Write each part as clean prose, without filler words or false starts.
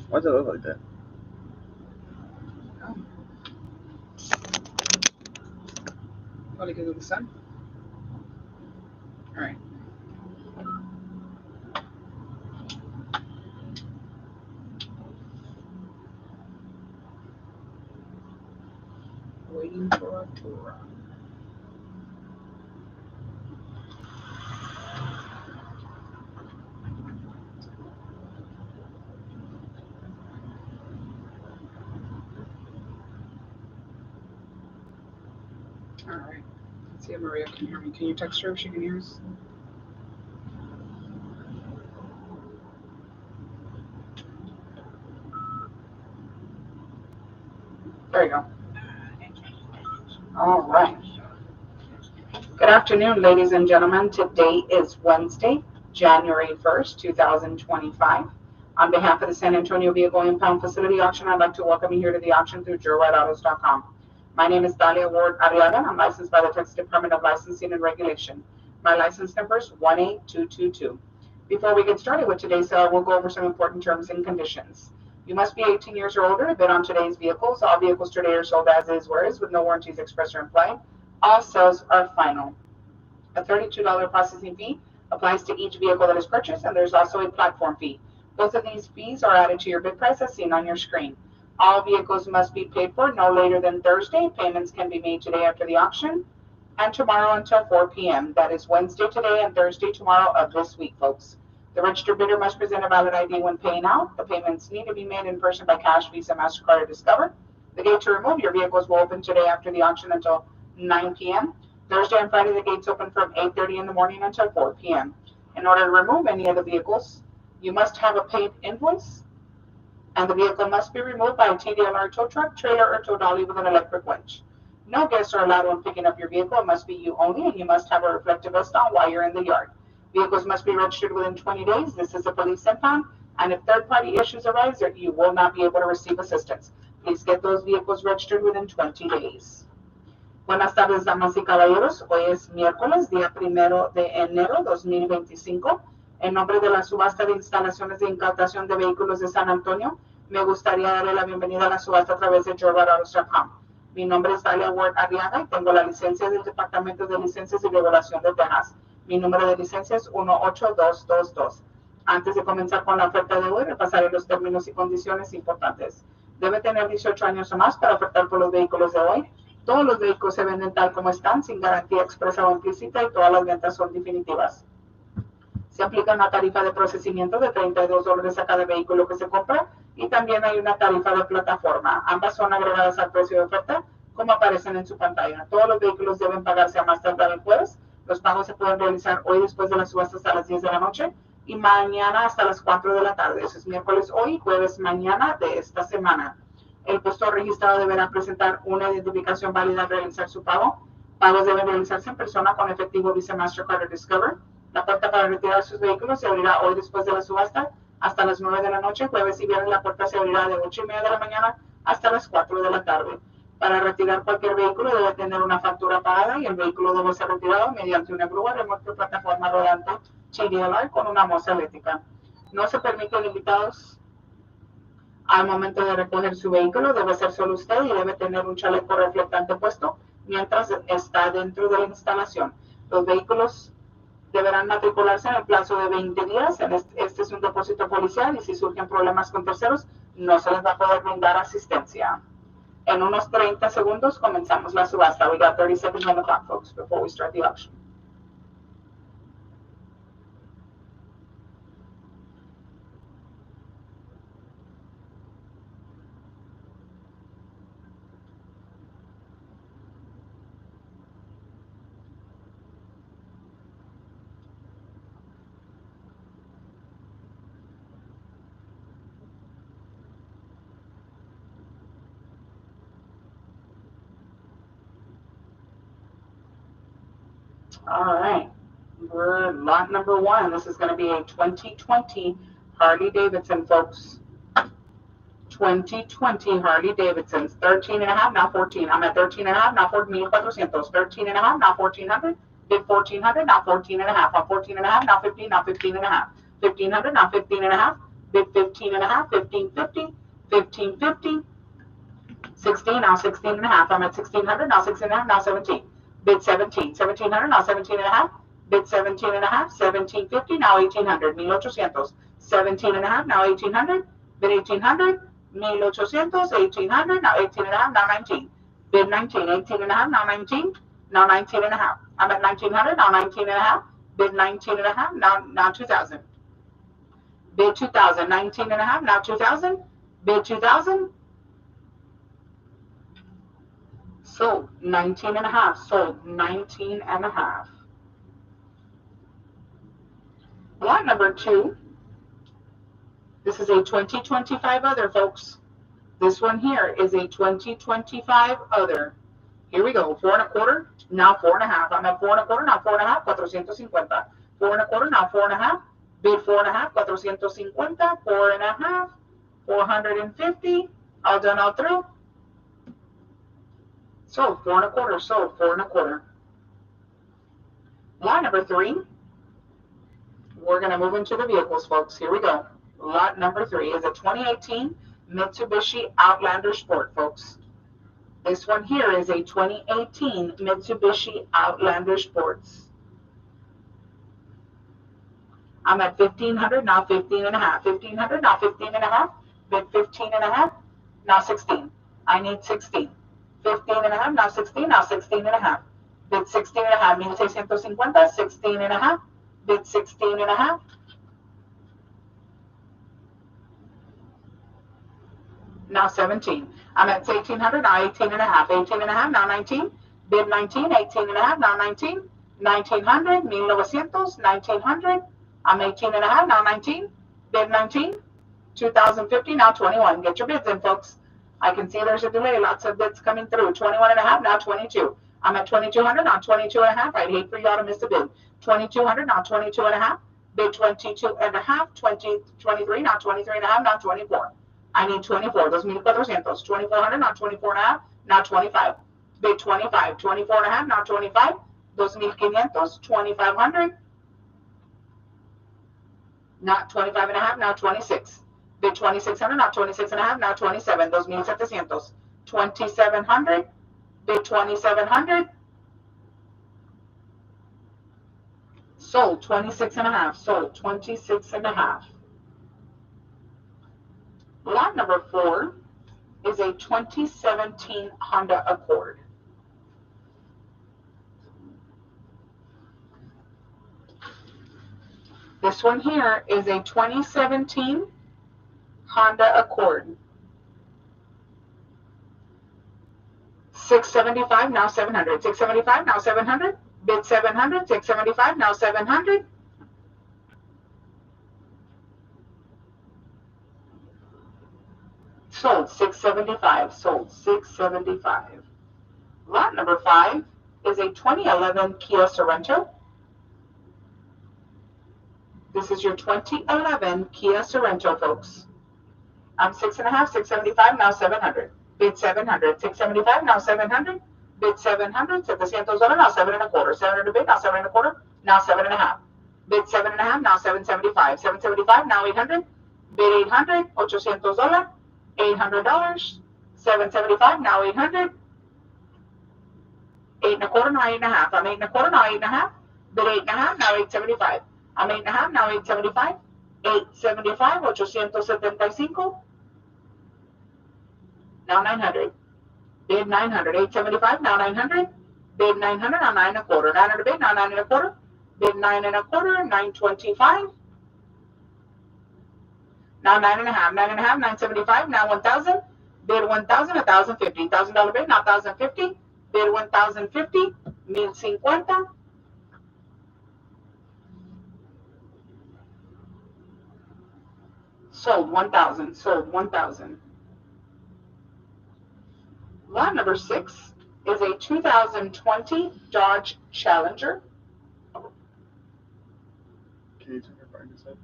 Why does it look like that? Oh. Probably because of the sun. All right. Waiting for a tour. All right. Let's see if Maria can hear me. Can you text her if she can hear us? There you go. All right. Good afternoon, ladies and gentlemen. Today is Wednesday, January 1st, 2025. On behalf of the San Antonio Vehicle Impound Facility Auction, I'd like to welcome you here to the auction through JoeWhiteAutos.com. My name is Dalia Ward Arriaga, and I'm licensed by the Texas Department of Licensing and Regulation. My license number is 18222. Before we get started with today's sale, we'll go over some important terms and conditions. You must be 18 years or older to bid on today's vehicles. All vehicles today are sold as is, where is, with no warranties expressed or implied. All sales are final. A $32 processing fee applies to each vehicle that is purchased, and there's also a platform fee. Both of these fees are added to your bid price as seen on your screen. All vehicles must be paid for no later than Thursday. Payments can be made today after the auction and tomorrow until 4 p.m. That is Wednesday today and Thursday tomorrow of this week, folks. The registered bidder must present a valid ID when paying out. The payments need to be made in person by cash, Visa, MasterCard, or Discover. The gate to remove your vehicles will open today after the auction until 9 p.m. Thursday and Friday, the gates open from 8:30 in the morning until 4 p.m. In order to remove any of the vehicles, you must have a paid invoice, and the vehicle must be removed by a TDLR tow truck, trailer, or tow dolly with an electric winch. No guests are allowed when picking up your vehicle. It must be you only, and you must have a reflective vest on while you're in the yard. Vehicles must be registered within 20 days. This is a police impound, and if third-party issues arise, you will not be able to receive assistance. Please get those vehicles registered within 20 days. Buenas tardes, damas y caballeros. Hoy es miércoles, día 1 de enero 2025. En nombre de la subasta de instalaciones de incautación de vehículos de San Antonio, me gustaría darle la bienvenida a la subasta a través de JoeWhiteAutos.com. Mi nombre es Dalia Ward Arriaga y tengo la licencia del Departamento de Licencias y Regulación de Texas. Mi número de licencia es 18222. Antes de comenzar con la oferta de hoy, repasaré los términos y condiciones importantes. Debe tener 18 años o más para ofertar por los vehículos de hoy. Todos los vehículos se venden tal como están, sin garantía expresa o implícita, y todas las ventas son definitivas. Se aplica una tarifa de procesamiento de $32 a cada vehículo que se compra, y también hay una tarifa de plataforma. Ambas son agregadas al precio de oferta, como aparecen en su pantalla. Todos los vehículos deben pagarse a más tardar el jueves. Los pagos se pueden realizar hoy después de la subasta hasta las 10 de la noche y mañana hasta las 4 de la tarde. Eso es miércoles hoy, jueves mañana de esta semana. El postor registrado deberá presentar una identificación válida al realizar su pago. Pagos deben realizarse en persona con efectivo, Visa, MasterCard o Discover. La puerta para retirar sus vehículos se abrirá hoy después de la subasta hasta las 9 de la noche. Jueves y viernes la puerta se abrirá de 8:30 de la mañana hasta las 4 de la tarde. Para retirar cualquier vehículo debe tener una factura pagada y el vehículo debe ser retirado mediante una grúa, remolque o plataforma rodante TDLR con una moza eléctrica. No se permiten invitados al momento de recoger su vehículo. Debe ser solo usted y debe tener un chaleco reflectante puesto mientras está dentro de la instalación. Los vehículos deberán matricularse en el plazo de 20 días. Este es un depósito policial y si surgen problemas con terceros, no se les va a poder brindar asistencia. En unos 30 segundos comenzamos la subasta. We got 30 seconds on the clock, folks, before we start the auction. All right, we're lot number one. This is going to be a 2020 Harley Davidson, folks. 2020 Harley Davidsons, 13 and a half, now 14. I'm at 13 and a half, now 14,400. 13 and a half, now 1,400. Bid 1,400, now 14 and a half. I'm 14 and a half, now 15, now 15 and a half. 1,500, now 15 and a half. Bid 15 and a half, 1550, 1550, 16, now 16 and a half. I'm at 1600, now 16 and a half, now 17. Bid 17, 1700, now 17 and a half. Bid 17 and a half, 1750, now 1800, 1800. 17 and a half, now 1800. Bid 1800, 1800, 1800, now 18 and a half, now 19. Bid 19, 18 and a half, now 19, now 19 and a half. I'm at 1900, now 19 and a half. Bid 19 and a half, now 2000. Bid 2000, 19 and a half, now 2000. Bid 2000. Sold 19 and a half, sold 19 and a half. Lot number 2. This is a 2025 other, folks. This one here is a 2025 other. Here we go. 4 1/4, now 4 1/2. I'm at 4 1/4, now 4 1/2, 450. 4 1/4, now 4 1/2. Bid 4 1/2, 450. 4 1/2, 450. All done, all through. Sold 4 1/4, sold 4 1/4. Lot number 3. We're going to move into the vehicles, folks. Here we go. Lot number 3 is a 2018 Mitsubishi Outlander Sport, folks. This one here is a 2018 Mitsubishi Outlander Sports. I'm at 1500, now 15 and a half. 1500, now 15 and a half. Bid 15 and a half, now 16. I need 16. 15 and a half, now 16, now 16 and a half. Bid 16 and a half, 1650, 16 and a half. Bid 16 and a half. Now 17. I'm at 1800, now 18 and a half. 18 and a half, now 19. Bid 19, 18 and a half, now 19. 1900, 1900. I'm 18 and a half, now 19. Bid 19. 2050, now 21. Get your bids in, folks. I can see there's a delay. Lots of bids coming through. 21 and a half, now 22. I'm at 2200, now 22 and a half. I'd hate for y'all to miss a bid. 2200, now 22 and a half. Bid 22 and a half. 23, now 23 and a half, now 24. I need 24. 2,400. 2,400, now 24 and a half, now 25. Bid 25. 24 and a half, now 25. 2,500. 2,500. Not 25 and a half, now 26. Bid 2,600, now 26 and a half, now 27. 2,700. 2,700. Bid 2,700. Sold 26 and a half. Sold 26 and a half. Lot number 4 is a 2017 Honda Accord. This one here is a 2017 Honda Accord. 675, now 700. 675, now 700. Bid 700. 675, now 700. Sold 675. Sold 675. Lot number 5 is a 2011 Kia Sorento. This is your 2011 Kia Sorento, folks. I'm 6 and a half, 675, now 700. Bid 700. 675, now 700. Bid 700. $700, now 7 1/4. 700 bid, now 7 1/4. Now 7 and a half. Bid 7 and a half, now 775. 775, now 800. Bid 800. $800. $800. 775, now 800. 8 1/4, now 8 and a half. I'm 8 1/4, now 8 and a half. Bid 8 and a half, now 875. I'm 8 and a half, now 875. 875, 875. Now 900. Bid 900. 875, now 900. Bid 900, now 9 1/4. 900 bid, now 9 1/4. Bid 9 1/4, 925. Now 9 and a half. 9 and a half, 975. Now 1,000. Bid 1,000, 1,050. $1,000 bid, now 1,050. Bid 1,050. 1,050. Sold 1,000. Sold 1,000. Lot number 6 is a 2020 Dodge Challenger. Can you turn your phone to side?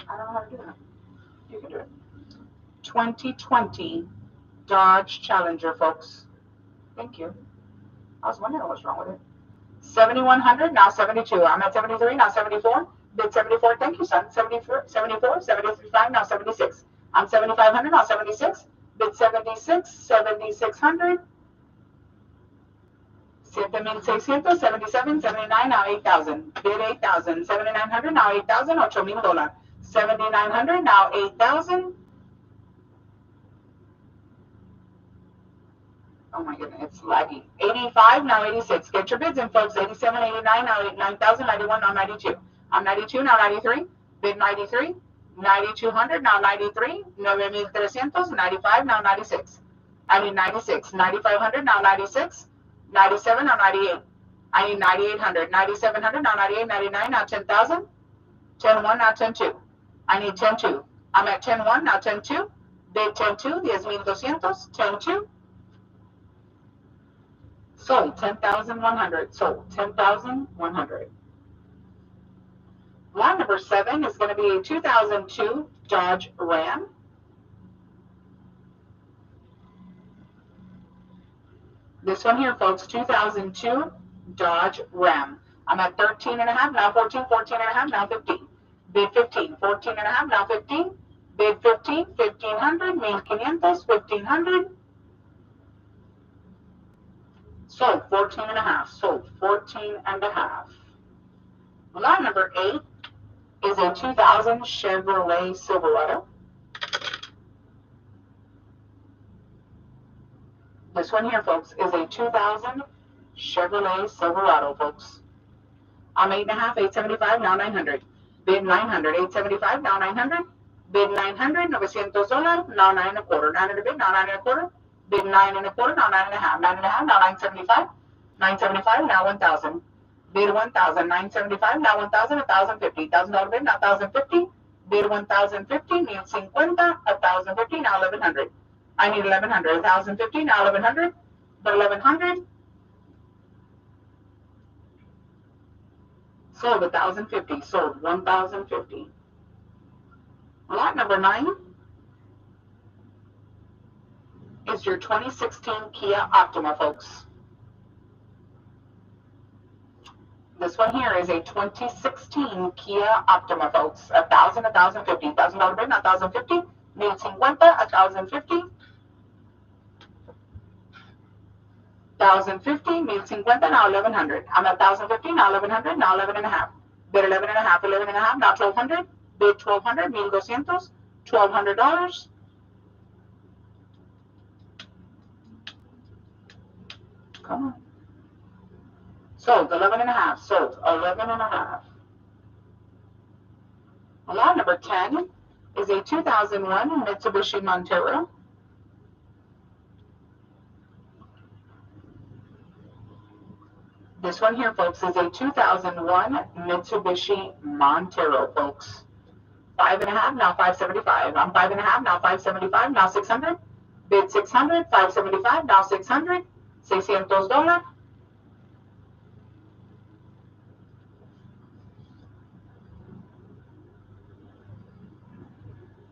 I don't know how to do that. You can do it. 2020 Dodge Challenger, folks. Thank you. I was wondering what's wrong with it. 7,100, now 72. I'm at 73, now 74. Bid 74, thank you, son. 74, 74, 75, now 76. I'm 7,500, now 76. Bid 76, 7,600. 7,600, 77, 79, now 8,000. Bid 8,000, 7,900, now 8,000, $8,000. 7,900, now 8,000. Oh my goodness, it's laggy. 85, now 86. Get your bids in, folks. 87, 89, now 9,000, 91, now 92. I'm 92, now 93. Bid 93. 9,200, now 93. 9,300, 95, now 96. I need 96. 9,500, now 96. 97, now 98. I need 9,800. 9,700, now 98, 99, now 10,000. 10,1, now 10,2. I need 10,2. I'm at 10,1, now 10,2. Bid 10,2, 10,200. 10,2. Sold 10,100. Sold 10,100. Lot number 7 is going to be a 2002 Dodge Ram. This one here, folks, 2002 Dodge Ram. I'm at 13 and a half, now 14, 14 and a half, now 15. Bid 15, 14 and a half, now 15. Bid 15, 1,500, 1,500, 1,500. Sold 14 and a half, sold 14 and a half. Lot number 8 is a 2000 Chevrolet Silverado. This one here, folks, is a 2000 Chevrolet Silverado, folks. I'm 8.5, 875, now 900. Bid 900, 875, now 900. Bid 900, $900, now 9 and a quarter. 9 and a bid, now 9 and a quarter. Bid 9 and a quarter, now 9 and a half. 9 and a half, now 975. 975, now 1,000. Bid 1,000, 975, now 1,000, 1,050. $1,000 bid, now 1,050. Bid 1,050, 1,050, 1,050, now 1,100. I need 1,100. 1,050, now 1,100. But 1,100. Sold 1,050. Sold 1,050. Lot number 9 is your 2016 Kia Optima, folks. This one here is a 2016 Kia Optima, folks. 1,000, 1,050. $1,000 bid, not 1,050. 1,050, 1,050. 1,050, 1,050, now 1,100. I'm at 1,050, now 1,100, now 11 and a half. Bid 11 and a half, 11 and a half, now 1,200. Bid 1,200, 1,200, $1,200. Come on. Sold 11 and a half, sold 11 and a half. Lot number 10 is a 2001 Mitsubishi Montero. This one here, folks, is a 2001 Mitsubishi Montero, folks. 5.5, now 575. I'm 5.5, now 575, now 600. Bid 600, 575, now 600. $600.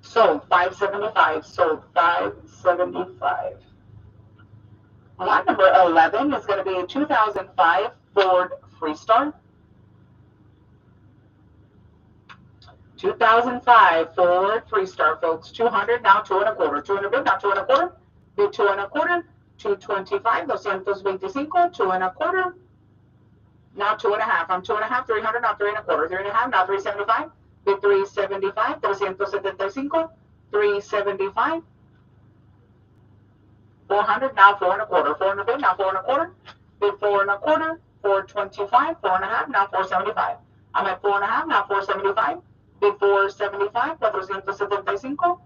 Sold 575. Sold 575. Lot number 11 is going to be a 2005 Ford Freestar. 2005 Ford Freestar, folks. 200, now 2 and a quarter. 200 bid, now 2 and a quarter. Bid 2 and a quarter. 225, 225, 2 and a quarter. Now 2 and a half. I'm 2 and a half, 300, now 3 and a quarter. 3 and a half, now 375. Bid 375, 375, 375. 400, now 4 and a quarter. 400 bid, now 4 and a quarter. Bid 4 and a quarter. 425, 4 and a half, now 475. I'm at 4 and a half, now 475. Bid 475, 475.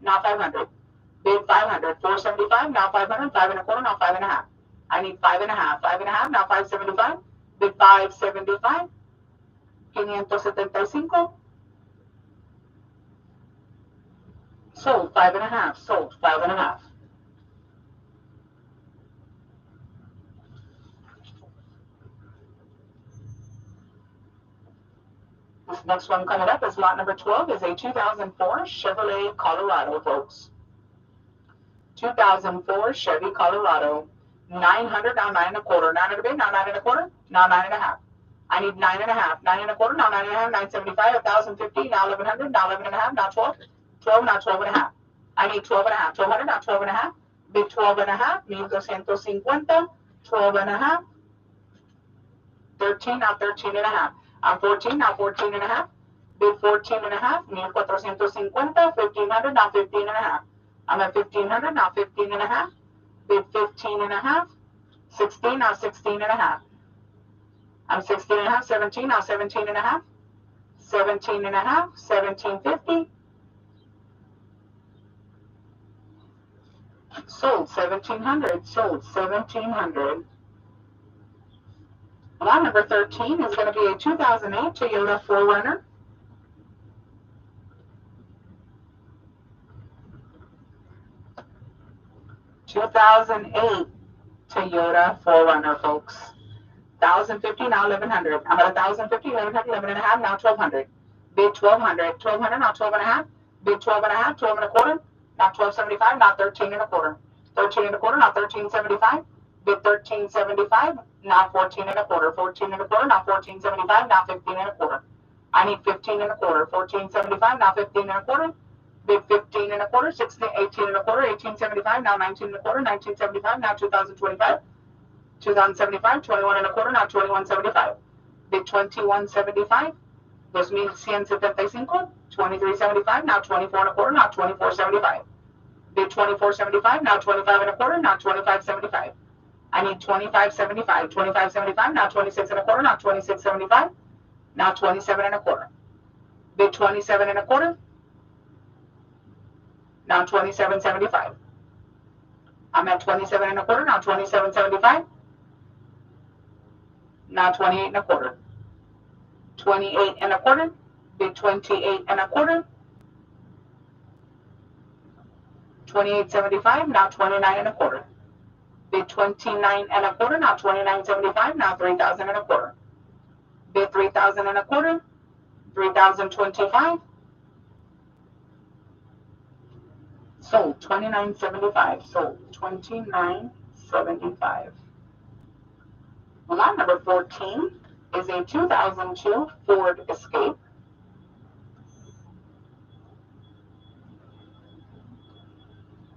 Now 500. Bid 500. 475, now 500. 5 and a quarter, now 5 and a half. I need 5 and a half. 5 and a half, now 575. Bid 575. 575. Sold 5 and a half. Sold 5 and a half. This next one coming up is lot number 12 is a 2004 Chevrolet Colorado, folks. 2004 Chevy Colorado. 900, now 9 and a quarter. 9 and a bid, now 9 and a quarter. Now 9 and a half. I need 9.5, 9.25, now 9.5, 975, 1,050, now 1,100, now 11.5, now 12, 12, now 12.5. I need 12.5, 1,200, now 12.5, bid 12.5, 1,250, 12.5, 13, now 13.5. I'm 14, now 14.5, bid 14.5, 1,450, 1,500, now 15.5. I'm at 1,500, now 15.5, bid 15.5, 16, now 16.5. I'm 16.5, 17, now 17.5, 17.5, 1,750. Sold 1,700, sold 1,700. Lot number 13 is going to be a 2008 Toyota 4Runner. Toyota 4Runner, folks. 1,050, now 1,100. I'm at 1,050, 1,100, 11.5, now 1,200. Bid 1,200, 1,200, now 12.5. Bid 12.5, 12.25, now 12.75, now 13.25. 13.25, now 13.75. Bid 13.75, now 14.25. 14.25, now 14.75, now 15.25. I need 15.25. 14.75, now 15.25. Bid 15.25, 16, 18.25, 18.75, now 19.25, 19.75, now 2025. 2075, 21.25, now 21.75. Bid 21.75, 2,175, 23.75, now 24.25, now 24.75. Bid 24.75, now 25.25, now 25.75. I need 25.75, 25.75, now 26.25, now 26.75, now 27.25. Bid 27.25, now 27.75. I'm at 27.25, now 27.75. Now 28.25. 28.25. Bid 28.25. 28.75. Now 29.25. Bid 29.25. Now 29.75. Now 3,000.25. Bid 3,000.25. 3,025. Sold 29.75. Sold 29.75. Lot number 14 is a 2002 Ford Escape.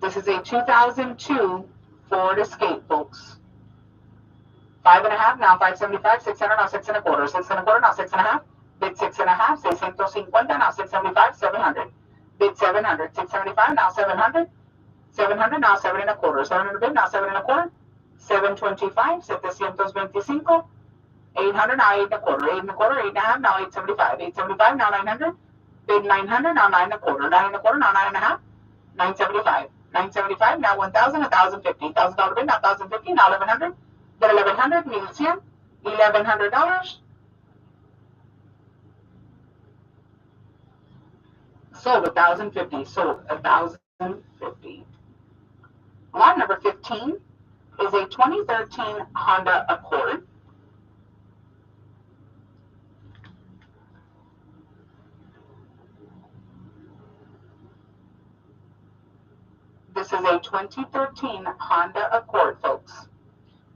This is a 2002 Ford Escape, folks. 5.5, now 575, 600, now 6.25, 6.25, now 6.5, bid 6.5, 650, now 675, 700, bid 700, 675, now 700, 700, now 7.25, 700 bid, now 7.25, 725, 725, 800, now 8.25, 8.25, 8.5, now 875, 875, now 900, bid 900, now 9.25, 9.25, now 9.5, 975, 975, now 1,000, 1,050, $1,000 bid, now 1,050, now 1,100, bid 1,100, 1,100, $1,100. Sold 1,050, sold 1,050. Lot number 15 is a 2013 Honda Accord. This is a 2013 Honda Accord, folks.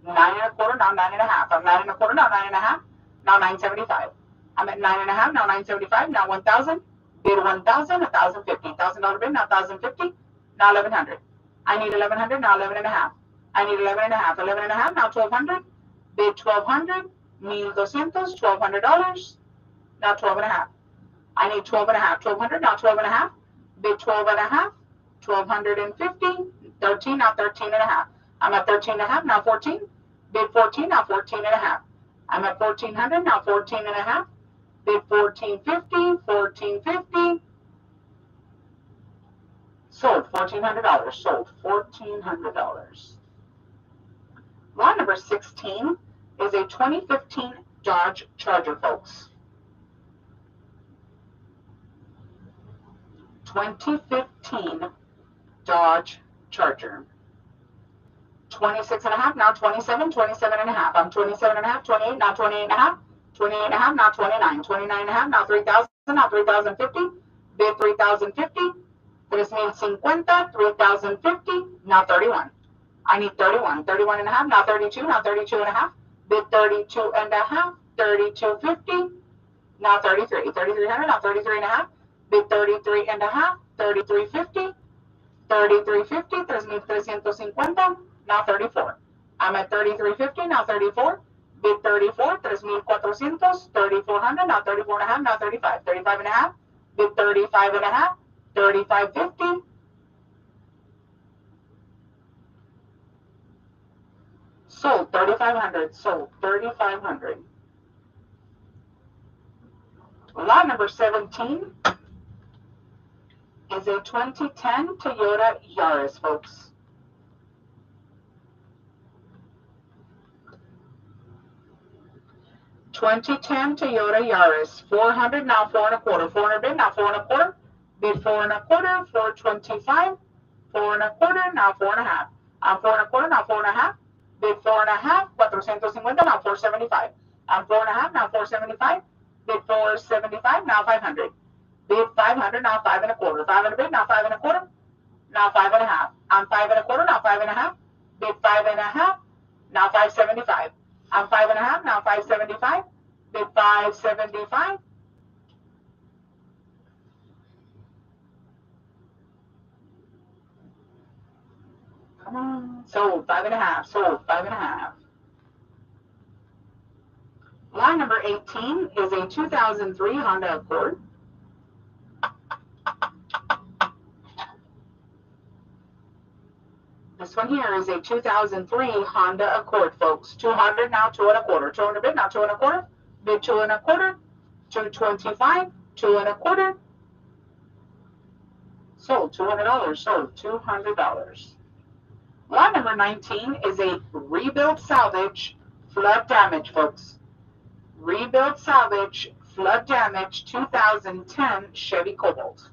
9.25, now 9.5. I'm 9.25, now 9.5, now 975. I'm at 9.5, now 975, now 1,000. Bid 1,000, 1,050. $1,000 bid, now 1,050, now 1,100. I need 1,100, now 11.5. I need 11.5, 11.5, now 1,200. Bid 1,200, 1,200, $1,200, now 12.5. I need 12.5, 1,200, now 12.5. Bid 12.5, 1,250, 13, now 13.5. I'm at 13.5, now 14. Bid 14, now 14.5. I'm at 1,400, now 14.5. Bid 1,450, 1,450. Sold $1,400, sold $1,400. Lot number 16 is a 2015 Dodge Charger, folks. 2015 Dodge Charger. 26.5, now 27, 27.5. I'm 27.5, 28, now 28.5, 28.5, now 29, 29.5, now 3,000, now 3,050. Bid 3,050. 3,050, 3,050, now 31. I need 31, 31.5, now 32, now 32.5. Bid 32.5, 32.50, now 33, 3,300, now 33 and a half, bid 33 and a half, 33.50, 33.50, 3,350, now 34. I'm at 33.50, now 34, bid 34, 3,400, 3,400, now 34 and a half, now 35, 35 and a half, bid 35 and a half, 35.50, sold 3,500, sold 3,500. Lot number 17 is a 2010 Toyota Yaris, folks. '2010 Toyota Yaris, 400, now 4.25, 400 bid, now 4.25, bid 4.25, 425, 4.25, now 4.5. I'm 4.25, now 4.5, bid 4.5, 450, now 475. I'm 4.5, now 475, bid 475, now 500. Bid 500, now 5.25, 500 bid, now 5.25, now 5.5. I'm 5.25, now 5.5, bid 5.5, now 575. I'm 5.5, now 575, bid 575. Come on, sold 5.5, sold 5.5. Line number 18 is a 2003 Honda Accord. This one here is a 2003 Honda Accord, folks. 200, now 2.25, 200 bid, now 2.25, bid 2.25, 225, 2.25, sold $200, sold $200. Lot number 19 is a rebuilt salvage flood damage, folks. Rebuilt salvage flood damage 2010 Chevy Cobalt.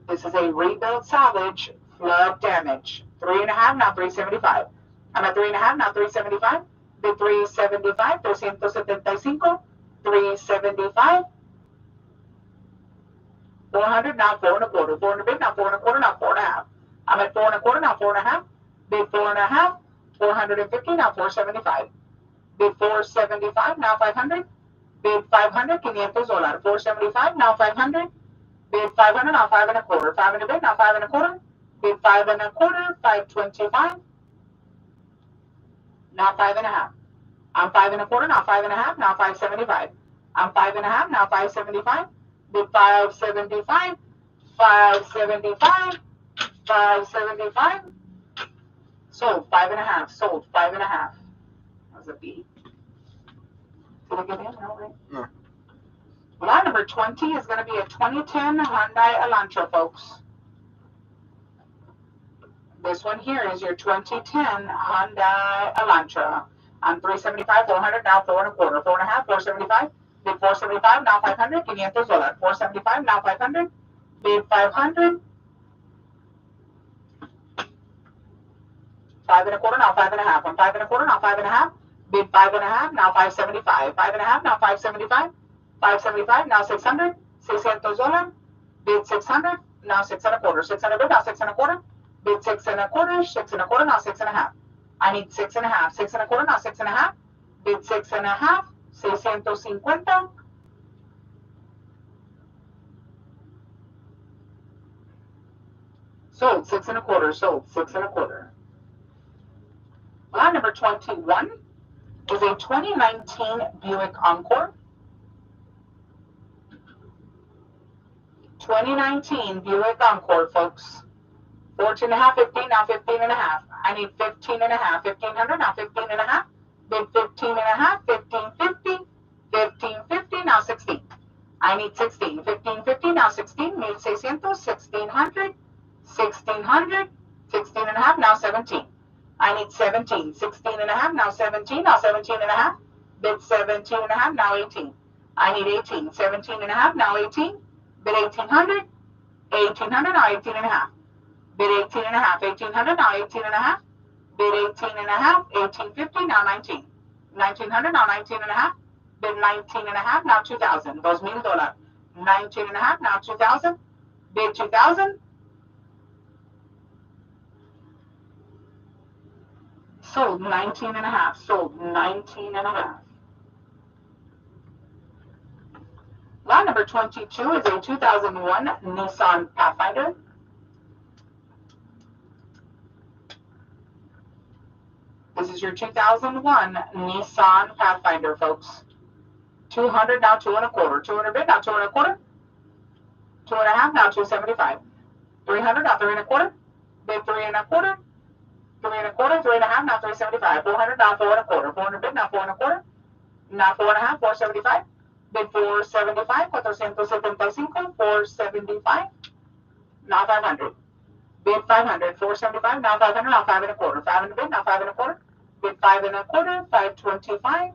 This is a rebuilt salvage flood damage. 3.5, now 375. I'm at 3.5, now 375. Bid 375, 375, 375. 400, now 4.25, 400 bid, now 4.25, now 4.5. I'm at 4.25, now 4.5. Bid 4.5, 450, now 475. Bid 475, now 500. Bid 500, $500. 475, now 500. Bid 500, now 5.25. 500 bid, now 5.25. Bid 5.25, 525. Now 5.5. I'm 5.25, now 5.5, now 575. I'm 5.5, now 575. Bid 575, 575, 575. Sold 5.5, sold 5.5. That was a B. Did I get in? No, right? No. Lot number 20 is going to be a 2010 Hyundai Elantra, folks. This one here is your 2010 Hyundai Elantra. I'm 375, 400, now 4.25, 4.5, 475. Bid 475, now 500, $500. 475, now 500. Bid 500. 5.25, now 5.5. I'm 5.25, now 5.5. Bid 5.5, now 575. 5.5, now 575. 575, now 600. $600. Bid 600, now 6.25. 600 bid, now 6.25. Bid 6.25, 6.25, now 6.5. I need 6.5. 6.25, now 6.5. Bid 6.5, 650. Sold 6.25, sold 6.25. Lot number 21 is a 2019 Buick Encore. 2019 Buick Encore, folks. 14.5, 15, now 15.5. I need 15.5. 1,500, now 15.5. Bid 15.5, 1,550, 1,550, now 16. I need 16. 1,550, now 16. 1,600, 1,600, 1,600, 16.5, now 17. I need 17. 16.5, now 17, now 17.5. Bid 17.5, now 18. I need 18. 17.5, now 18. Bid 1,800, 1,800, now 18.5. Bid 18.5, 1,800, now 18.5. Bid 18.5, 1,850, now 19. 1,900, now 19.5. Bid 19.5, now 2,000. $2,000. 19.5, now 2,000. Bid 2,000. Sold 19.5. Sold 19.5. number 22 is a 2001 Nissan Pathfinder. This is your 2001 Nissan Pathfinder, folks. 200, now 2.25. 200 bid, now 2.25. 2.5, now 275. 300, now 3.25. Bid 3.25. 3.25, 3.5, now 375. 400, now 4.25. 400 bid, now 4.25. Now 4.5, 475. Bid 475, 475, 475. Now 500. Bid 500, 475, now 500, now 5.25. 500 bid, now 5.25. Bid 5.25, 525.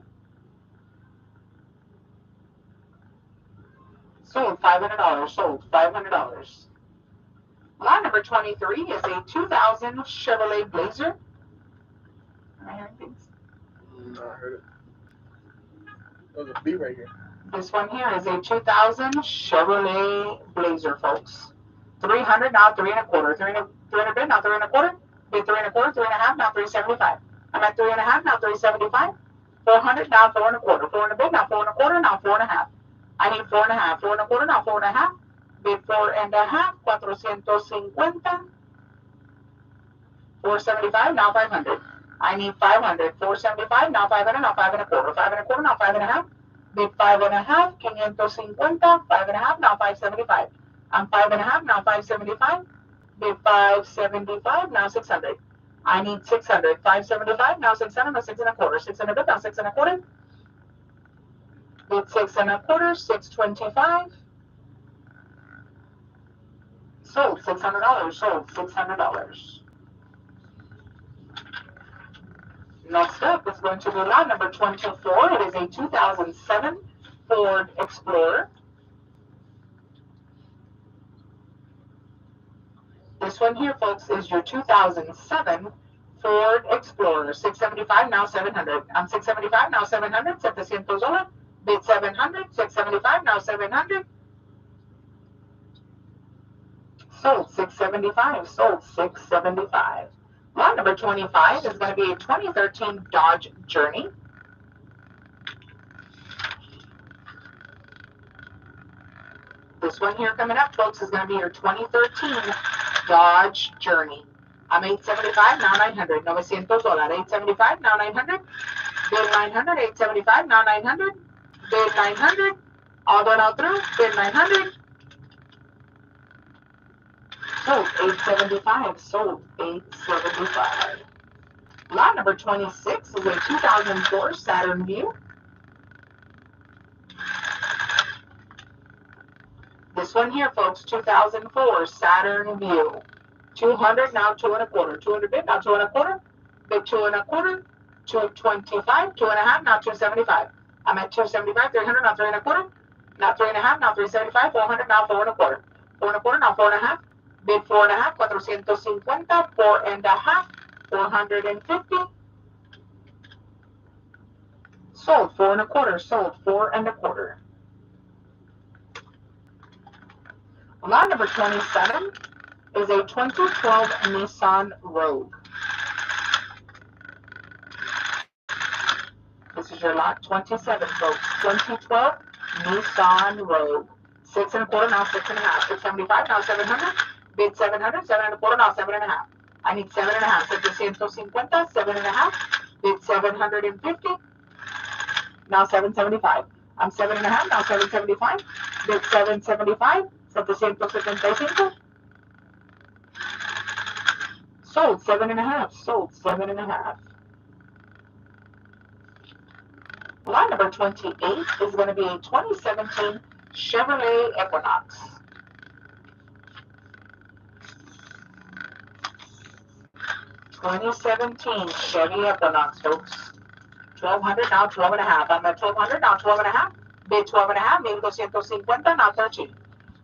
Sold $500, sold $500. Lot number 23 is a 2000 Chevrolet Blazer. Am I hearing things? No, I heard it. There's a B right here. This one here is a 2000 Chevrolet Blazer, folks. 300, now 3.25. 300 bid, now 3.25. Bid 3.25, 3.5, now 375. I'm at 3.5, now 375. 400, now 4.25. 400 bid, now 4.25, now 4.5. I need 4.5. 4.25, now 4.5. Bid 4.5, 450. 475, now 500. I need 500. 475, now 500, now 5.25. 5.25, now 5.5. Bid 5.5, 550. 5.5, now 575. I'm 5.5, now 575. Bid 575, now 600. I need 600. 575, now 600, now 6.25. 600 bid, now 6.25. Bid 6.25, 625. Sold $600, sold $600. Next up is going to be lot number 24. It is a 2007 Ford Explorer. This one here, folks, is your 2007 Ford Explorer. 675, now 700. I'm 675, now 700. $700. Bid 700. 675, now 700. Sold 675. Sold 675. Lot number 25 is going to be a 2013 Dodge Journey. This one here coming up, folks, is going to be your 2013 Dodge Journey. I'm 875, now 900. $900. 875, now 900. Bid 900. 875, now 900. Bid 900. All done out through. Bid 900. Sold 875. Sold 875. Lot number 26 is a 2004 Saturn Vue. This one here, folks, 2004 Saturn Vue. 200, now 2.25. 200 bid, now 2.25. Bid 2.25. 225, 2.5, now 275. I'm at 275, 300, now 3.25. Now 3.5, now 375, 400, now 4.25. 4.25, now 4.5. Bid 4.5, 450. 4.5, 450. Sold 4.25. Sold 4.25. Lot number 27 is a 2012 Nissan Rogue. This is your lot 27, folks. 2012 Nissan Rogue. 6.25, now 6.5. 675, now 700. Bid 700. 7.25, now 7.5. I need 7.5. 750. 7.5. Bid 750. Now 775. I'm 7.5, now 775. Bid 775. 775. Sold 7.5. Sold 7.5. Lot number 28 is going to be a 2017 Chevrolet Equinox. Chevy Equinox, folks. 1,200, now 12.5. I'm at 1,200, now 12.5. Bid 12.5, 1,250, now 13.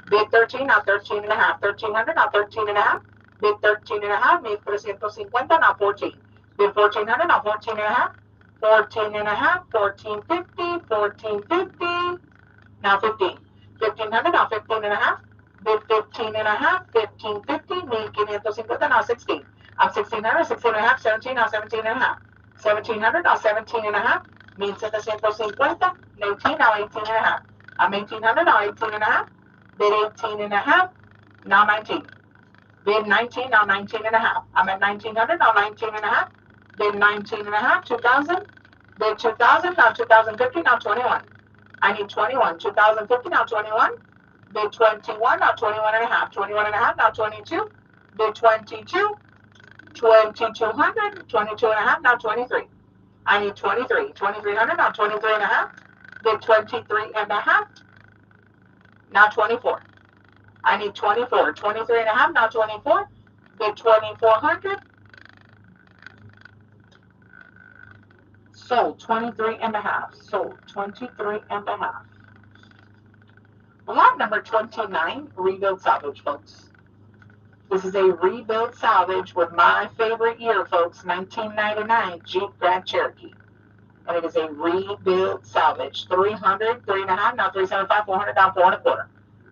Bid 13, now 13.5. 1,300, now 13.5. Bid 13.5, 1,350, now 14. Bid 1,400, now 14.5. 14.5, 1,450, 1,450, now 15. 1,500, now 15.5. Bid 15.5, 1,550, 1,550, now 16. I'm 1,600, 16.5, 17, now 17.5. 1,700, now 17.5, 1,750, 19, now 18.5. I'm 1800, now 18 and a half. Bid 18 and a half, now 19. Bid 19, now 19 and a half. I'm at 1900, now 19 and a half. Bid 19 and a half, 2000. Bid 2000, now 2050, now 21. I need 21. 2050, now 21. Bid 21, now 21 and a half. 21 and a half, now 22. Bid 22. 2200, 22 and a half, now 23. I need 23. 2300, now 23 and a half. Bid 23 and a half, now 24. I need 24. 23 and a half, now 24. Bid 2400. Sold 23 and a half. Sold 23 and a half. Lot number 29, rebuild salvage, folks. This is a rebuild salvage with my favorite year, folks, 1999 Jeep Grand Cherokee. And it is a rebuild salvage. 300, 3 and a half, now 375, 400, down 4 and a quarter.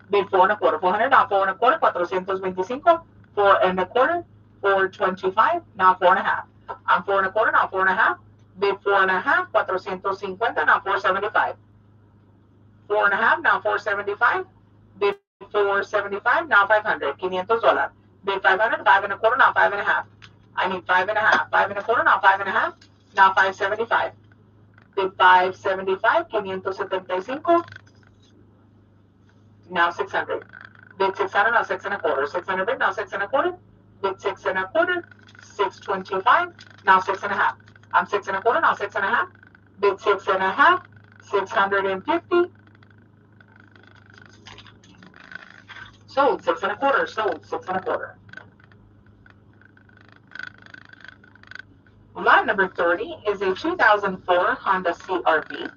Bid 4 and a quarter, 400, down 4 and a quarter, 425, 4 and a quarter, 425, now 4 and a half. I'm 4 and a quarter, now 4 and a half. Bid 4 and a half, 450, now 475. 4 and a half, now 475. Bid 475, now 500, $500. Bid 500, 5 and a quarter, now 5 and a half. I need 5 and a half, 5 and a quarter, now 5 and a half, now 575. Bid 575, 575, now 600. Bid 600, now 6 and a quarter, 600 bid, now 6 and a quarter. Bid 6 and a quarter, 625, now 6 and a half. I'm 6 and a quarter, now 6 and a half. Bid 6 and a half, 650. Sold 6 and a quarter, sold 6 and a quarter. Lot number 30 is a 2004 Honda CRV.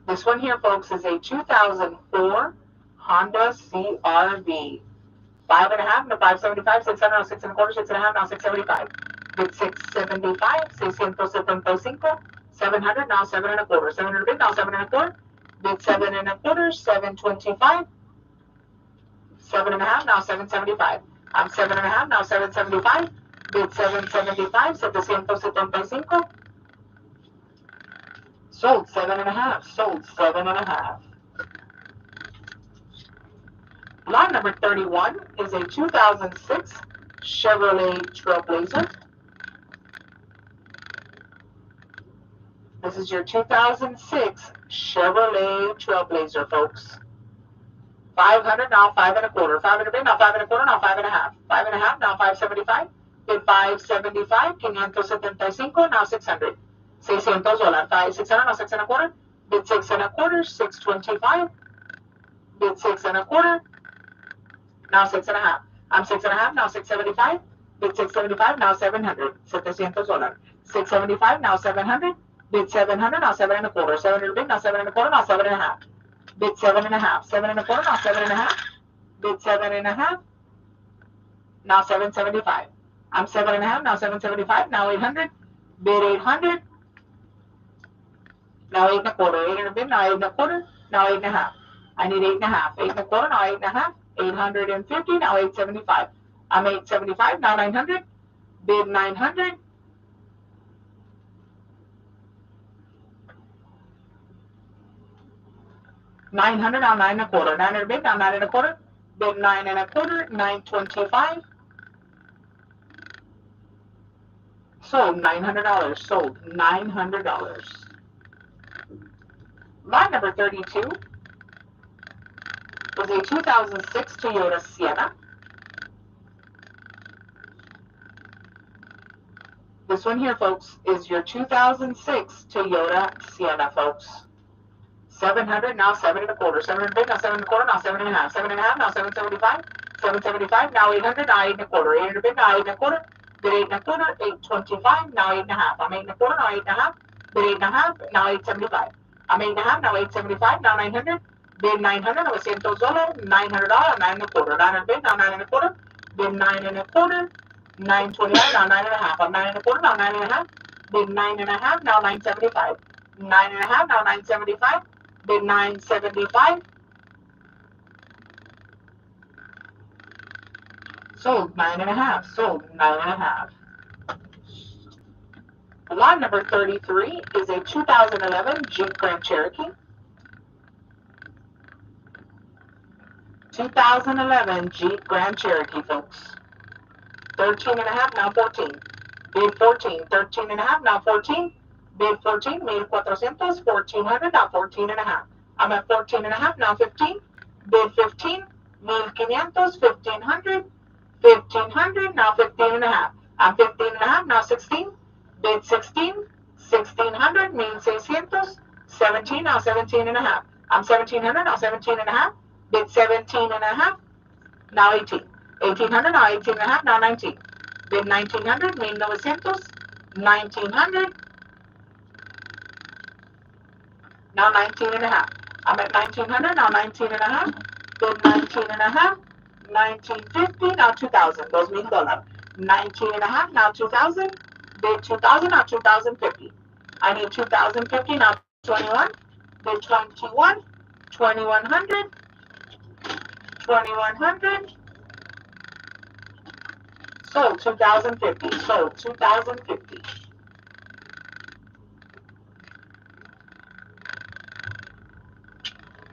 This one here, folks, is a 2004 Honda CRV. 5 and a half, no 575, 600, no 6 and a quarter, 6 and a half, now 675. Bid 675, 675, 700, now 7 and a quarter, 700 bid, now 7 and a quarter. Bid 7 and a quarter, 725, 7 and a half, now 775. I'm 7 and a half, now 775. Bid 775, 775. Sold 7 and a half, sold 7 and a half. Lot number 31 is a 2006 Chevrolet Trailblazer. This is your 2006 Chevrolet Trailblazer, folks. 500, now 5 and a quarter. 500 bid, now 5 and a quarter, now 5 and a half. 5 and a half, now 575. Bid 575, 575, now 600. $600. 600, now 6 and a quarter. Bid 6 and a quarter, 625. Bid 6 and a quarter, now 6 and a half. I'm 6 and a half, now 675. Bid 675, now 700. $700. 675, now 700. Bid 700, now 7 and a quarter. 700 bid, now 7 and a quarter, now 7 and a half. Bid 7 and a half. 7 and a quarter, now 7 and a half. Bid 7 and a half, now 775. I'm 7 and a half, now 775, now 800. Bid 800, now 8 and a quarter. 800 bid, now 8 and a quarter, now 8 and a half. I need 8 and a half. 8 and a quarter, now 8 and a half. 850, now 875. I'm 875, now 900. Bid 900. $900, now 9 and a quarter. 900 bid, now 9 and a quarter. Bid 9 and a quarter, 925. Sold $900. Sold $900. Lot number 32 was a 2006 Toyota Sienna. This one here, folks, is your 2006 Toyota Sienna, folks. 700, now 7 and a quarter. 700 bid, now 7 and a quarter, now 7 and a half. 7 and a half, now 775. 775, now 800, now 8 and a quarter. 800 bid, now 8 and a quarter. Bid 8 and a quarter, 825, now 8 and a half. I'm 8 and a quarter, now 8 and a half. Bid 8 and a half, now 875. I'm 8 and a half, now 875, now 900. Bid 900, $900, $900, 9 and a quarter. 900 bid, now 9 and a quarter. Bid 9 and a quarter, 929, now 9 and a half. I'm 9 and a quarter, now 9 and a half. Bid 9 and a half, now 975. 9 and a half, now 975. Bid 975. Sold 9 and a half. Sold 9 and a half. Lot number 33 is a 2011 Jeep Grand Cherokee. 2011 Jeep Grand Cherokee, folks. 13 and a half, now 14. Bid 14, 13 and a half, now 14. Bid 14, 1,400, 1,400, now 14 and a half. I'm at 14 and a half, now 15. Bid 15, 1,500, 1,500, 1,500, now 15 and a half. I'm 15 and a half, now 16. Bid 16, 1,600, 1,600, 17, now 17 and a half. I'm 1,700, now 17 and a half. Bid 17 and a half, now 18. 1,800, now 18 and a half, now 19. Bid 1,900, 1,900, 1,900, now 19 and a half. I'm at 1,900, now 19 and a half. Bid 19 and a half, 1,950, now 2,000. Those mean dollar. 19 and a half, now 2,000. Bid 2,000, now 2,050. I need 2,050, now 21. Bid 21, 2,100, 2,100. Sold 2,050. Sold 2,050.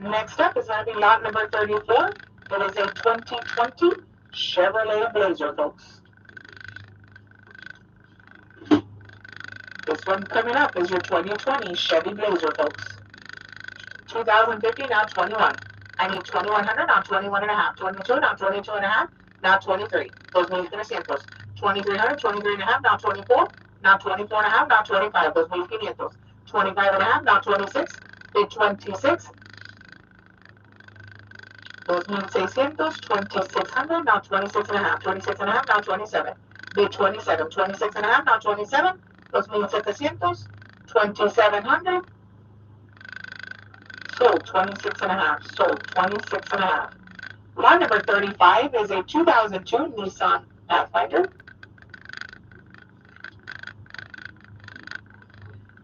Next up is going to be lot number 34. It is a 2020 Chevrolet Blazer, folks. This one coming up is your 2020 Chevy Blazer, folks. 2,050, now 21. I need 2,100, now 21 and a half. 22, now 22 and a half, now 23. Those mil trescientos. 2,300, 23 and a half, now 24. Now 24 and a half, now 25. Those 1,500. 25 and a half, now 26. Bid 26. Those 1,600, 2,600, now 26 and a half. 26 and a half, now 27. Bid 27. 26 and a half, now 27. Those 1,700, 2,700. Sold 26 and a half. Sold 26 and a half. Lot number 35 is a 2002 Nissan Pathfinder.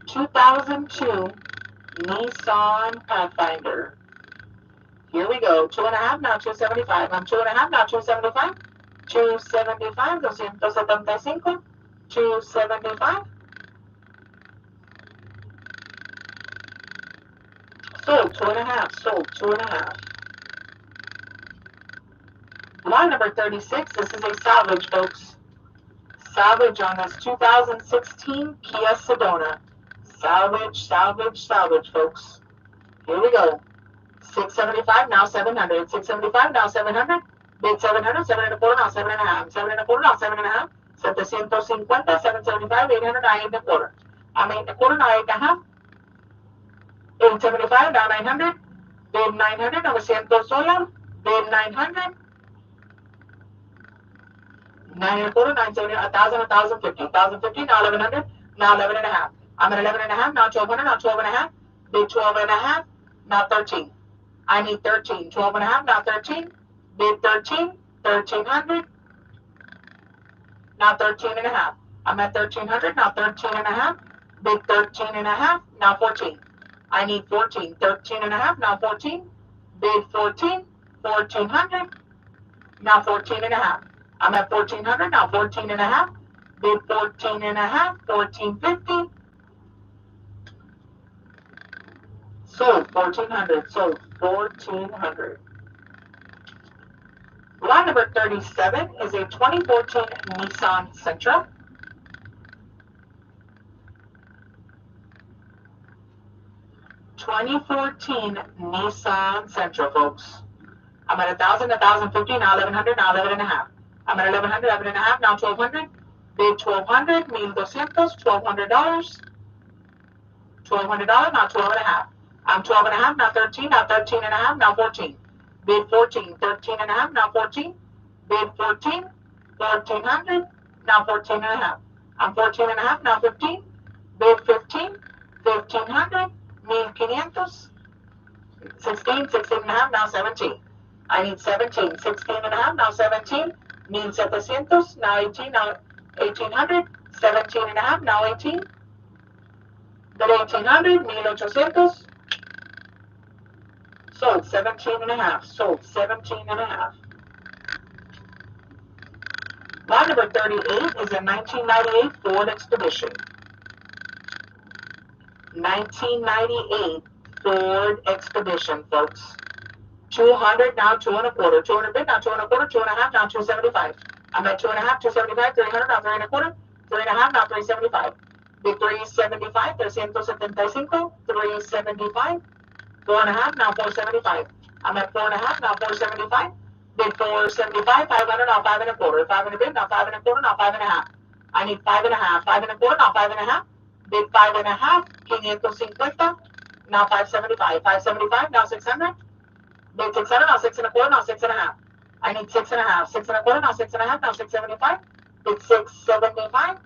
2002 Nissan Pathfinder. Here we go. 2.5, now 275. I'm 2.5, now 275. 275, 275. 275. Sold 2.5. Sold 2.5. Lot number 36. This is a salvage, folks. Salvage on this 2016 Kia Sedona. Salvage, salvage, salvage, folks. Here we go. 675, now 700. 675, now 700. Bid 700, 7 and a quarter, now 7 and a half. 7 and a quarter, now 7 and a half. 750, 775, 800, now 8 and a quarter. I'm 8 and a quarter, now 8 and a half. 875, now 900. Bid 900, $900. Bid 900. 9 and a quarter, 970, 1,000, 1,050. 1,050, now 1,100, now 11 and a half. I'm at 11 and a half, now 1,200, now 12 and a half. Bid 12 and a half, now 13. I need 13. 12 and a half, now 13. Bid 13, 1,300. Now 13 and a half. I'm at 1,300, now 13 and a half. Bid 13 and a half, now 14. I need 14. 13 and a half, now 14. Bid 14, 1,400. Now 14 and a half. I'm at 1,400, now 14 and a half. Bid 14 and a half, 1,450. Sold 1,400. Sold 1,400. Lot number 37 is a 2014 Nissan Sentra. 2014 Nissan Sentra, folks. I'm at 1,000, 1,050, now 1,100, now 11 and a half. I'm at 1,100, 11 and a half, now 1,200. Bid 1,200, 1,200, $1,200. $1,200, now 12 and a half. I'm 12 and a half, now 13, now 13 and a half, now 14. Bid 14, 13 and a half, now 14. Bid 14, 1,400, now 14 and a half. I'm 14 and a half, now 15. Bid 15, 1,500, 1,500. 16, 16 and a half, now 17. I need 17, 16 and a half, now 17. 1,700, now 18, now 1,800. 17 and a half, now 18. Bid 1,800, 1,800. Sold 17 and a half. Sold 17 and a half. Lot number 38 is a 1998 Ford Expedition. 1998 Ford Expedition, folks. 200, now 2 1/4. 200 bid, now 2 1/4. 2.5, now 275. I'm at 2.5, 275, 300, now 3 1/4. 3.5, now 375. Bid 375, 375, 375. 4.5, now 475. I'm at 4.5, now 475. Bid 475, 500, now 5 1/4. 500 bid, now 5 1/4, now 5.5. I need 5.5, 5 1/4, now 5.5. Bid 5.5, 550. Now 575, 575, now 600. Bid 600, now 6 1/4, now 6.5. I need 6.5, 6 1/4, now 6.5, now 675. Bid 675.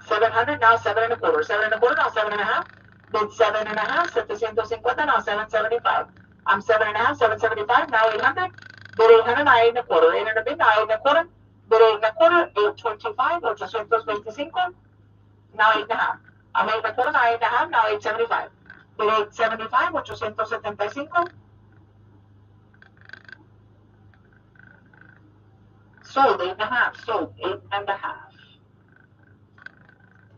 700, now 7 1/4. 7 1/4, now 7.5. Bid 7.5, 750, now 775. I'm 7.5, 775, now 800. Bid 800, now 8 1/4. 800 bid, now 8 1/4. Bid 8 1/4, 825, 825. Now 8.5. I'm 8 1/4, now 8.5, now 875. Bid 875, 875. Sold 8.5, sold 8.5.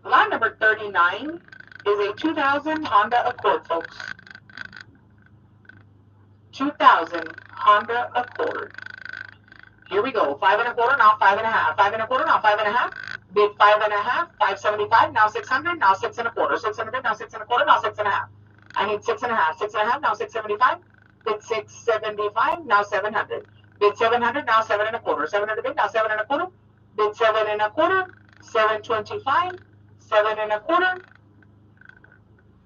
Lot number 39 is a 2000 Honda Accord, folks. 2000 Honda Accord. Here we go. 5 1/4, now 5.5. 5 1/4, now 5.5. Bid 5.5, 575, now 600, now 6 1/4. 600, now 6 1/4, now 6.5. I need 6.5. 6.5, now 675. Bid 675, now 700. Bid 700, now 7 1/4. 700 bid, now 7 1/4. Bid 7 1/4. 725. 7 1/4.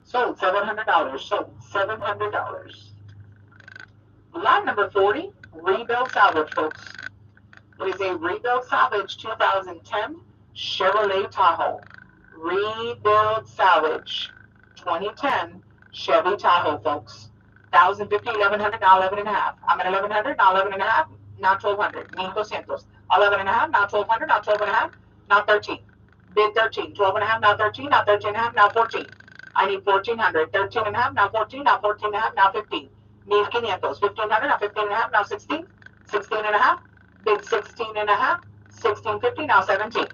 Sold $700. Sold $700. Lot number 40, rebuild salvage, folks. It is a rebuild salvage 2010 Chevrolet Tahoe. Rebuild salvage 2010 Chevy Tahoe, folks. 1,050, 1,100, now 11.5. I'm at 1,100, now 11.5, now 1,200. 1,200. 11.5, now 1,200, now 12.5, now 13. Bid 13. 12.5, now 13, now 13.5, now 14. I need 1,400. 13.5, now 14, now 14.5, now 15. Need 500. 1,500, now 15.5, now 16. 16.5. Bid 16.5. 16.50, now 17.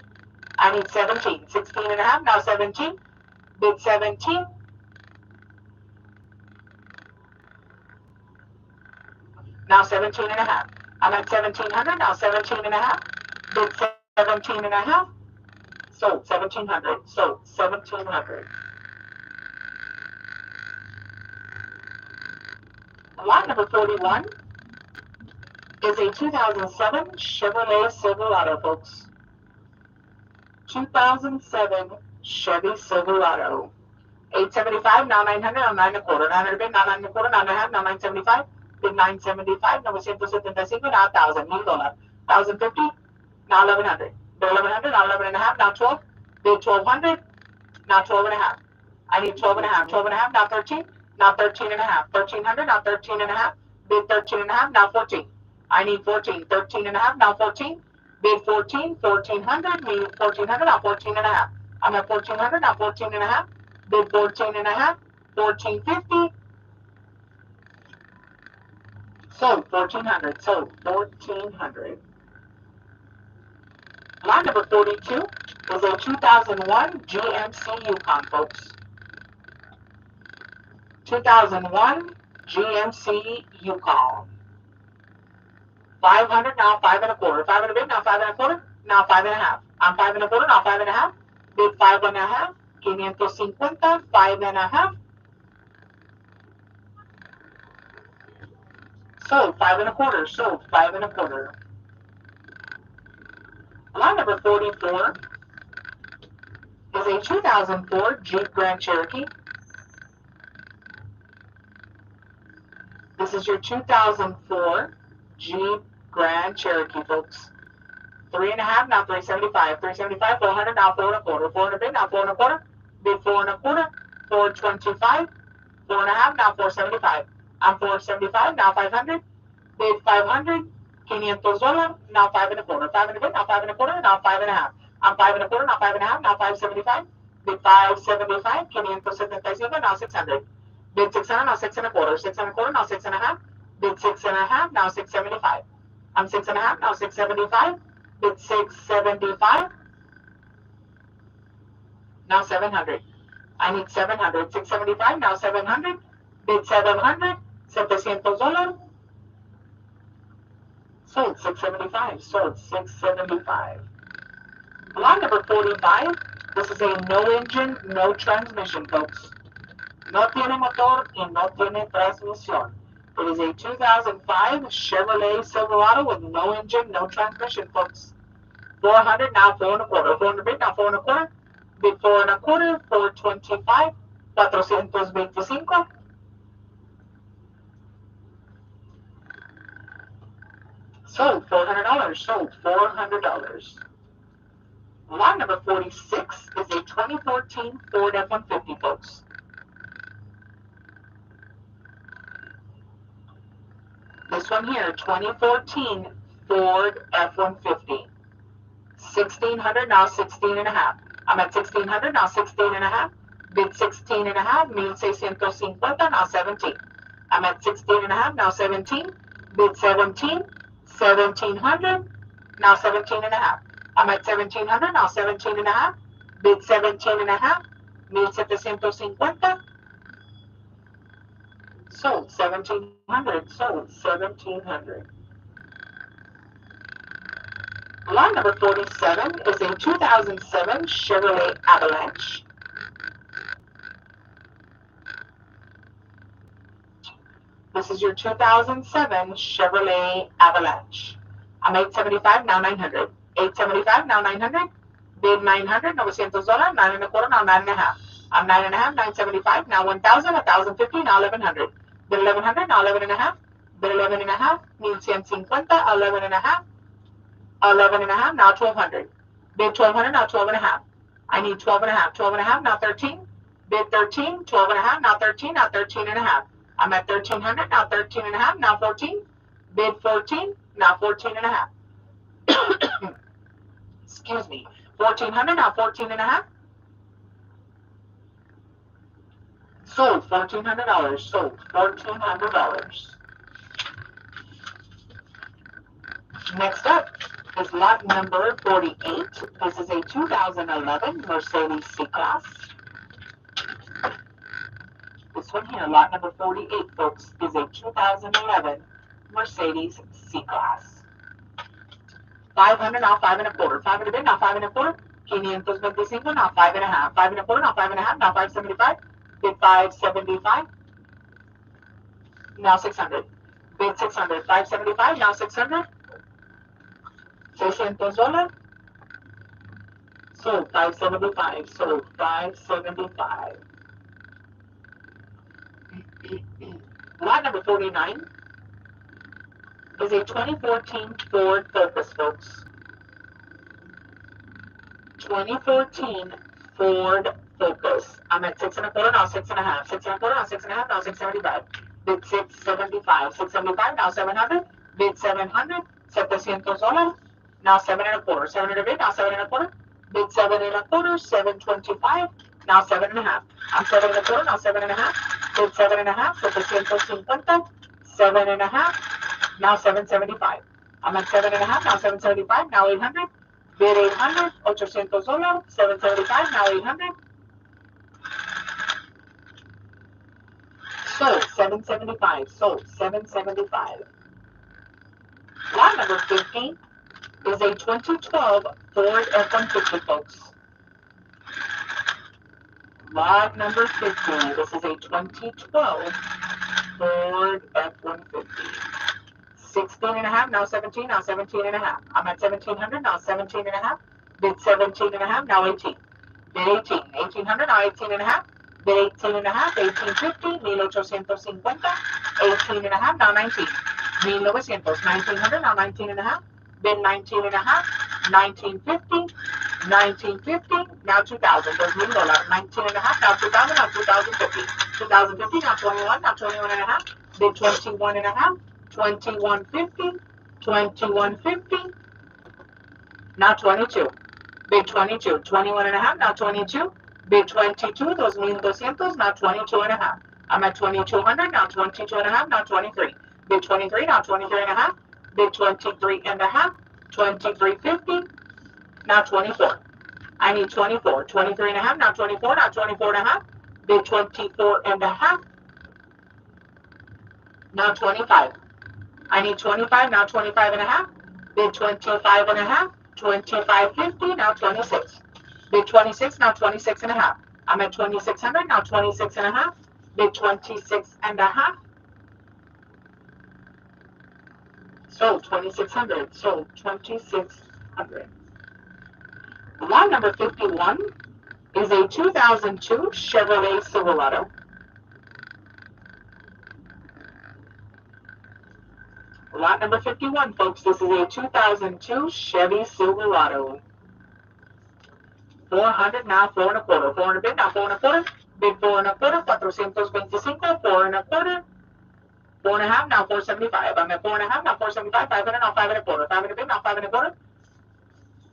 I need 17. 16.5, now 17. Bid 17. Now 17.5. I'm at 1,700, now 17.5. Bid 17.5. Sold 1,700. Sold 1,700. Lot number 41 is a 2007 Chevrolet Silverado, folks. 2007 Chevy Silverado. 875, now 900, now 9 1/4. 900 bid, now 9 1/4, now 9.5, now 975. Bid 975, 975, now 1,000. $1,000. 1,050, now 1,100. Bid 1,100, now 11.5, now 12. Bid 1,200, now 12.5. I need 12.5. 12.5, now 13. Now 13.5. 1,300, now 13.5. Bid 13.5, now 14. I need 14. 13.5, now 14. Bid 14. 1,400, need 1,400, now 14.5. I'm at 1,400, now 14.5. Bid 14.5. 1,450. Sold 1,400. Sold 1,400. Lot number 42 is a 2001 GMC Yukon, folks. 2001 GMC Yukon. 500, now 5 1/4. 500 bid, now 5 1/4, now 5.5. I'm 5 1/4, now 5.5. Bid 5.5. 550, 5.5. Sold 5 1/4. Sold 5 1/4. Lot number 44 is a 2004 Jeep Grand Cherokee. This is your 2004 Jeep Grand Cherokee, folks. 3.5, now 375. 375, 400, now 4 1/4. 400 bid, now 4 1/4. Bid 4 1/4. 425. 4.5, now 475. I'm 475, now 500. Bid 500. $500, now 5 1/4. 500 bid, now 5 1/4, now 5.5. I'm 5 1/4, now 5.5, now 575. Bid 575. 575, now 600. Bid 600, now 6 1/4. 6 1/4, now 6.5. Bid 6.5, now 675. I'm 6.5, now 675. Bid 675. now 700. I need 700. 675, now 700. Bid 700. $700. Sold 675. Sold 675. Lot number 45. This is a no engine, no transmission, folks. No tiene motor y no tiene transmisión. It is a 2005 Chevrolet Silverado with no engine, no transmission, folks. 400, now 4 and a quarter. 400 bid, now 4 and a quarter. Bid 4 and a quarter, 425. 425. Sold $400. Sold $400. Lot number 46 is a 2014 Ford F-150, folks. This one here, 2014 Ford F-150. 1600, now 16 and a half. I'm at 1600, now 16 and a half. Bid 16 and a half, 1650, now 17. I'm at 16 and a half, now 17. Bid 17, 1700, now 17 and a half. I'm at 1700, now 17 and a half. Bid 17 and a half, 1750. Sold 1700, sold 1700. Lot number 47 is a 2007 Chevrolet Avalanche. This is your 2007 Chevrolet Avalanche. I'm 875, now 900. 875, now 900. Bid 900, $900, 9 and a quarter, now 9 and a half. I'm 9 and a half, 975, now 1,000, 1,050, now 1,100. Bid 1,100, now 11 and a half. Bid 11 and a half, 1,150, 11 and a half. 11 and a half, now 1,200. Bid 1,200, now 12 and a half. I need 12 and a half. 12 and a half, now 13. Bid 13, 12 and a half, now 13, now 13 and a half. I'm at 1,300, now 13 and a half, now 14. Bid 14, now 14 and a half. Excuse me. 1,400, now 14 and a half. Sold $1,400. Sold $1,400. Next up is lot number 48. This is a 2011 Mercedes C-Class. This one here, lot number 48, folks, is a 2011 Mercedes C-Class. 500, now 5 and a quarter. 500 bid, now 5 and a quarter. 525, now 5 and a half. 5 and a quarter, now 5 and a half, now 575. Bid 575. Now 600. Bid 600. 575, now 600. $600. Sold 575. Sold 575. Lot number 49 is a 2014 Ford Focus, folks. 2014 Ford Focus. I'm at 6 and a quarter, now 6 and a half. 6 and a quarter, now 6 and a half, now 675. Bid 675. 675, now 700. Bid 700. $700. Now 7 and a quarter. 700 bid, now 7 and a quarter. Bid 7 and a quarter. 725. Now 7 and a half. I'm 7 and a quarter, now 7 and a half. Bid 7 and a half. 750. 7 and a half. Now 775. I'm at 7 and a half, now 775. Now 800. Bid 800. $800. 775. Now 800. Sold 775. Sold 775. Lot number 50 is a 2012 Ford F-150, folks. Lot number 50. This is a 2012 Ford F-150. 16 and a half, now 17, now 17 and a half. I'm at 1,700, now 17 and a half. Bid 17 and a half, now 18. Bid 18. 1,800, now 18 and a half. Bid 18 and a half, 1,850, 1,850. 18 and a half, now 19. 1,900, 1,900, now 19 and a half. Bid 19 and a half, 1,950. 1950, now 2,000. There's $1,000. 19 and a half, now 2,000, now 2,050. 2,050, now 21, now 21 and a half. Bid 21 and a half. 2150, 2150, now 22. Bid 22, 21 and a half, now 22. Bid 22, those 1,200, now 22 and a half. I'm at 2,200, now 22 and a half, now 23. Bid 23, now 23 and a half. Bid 23 and a half, 2350, now 24. I need 24. 23 and a half, now 24, now 24 and a half. Bid 24 and a half. Now 25. I need 25, now 25 and a half. Bid 25 and a half. 25.50, now 26. Bid 26, now 26 and a half. I'm at 2600, now 26 and a half. Bid 26 and a half. Sold 2600, sold 2600. Lot number 51 is a 2002 Chevrolet Silverado. Lot number 51, folks. This is a 2002 Chevy Silverado. 400 now, 4 and a quarter. 400 bid now, 4 and a quarter. Bid 4 and a quarter, 425, 4 and a quarter. 4 and a half now, 475. I'm at 4 and a half now, 475. 500 now, 5 and a quarter. 500 bid now, 5 and a quarter.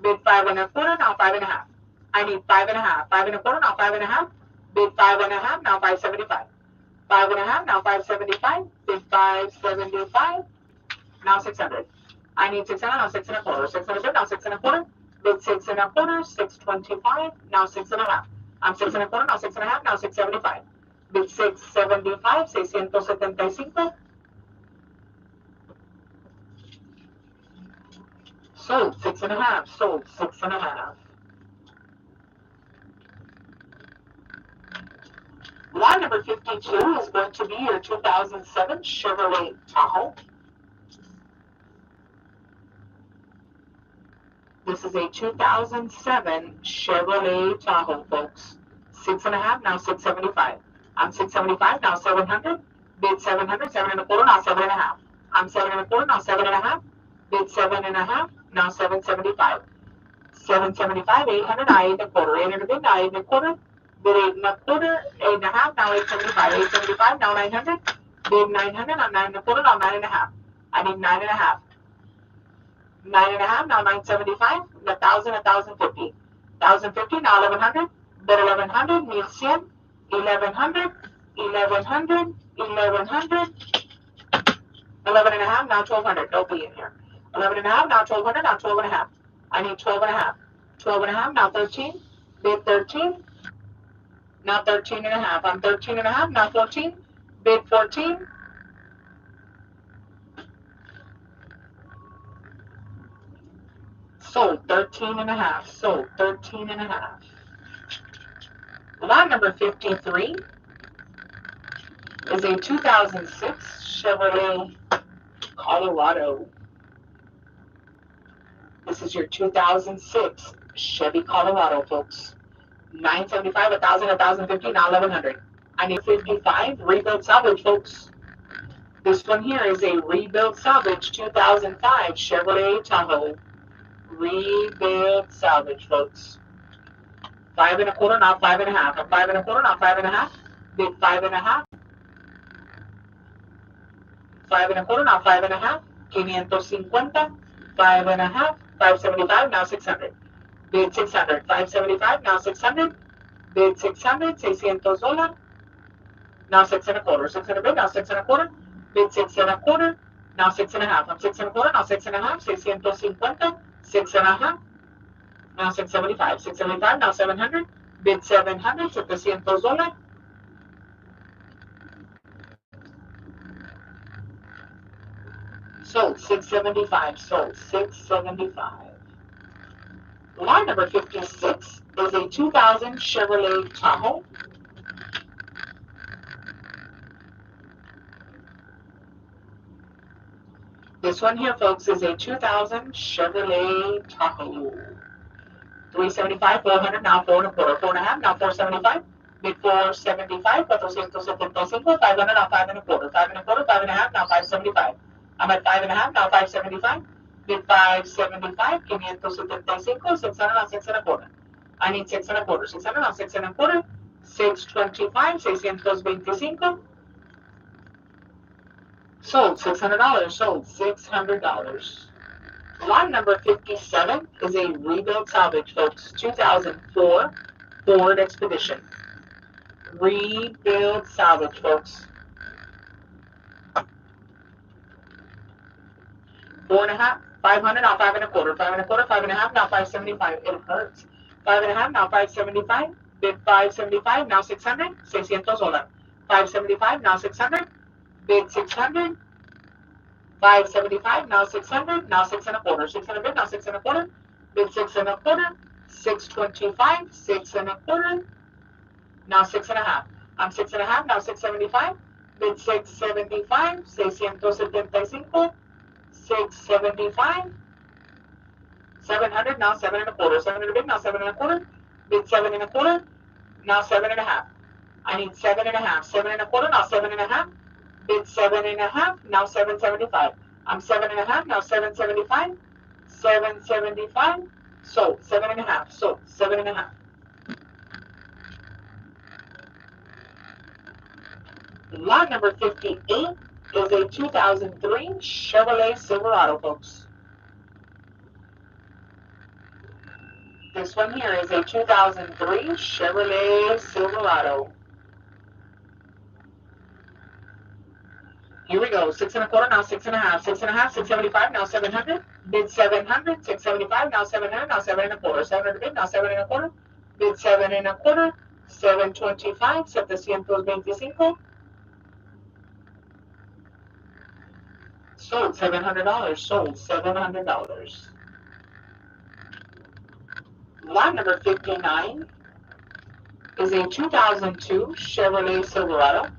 Bid 5 and a quarter now, 5 and a half. I need 5 and a half. 5 and a quarter now, 5 and a half. Bid 5 and a half now, 575. 5 and a half now, 575. Bid 575. Now 600. I need 600, now 6 and a quarter. 600 bid, now 6 and a quarter. Bid 6 and a quarter, 625, now 6 and a half. I'm 6 and a quarter, now 6 and a half, now 675. Bid 675, 675. Sold 6 and a half, sold 6 and a half. Lot number 52 is going to be your 2007 Chevrolet Tahoe. This is a 2007 Chevrolet Tahoe, folks. 6 and a half, now 675. I'm 675, now 700. Bid 700, 7 and a quarter, now 7 and a half. I'm 7 and a quarter, now 7 and a half. Bid 7 and a half, now 775. 775, 800, now 8 and a quarter. 800 bid, now 8 and a quarter. Bid 8 and a quarter, 8 and a half, now 875. 875, now 900. Bid 900, now 9 and a quarter, now 9 and a half. I need 9 and a half. 9 and a half, now 975, 1,000, 1,050. 1,050, now 1,100, bid 1,100, 1,100, 1,100, 1,100, 1,100, 11 and a half, now 1,200, don't be in here. 11 and a half, now 1,200, now 12 and a half. I need 12 and a half. 12 and a half, now 13, bid 13, now 13 and a half. I'm 13 and a half, now 14, bid 14, sold 13 and a half, sold 13 and a half. Lot number 53 is a 2006 Chevrolet Colorado. This is your 2006 Chevy Colorado, folks. 975, 1,000, 1,050, now 1,100. I need 55, rebuild salvage, folks. This one here is a rebuild salvage 2005 Chevrolet Tahoe. Rebuild salvage, folks. 5 and a quarter, now 5 and a half. 5 and a quarter, now 5 and a half. Bid 5 and a half. 5 and a quarter, now 5 and a half. 550. 5 and a half. 575, now 600. Bid 600. 575, now 600. Bid 600, $600. Now 6 and a quarter. 600 bid, now 6 and a quarter. Bid 6 and a quarter. Now 6 and a half. I'm 6 and a quarter, now 6 and a half. 650. 6 and a half. Now 675. 675, now 700. Bid 700, $700. Sold 675. Sold 675. Lot number 56 is a 2000 Chevrolet Tahoe. This one here, folks, is a 2000 Chevrolet Tahoe. 375, 400, now 4 and a quarter. 4 and a half, now 475. Bid 475, 475. 500, now 5 and a quarter. 5 and a quarter, 5 and a half, now 575. I'm at 5 and a half, now 575. Bid 575, 575, 600, now 6 and a quarter. I need 6 and a quarter. 600, now 6 and a quarter. 625, 625. Sold $600. Sold $600. Lot number 57 is a rebuild salvage, folks. 2004 Ford Expedition. Rebuild salvage, folks. 4 and a half, 500, now 5 and a quarter. 5 and a quarter, 5 and a half, now 575. It hurts. Five and a half, now $575. Bid $575, now $600. $600. $575, now $600. Bid $600. $575, now $600. Now six and a quarter. 600 bid, now six and a quarter. Bid six and a quarter. $625. Six and a quarter. Now six and a half. I'm six and a half, now $675. Bid $675. $675. $675. 700, now seven and a quarter. 700 bid, now seven and a quarter. Bid seven and a quarter. Now seven and a half. I need seven and a half. Seven and a quarter, now seven and a half. Bid seven and a half, now 775. I'm seven and a half, now 775. 775. Sold. Seven and a half. Sold. Seven and a half. Lot number 58 is a 2003 Chevrolet Silverado, folks. This one here is a 2003 Chevrolet Silverado. Here we go. Six and a quarter, now six and a half. Six and a half, 675, now 700. Bid 700, 675, now 700, now seven and a quarter. 700 bid, now seven and a quarter. Bid seven and a quarter. 725, 725. Sold $700. Sold $700. Lot number 59 is a 2002 Chevrolet Silverado.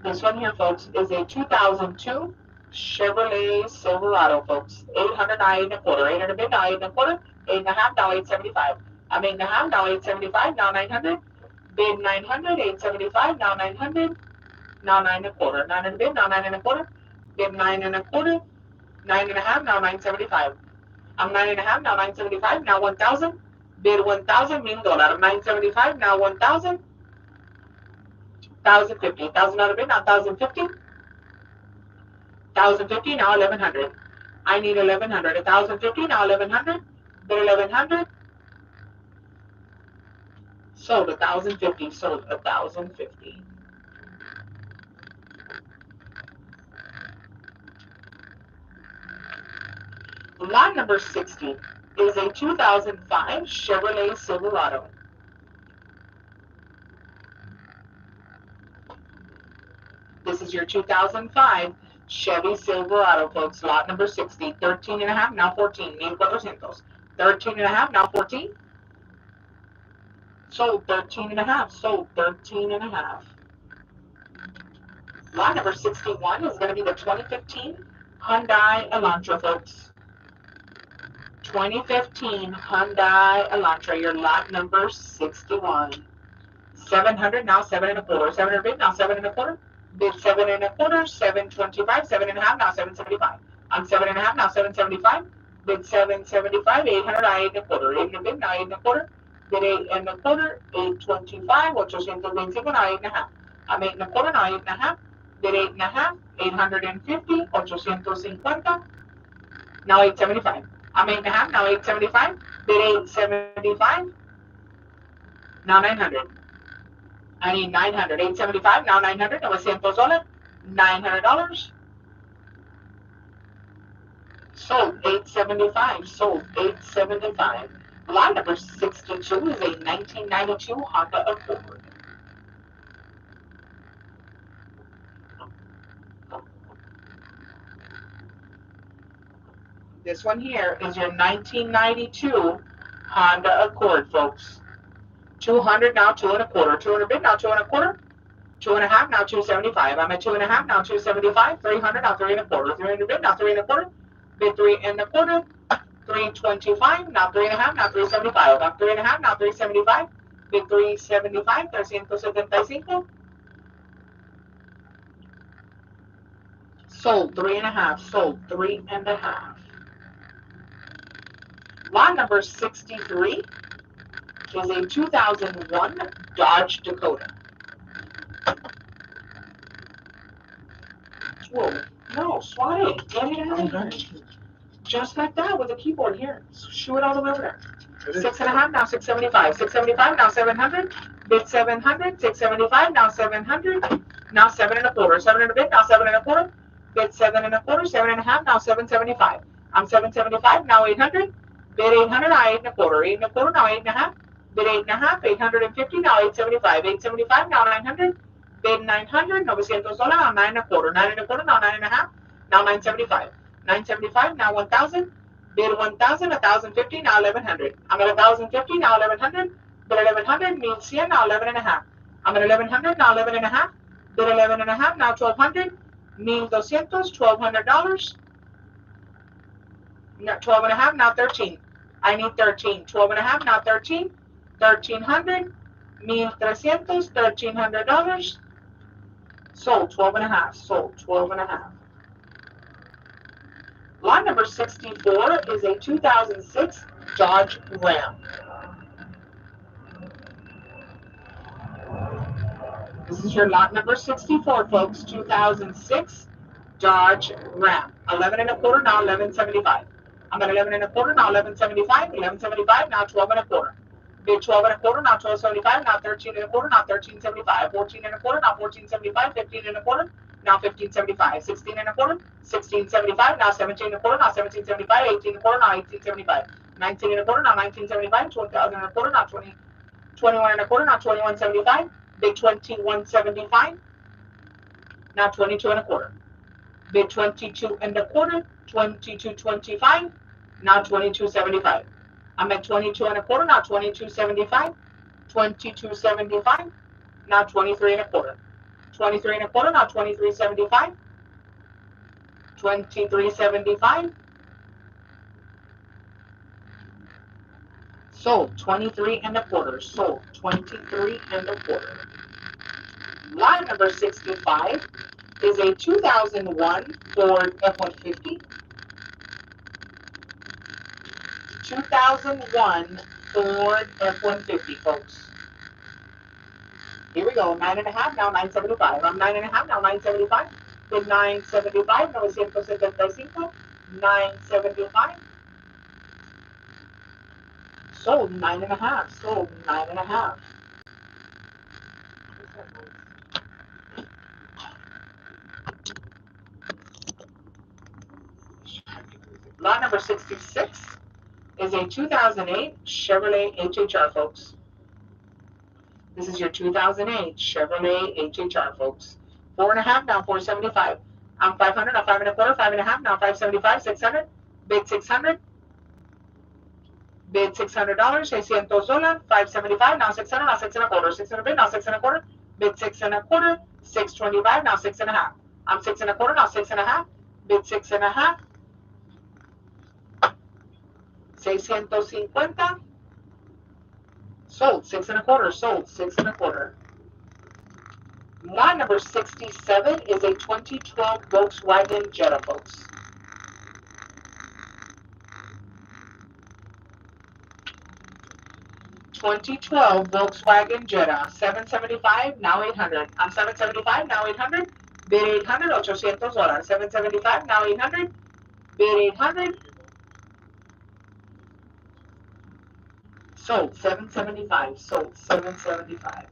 This one here, folks, is a 2002 Chevrolet Silverado, folks. 800, now 8 and a quarter. 800 bid, now 8 and a quarter. 8 and a half, now 875. I'm 8 and a half, now 875, now 900. Bid 900, 875, now 900. Now 9 and a quarter. 900 bid, now 9 and a quarter. Bid 9 and a quarter. 9 and a half, now 975. I'm 9 and a half, now 975, now 1,000. Bid 1,000, $1,000. I'm 975, now 1,000. 1,050. $1,000 bid, now 1,050. 1,050, now 1,100. I need 1,100. 1,050, now 1,100. Bid 1,100. Sold 1,050. Sold 1,050. Lot number 60 is a 2005 Chevrolet Silverado. This is your 2005 Chevy Silverado, folks. Lot number 60. 13 and a half, now 14. 1,400. 13 and a half, now 14. Sold 13 and a half. Sold 13 and a half. Lot number 61 is going to be the 2015 Hyundai Elantra, folks. 2015 Hyundai Elantra, your lot number 61. 700, now 7 and a quarter. 700 bid, now 7 and a quarter. Bid 7 and a quarter. 725, 7 and a half, now 775. I'm 7 and a half, now 775. Bid 775, 800, now 8 and a quarter. 8 and a bid, now 8 and a quarter. Bid 8 and a quarter. 825, 825, now 8 and a half. I'm 8 and a quarter, now 8 and a half. Bid 8 and a half. 850, 850. Now 875. I'm 8 and a half, now 875. Bid 875. Now 900. I need 900. 875, now 900. $900. $900. Sold 875. Sold 875. Lot number 62 is a 1992 Honda Accord. This one here is your 1992 Honda Accord, folks. 200, now 2 and a quarter. 200 bid, now 2 and a quarter. 2 and a half, now 275. I'm at 2 and a half, now 275. 300, now 3 and a quarter. 300 bid, now 3 and a quarter. Bid 3 and a quarter. 325, now 3 and a half, now 375. I'm 3 and a half, now 375. Bid 375. 375. Sold 3 and a half. Sold 3 and a half. Lot number 63 is a 2001 Dodge Dakota. Whoa, no, swat it. Get it out of here. Just like that with the keyboard here. Shoo it all the way over there. 6 and a half, now 675. 675, now 700. Bid 700. 675, now 700. Now 7 and a quarter. 7 and a bit, now 7 and a quarter. Bid 7 and a quarter. 7 and a half, now 775. I'm 775, now 800. Bid 800, now 8 and a quarter. 8 and a quarter, now 8 and a half. Bid 8 and a half, 850, now 875. 875, now 900. Bid 900, $900, now 9 and a quarter. 9 and a quarter, now 9 and a half. Now 975. 975, now 1,000. Bid 1,000, 1,050, now 1,100. I'm at 1,050, now 1,100. Bid 1,100, 1,100, now 11 and a half. I'm at 1,100, now 11 and a half. Bid 11 and a half, now 1,200. 1,200, $1,200. 12 and a half, now 13. I need 13. 12 and a half, now 13. 1,300. 1,300, $1,300. Sold 12 and a half. Sold 12 and a half. Lot number 64 is a 2006 Dodge Ram. This is your lot number 64, folks. 2006 Dodge Ram. 11 and a quarter, now 1175. I'm at 11 and a quarter, now 1175. 1175, now 12 and a quarter. Bid 12 and a quarter, now 1275. Now 13 and a quarter, now 1375. 14 and a quarter, now 1475. 15 and a quarter, now 1575. 16 and a quarter, 1675. Now 17 and a quarter, now 1775. 18 and a quarter, now 1875. 19 and a quarter, now 1975. 20,000 and a quarter, now 21 and a quarter, now 2175. Bid 2175. Now 22 and a quarter. Bid 22 and a quarter. 2225. Now 2275. I'm at 22 and a quarter. Now 2275. 2275. Now 23 and a quarter. 23 and a quarter. Now 2375. 2375. Sold 23 and a quarter. Sold 23 and a quarter. Lot number 65 is a 2001 Ford F-150. 2001 Ford F-150, folks. Here we go. 9.5, now 975. I'm 9.5, now 975. Bid 975, 975. 975. Sold 9.5. Sold 9.5. Lot number 66 is a 2008 Chevrolet HHR, folks. This is your 2008 Chevrolet HHR, folks. 4.5, now 475. I'm 500, now 5 and a quarter, 5.5, now 575, 600. Bid 600. Bid $600, $600, 575, now 600, now 6 and a quarter, 600 bid, now 6 and a quarter. Bid 6 and a quarter, 625, now 6 and a half. I'm 6 and a quarter, now 6 and a half. Bid 6 and a half. 650. Sold 6 and a quarter. Sold 6 and a quarter. Lot number 67 is a 2012 Volkswagen Jetta, folks. (2012) Volkswagen Jetta. 775, now 800. I'm 775, now 800. Bid 800, $800. 775, now 800. Bid 800. Sold 775. Sold 775.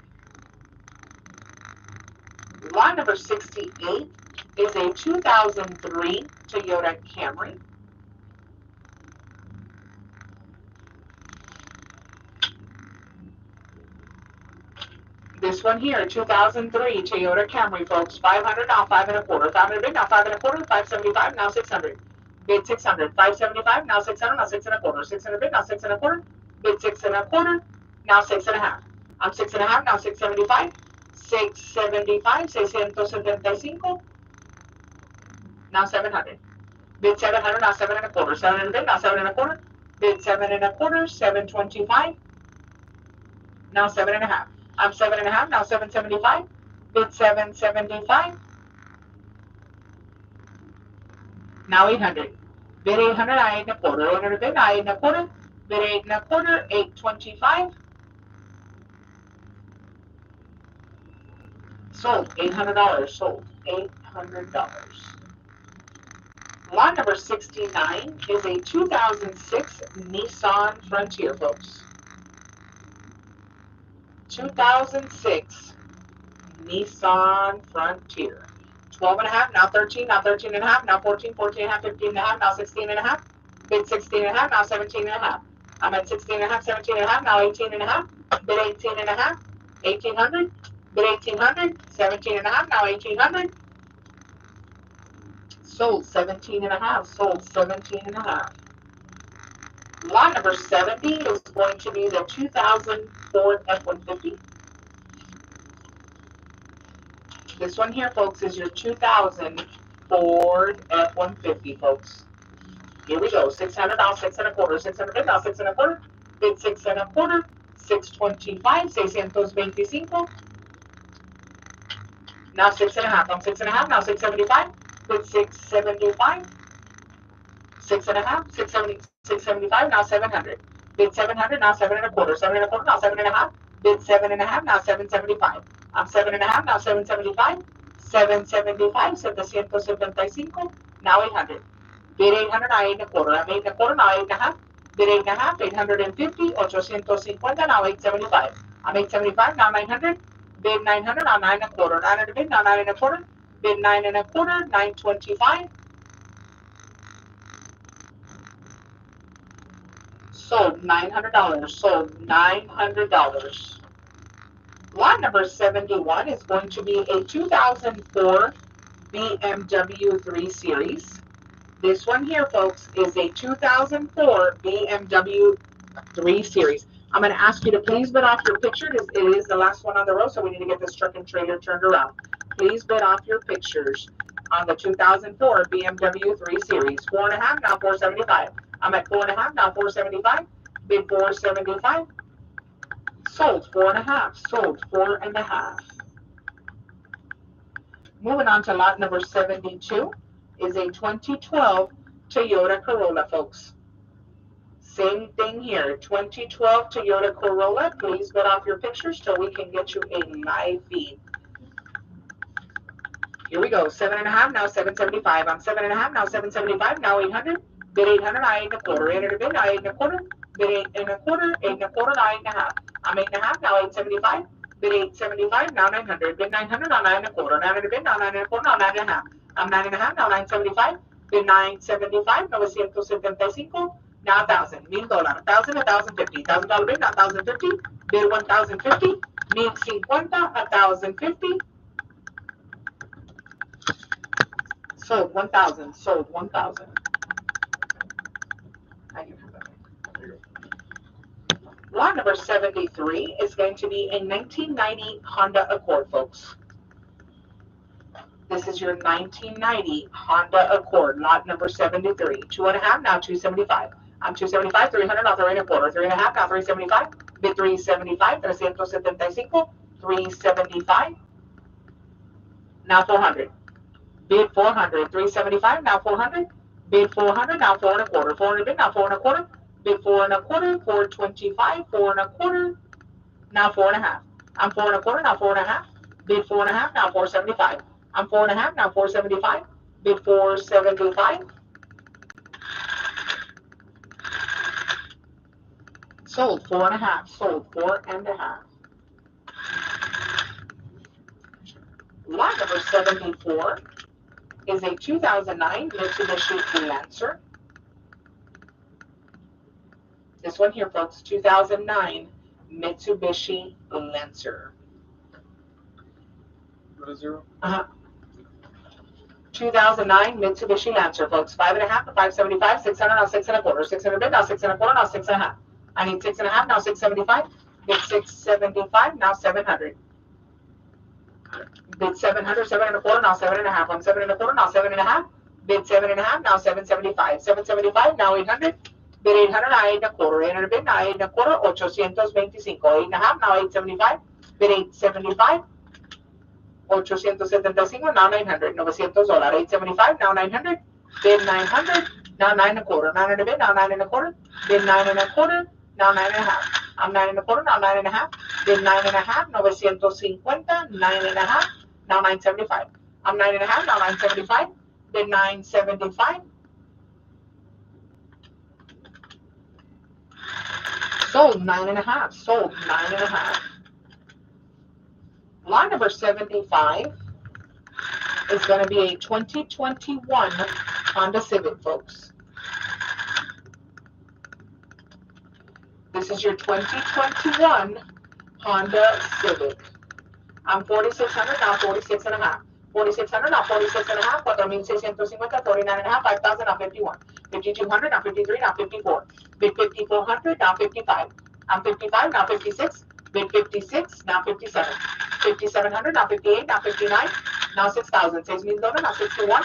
Lot number 68 is a 2003 Toyota Camry. This one here, 2003 Toyota Camry, folks. 500, now 5 and a quarter. 500 bid, now 5 and a quarter. 575, now 600. Bid 600. 575, now 600, now 6 and a quarter. 600 bid, now 6 and a quarter. Bid 6 and a quarter, now 6 and a half. I'm 6 and a half, now 675. 675, 675. Now 700. Bid 700, now 7 and a quarter. 700 bid, now 7 and a quarter. Bid 7 and a quarter. 725. Now 7 and a half. I'm 7 and a half, now 775. Bid 775. Now 800. Bid 800, now 8 and a quarter. 800 bid, now 8 and a quarter. Bid 8 and a quarter. 825. Sold $800. Sold $800. Lot number 69 is a 2006 Nissan Frontier, folks. 2006 Nissan Frontier. 12 and a half, now 13, now 13 and a half, now 14, 14 and a half, 15 and a half, now 16 and a half. Bid 16 and a half, now 17 and a half. I'm at 16 and a half, 17 and a half, now 18 and a half. Bid 18 and a half, 1800. Bid 1800, 17 and a half, now 1800. Sold 17 and a half, sold 17 and a half. Lot number 70 is going to be the 2000 Ford F-150. This one here, folks, is your 2000 Ford F-150, folks. Here we go. 600 now, 6 and a quarter. 600 now, 6 and a quarter. Bid 6 and a quarter. 625, 625. Now 6 and a half. I'm 6 and a half. Now 675. Bid 675. 6 and a half. 670, 675. Now 700. Bid 700. Now 7 and a quarter. 7 and a quarter. Now 7 and a half. Bid 7 and a half. Now 775. I'm 7 and a half. Now 775. 775. 775. Now 800. Bid 800, now 8 and a quarter. I'm 8 and a quarter, now 8 and a half. Bid 8 and a half, 850, 850, now 875. I'm 875, now 900. Bid 900, now 9 and a quarter. 900 bid, now 9 and a quarter. Bid 9 and a quarter, 925. Sold $900, sold $900. Lot number 71 is going to be a 2004 BMW 3 Series. This one here, folks, is a 2004 BMW 3 Series. I'm going to ask you to please bid off your picture. It is the last one on the row, so we need to get this truck and trailer turned around. Please bid off your pictures on the 2004 BMW 3 Series. 4.5, now 475. I'm at 4.5, now 475. Bid 475. Sold 4.5. Sold 4.5. Moving on to lot number 72 is a 2012 Toyota Corolla, folks. Same thing here, 2012 Toyota Corolla. Please bid off your pictures so we can get you a live feed. Here we go, 7.5, now 775. I'm 7.5, now 775, now 800. Bid 800, now 8 and a quarter. 800 bid, now 8 and a quarter. Bid 8 and a quarter, 8 and a quarter, now 8 and a half. I'm 8 and a half, now 875. Bid 875, now 900. Bid 900, now 9 and a quarter. 900 bid, now 9 and a quarter, now 9 and a half. I'm 9 and a half, now 975. Bid 975, 975. Now 1,000. $1,000. 1,000, 1,050. $1,000 bid, now 1,050. Bid 1,050. 1,050. 1,050. Sold 1,000. Sold 1,000. Lot number 73 is going to be a 1990 Honda Accord, folks. This is your 1990 Honda Accord, lot number 73. 2.5, now 275. I'm 275, 300, now 3 and a quarter. 3.5, now 375. Bid 375, 375. 375. Now 400. Bid 400. 375, now 400. Bid 400, now 4 and a quarter. 400 bid, now 4 and a quarter. Bid 4 and a quarter. 425, 4 and a quarter. Now 4.5. I'm 4 and a quarter, now 4.5. Bid 4.5, now 475. I'm 4.5, now 475. Bid 475. Sold 4.5. Sold 4.5. Lot number 74 is a 2009 Mitsubishi Lancer. This one here, folks, 2009 Mitsubishi Lancer. 2009 Mitsubishi Lancer, folks. 5.5 to 575, 600, now 6 and a quarter. 600 bid, now 6 and a quarter, now 6.5. I need 6.5, now 675. Bid 675, now 700. Bid 700, 7 and a quarter, now 7.5. I'm 7 and a quarter, now 7.5. Bid 7.5, now 775. 775, now 800. Bid 800, now 8 and a quarter. 800 bid, now 8 and a quarter, 825. 8.5, now 875. Bid 875. 875, now 900. $900. $875, now 900. Bid 900, now 9 and a quarter. 900 bid, now 9 and a quarter. Bid 9 and a quarter, now 9 and a half. I'm 9 and a quarter, now 9 and a half. Bid 9 and a half, 950. 9 and a half, now 975. I'm 9 and a half, now 975. Bid 975. Sold 9 and a half. Sold 9 and a half. Lot number 75 is going to be a 2021 Honda Civic, folks. This is your 2021 Honda Civic. I'm 4,600, now 46 and a half. 4,600, now 46 and a half. 4,650, 49 and a half. 5,000, now 51. 5,200, now 53, now 54. Bid 5,400, now 55. I'm 55, now 56. Bid 56, now 57. 5,700, now 58, now 59. Now 6,000. $6,000, now 61.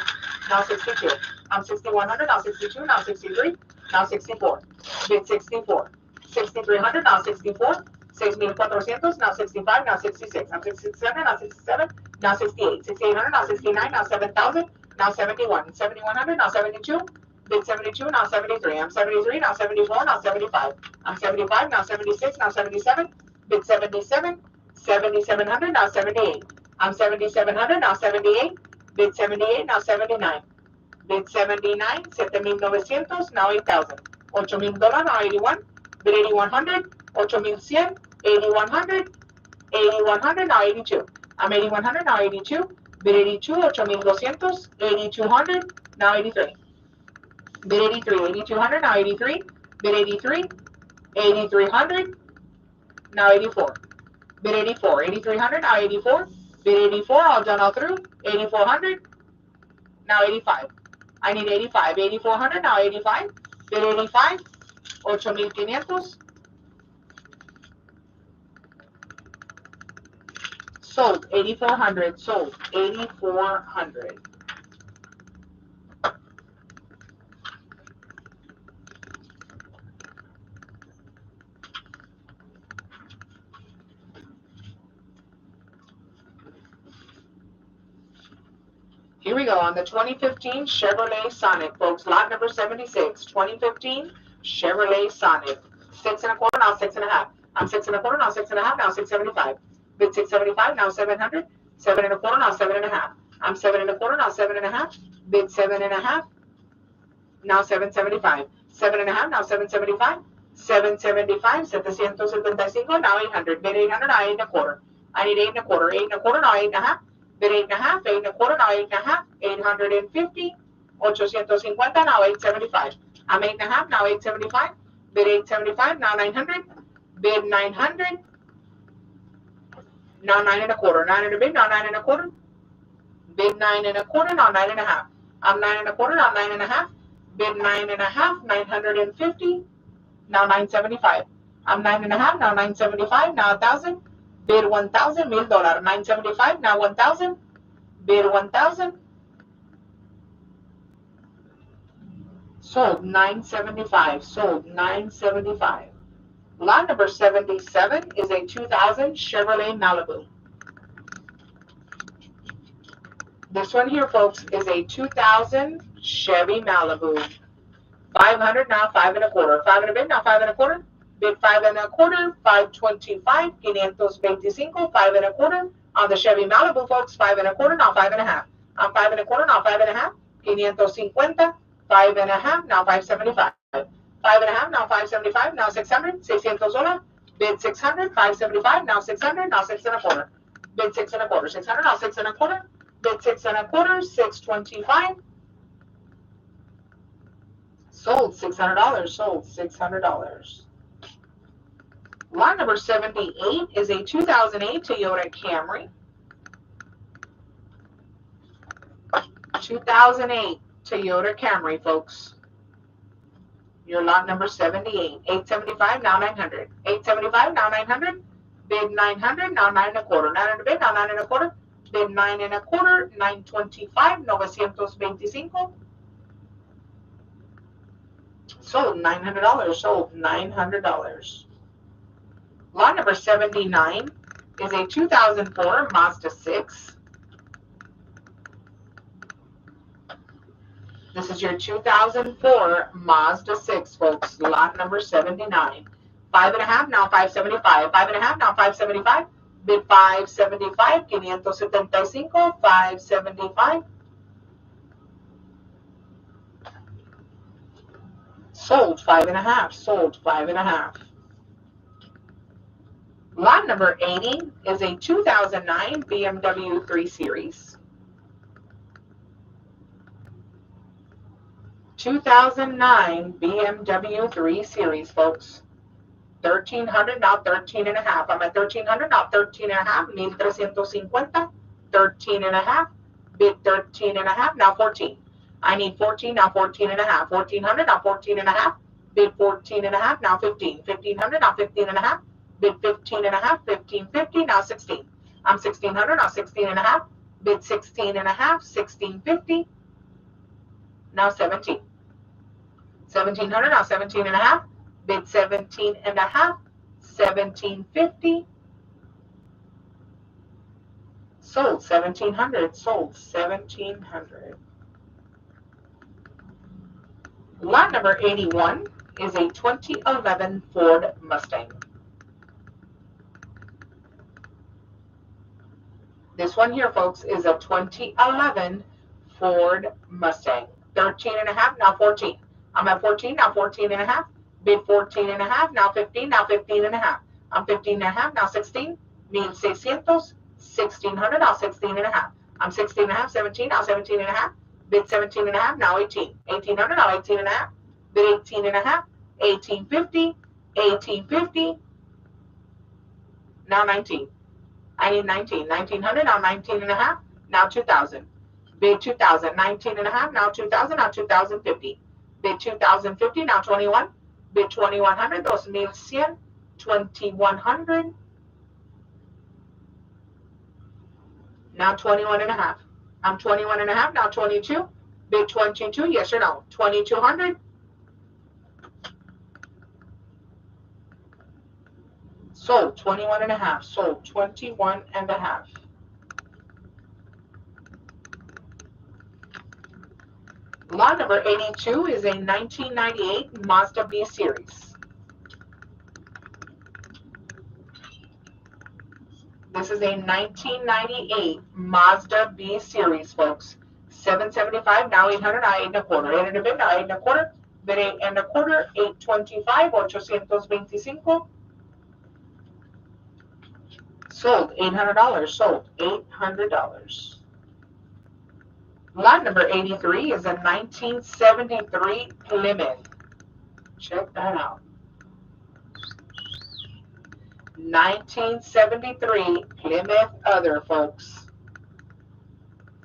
Now 62. I'm 6,100, now 62, now 63. Now 64. Bid 64. 6,300, now 64. 6,400, now 65, now 66, now 67, now 67, now 68, 6,800, now 69, now 7,000, now 71, 7,100, now 72, bid 72, now 73, I'm 73, now 74, now 75, I'm 75, now 76, now 77, bid 77, 7,700, now 78, I'm 7,700, now 78, bid 78, now 79, bid 79, 7,900, now 8,000, $8,000, now 81, bid 8,100, 8,100, 8,100, 8,100, now 82. I'm 8,100, now 82. Bid 82, 8,200, 8,200, now 83. Bid 83, 8,200, now 83. Bid 83, 8,300, now 84. Bid 84, 8,300, now 84. Bid 84, all done all through. 8,400, now 85. I need 85, 8,400, now 85. Bid 85, 8,500. Sold 8,400, sold 8,400. Here we go on the 2015 Chevrolet Sonic, folks. Lot number 76, 2015 Chevrolet Sonic. 6 and a quarter, now 6 and a half. I'm 6 and a quarter, now 6 and a half, now 675. Bid 675, now 700. 7 and a quarter, now 7 and a half. I'm 7 and a quarter, now 7 and a half. Bid 7 and a half, now 775. 7 and a half, now 775. 775, 775, now 800. Bid 800, now 8 and a quarter. I need 8 and a quarter. 8 and a quarter, now 8 and a half. Bid 8 and a half, 8 and a quarter, now 8 and a half. 850, 850, now 875. I'm 8 and a half, now 875. Bid 875, now 900. Bid 900, now 9 and a quarter. 9 and a bid, now 9 and a quarter. Bid 9 and a quarter, now 9 and a half. I'm 9 and a quarter, now 9 and a half. Bid 9 and a half, 950, now 975. I'm 9 and a half, now 975, now 1,000. Bid 1,000, $1,000, 975, now 1,000. Bid 1,000. Sold 975, sold 975. Lot number 77 is a 2000 Chevrolet Malibu. This one here, folks, is a 2000 Chevy Malibu. 500, now 5 and a quarter. 5 and a bid, now 5 and a quarter. Bid 5 and a quarter, 525, 525, 5 and a quarter. On the Chevy Malibu, folks, 5 and a quarter, now 5 and a half. On 5 and a quarter, now 5 and a half. 550, 5 and a half, now 575. 5 and a half, now 575, now 600, $600. Bid 600, 575, now 600, now 6 and a quarter. Bid 6 and a quarter, 600, now 6 and a quarter. Bid 6 and a quarter, 625. Sold $600, sold $600. Lot number 78 is a 2008 Toyota Camry. 2008 Toyota Camry, folks. Your lot number 78. 875, now 900. 875, now 900. Bid 900, now 9 and a quarter. 9 and a bid, now 9 and a quarter. Bid 9 and a quarter, 925, 925. Sold $900, sold $900. Lot number 79 is a 2004 Mazda 6. This is your 2004 Mazda 6, folks. Lot number 79. 5 and a half, now 575. 5 and a half, now 575. Bid 575, 575, 575. Sold 5 and a half, sold 5 and a half. Lot number 80 is a 2009 BMW 3 Series. 2009 BMW 3 Series, folks. 1300, now 13 and a half. I'm at 1300, now 13 and a half. 1350, 13 and a half. Bid 13 and a half, now 14. I need 14, now 14 and a half. 1400, now 14 and a half. Bid 14 and a half, now 15. 1500, now 15 and a half. Bid 15 and a half. 1550, now 16. I'm 1600, now 16 and a half. Bid 16 and a half. 1650, now 17. 1700, now 17 and a half. Bid 17 and a half. 1750, sold. 1700, sold. 1700. Lot number 81 is a 2011 Ford Mustang. This one here, folks, is a 2011 Ford Mustang. 13 and a half, now 14. I'm at 14, now 14 and a half. Bid 14 and a half, now 15, now 15 and a half. I'm 15 and a half, now 16. 1600, 1600, now 16 and a half. I'm 16 and a half, 17, now 17 and a half. Bid 17 and a half, now 18. 1800, now 18 and a half. Bid 18 and a half. 1850, 1850, now 19. I need 19. 1900, now 19 and a half, now 2000. Bid 2000, 19 and a half, now 2000, now 2050. Bid 2050, now 21. Bid 2100, 2100, 2100, now 21 and a half. I'm 21 and a half, now 22. Bid 22, yes or no? 2200. Sold. 21 and a half. Sold. 21 and a half. Lot number 82 is a 1998 Mazda B Series. This is a 1998 Mazda B Series, folks. 775, now 800, now 8 and a quarter. 8 and a bit, now 8 and a quarter. Bid 8 and a quarter, 825, 825. Sold. $800. Sold. $800. Lot number 83 is a 1973 Plymouth. Check that out. 1973 Plymouth Other, folks.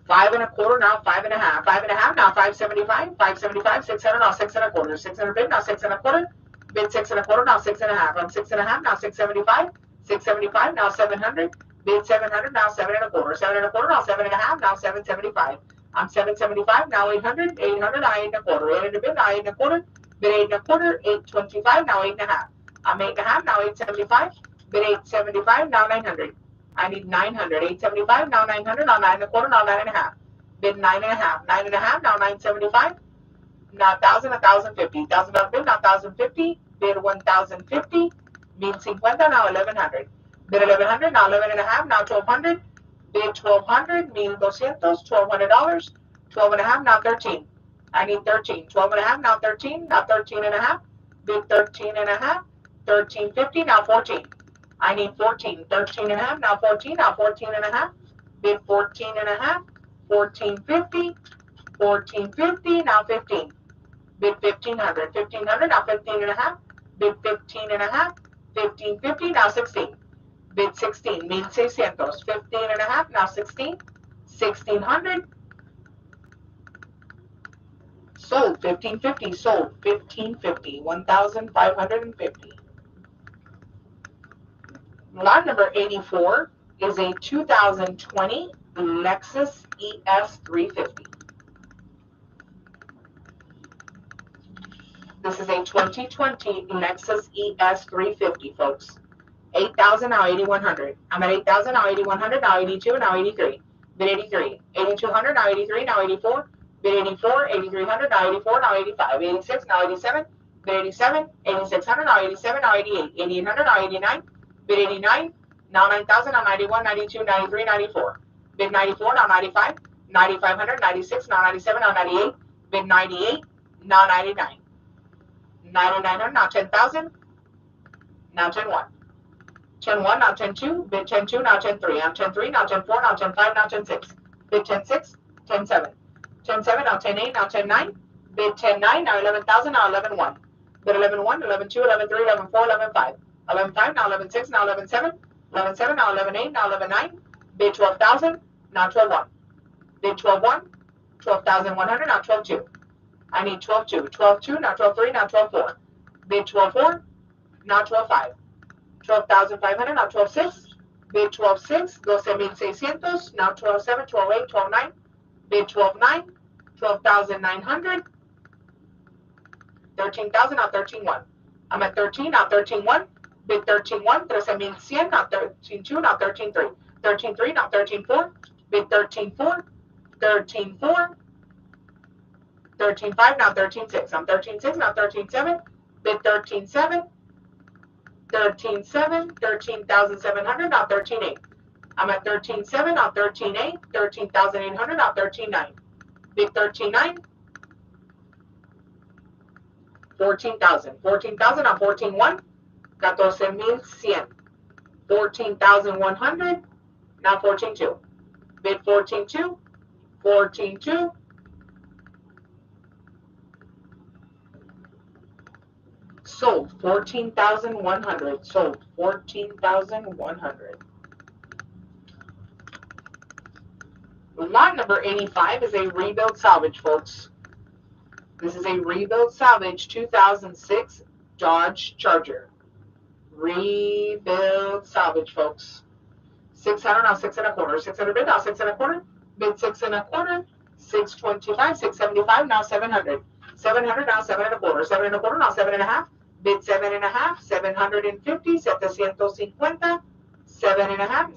5 and a quarter, now 5 and a half. 5 and a half, now 575. 575, 600, now 6 and a quarter. 600 bid, now 6 and a quarter. Bid 6 and a quarter, now 6 and a half. I'm 6 and a half, now 675. 675, now 700. Bid 700, now 7 and a quarter. 7 and a quarter, now 7 and a half, now 775. I'm 775, now 800. 800, now 8 and a quarter. 8 and a bid, now 8 and a quarter. Bid 8 and a quarter. 825, now 8 and a half. I'm 8 and a half, now 875. Bid 875, now 900. I need 900. 875, now 900, now 9 and a quarter, now 9 and a half. Bid 9 and a half. 9 and a half, now 975. Now 1,000, 1,050. $1,000 bid, now 1,050. Bid 1,050. Bid 50, now 1,100. Bid 1,100, now 11 and a half, now 1,200. Bid 1,200, 1,200, $1,200. 12 and a half, now 13. I need 13. 12 and a half, now 13, now 13 and a half. Bid 13 and a half. 1350, now 14. I need 14. 13 and a half, now 14, now 14 and a half. Bid 14 and a half. 1450. 1450, now 15. Bid 1500. 1500, now 15 and a half. Bid 15 and a half. 1550, now 16. Bid 16. 1,600. 15 and a half, now 16. 1,600. Sold. 1550. Sold. 1550. 1,550. Lot number 84 is a 2020 Lexus ES 350. This is a 2020 Lexus ES 350, folks. 8,000, now 8,100. I'm at 8,000, now 8,100, now 82, now 83. Bid 83. 8,200, now 83, now 84. Bid 84. 8,300, now 84, now 85. 86, now 87. Bid 87. 8,600, now 87, now 88. 8,800, now 89. Bid 89. Now 9,000, now 91, 92, 93, 94. Bid 94, now 95. 9,500, 96, now 97, now 98. Bid 98, now 99. 9,900, now 10,000. Now 10,1. 10,1, now 10,2. Bid 10,2, now 10,3. I'm 10,3, now 10,4, now 10,5, now 10,6. Bid 10,6, 10,7. 10,7, now 10,8, now 10,9. Bid 10,9, now 11,000, now 11,1. Bid 11,1, 11,2, 11,3, 11,4, 11,5. 11.5, now 11.6, now 11.7, 11.7, now 11.8, now 11.9, bid 12,000, now 12.1, bid 12.1, 12,100, now 12.2. I need 12.2, 12.2, now 12.3, now 12.4, bid 12.4, now 12.5, 12,500, now 12.6, bid 12.6, 12,600, now 12.7, 12.8, 12.9, bid 12.9, 12,900, 13,000, now 13.1. I'm at 13, now 13.1, bid 13.1, 13,100, now 13.2, now 13.3, 13.3, now 13.4, bid 13.4, 13.4, 13.5, now 13.6. I'm 13.6, now 13.7, bid 13.7, 13.7, 13,700, now 13.8. I'm at 13.7, now 13.8, 13,800, now 13.9. Bid 13.9, 14,000. 14,000, now 14.1, 14,100, 14,100, now 14.2. Bid 14.2, 14.2, sold 14,100, sold 14,100. Lot number 85 is a rebuild salvage, folks. This is a rebuild salvage 2006 Dodge Charger. Rebuild salvage, folks. 600, now 6.25. 600 bid, now 6.25. Bid 6.25. 625, 675, now 700. 700, now 7.25. 7.25, now 7.5. Bid 7.5. 750, 750. 7.5.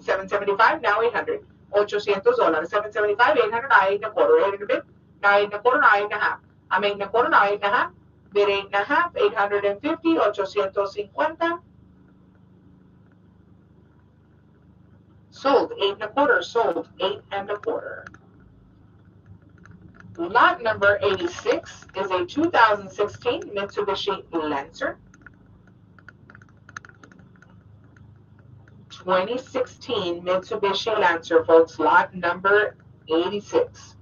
775, now 800. $800. 775, 800, now 8.25. 800 bid, now 8.25, now 8.5. I'm 8.25, now 8.5. Bid 8.5. 850, 850. Sold 8.25, sold 8.25. Lot number 86 is a 2016 Mitsubishi Lancer. 2016 Mitsubishi Lancer, folks. Lot number 86.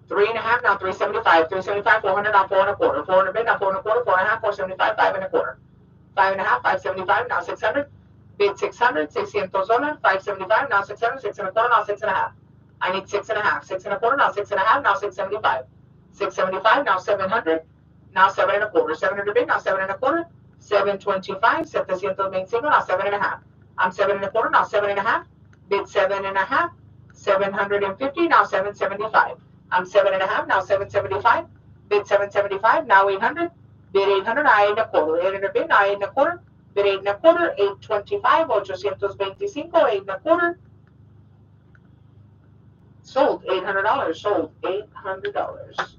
3.5, now 375. 375, 400, now 4.25. 400 bid, now 4.25. 4.5, 475, 5.25. 5.5, 575, now 600. Bid 600, $600. 575, now 600. 6.25, now 6.5. I need 6.5. 6.25, now 6.5, now 675. 675, now 700. Now 7.25. 700 bid, now 7.25. 725, 725, now 7.5. I'm 7.25, now 7.5. Bid 7.5. 750, now 775. I'm 7.5, now 775. Bid 775, now 800. Bid 800, now 8.25. 800 bid, now 8.25. Bid 8.25, 825, 825, 8.25. Sold $800, sold $800.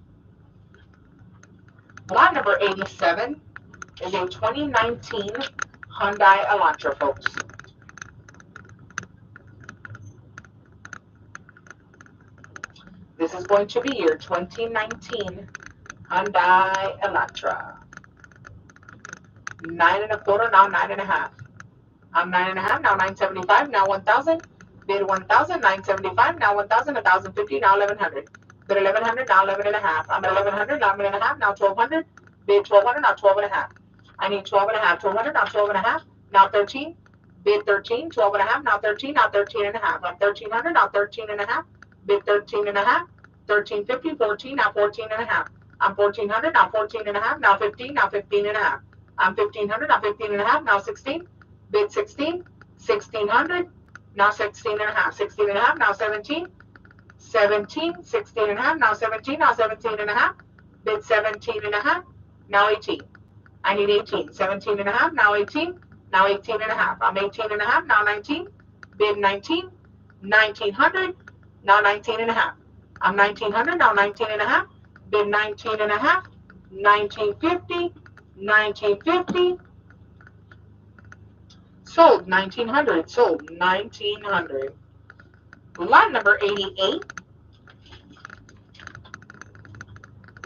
Lot number 87 is a 2019 Hyundai Elantra, folks. This is going to be your 2019 Hyundai Elantra. 9.25, now 9.5. I'm 9.5, now 975, now 1,000. Bid 1,000, 975, now 1,000, 1,050, now 1,100. Bid 1,100, now 11.5. I'm at 1,100, now 11.5, now 1,200. Bid 1,200, now 12.5. I need 12.5, 1,200, now 12.5, now 13. Bid 13, 12.5, now 13, now 13.5. I'm 1,300, now 13.5. Bid 13.5, 13.50, 14, now 14.5. I'm 1,400, now 14.5, now 15, now 15.5. I'm 1,500, now 15.5, now 16. Bid 16, 1,600, now 16.5. 16.5, now 17. 17, 16.5, now 17, now 17.5. Bid 17.5, now 18. I need 18. 17.5, now 18, now 18.5. I'm 18.5, now 19. Bid 19, 1,900, now 19.5. I'm 1,900, now 19.5. Bid 19.5, 1,950, 1,950. Sold 1,900, sold 1,900. Lot number 88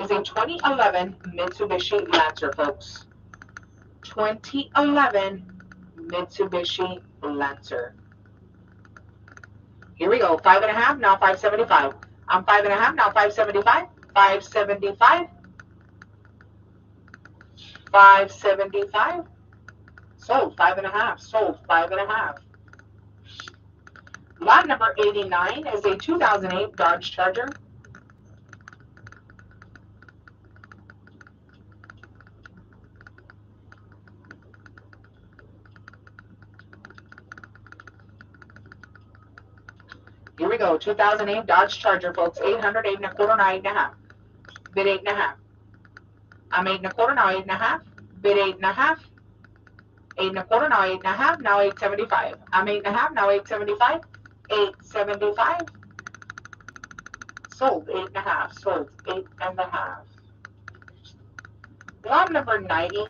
is a 2011 Mitsubishi Lancer, folks. 2011 Mitsubishi Lancer. Here we go. 5.5, now 575. I'm 5.5, now 575. 575. 575. Sold 5.5. Sold 5.5. Lot number 89 is a 2008 Dodge Charger. Here we go. 2008 Dodge Charger, folks. 800, 8.25, now 8.5. Bid 8.5. I'm 8.25, now 8.5. Bid 8.5. 8.25, now 8.5. Now 8.75. I'm 8.5, now 8.75. 8.75. Sold 8.5. Sold 8.5. Lot number 90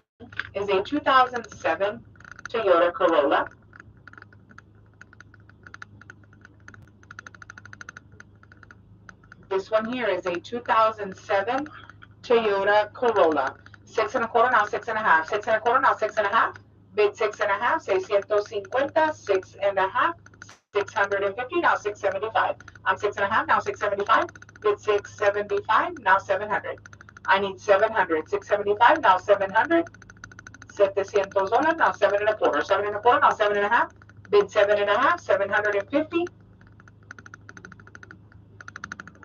is a 2007 Toyota Corolla. This one here is a 2007 Toyota Corolla. 6.25, now 6.5. 6.25, now 6.5. Bid 6.5. 650. 6.5. 650, now 675. I'm 6.5, now 675. Bid 675, now 700. I need 700. 675, now 700. $700, now 7.25. 7.25, now 7.5. Bid 7.5. 750.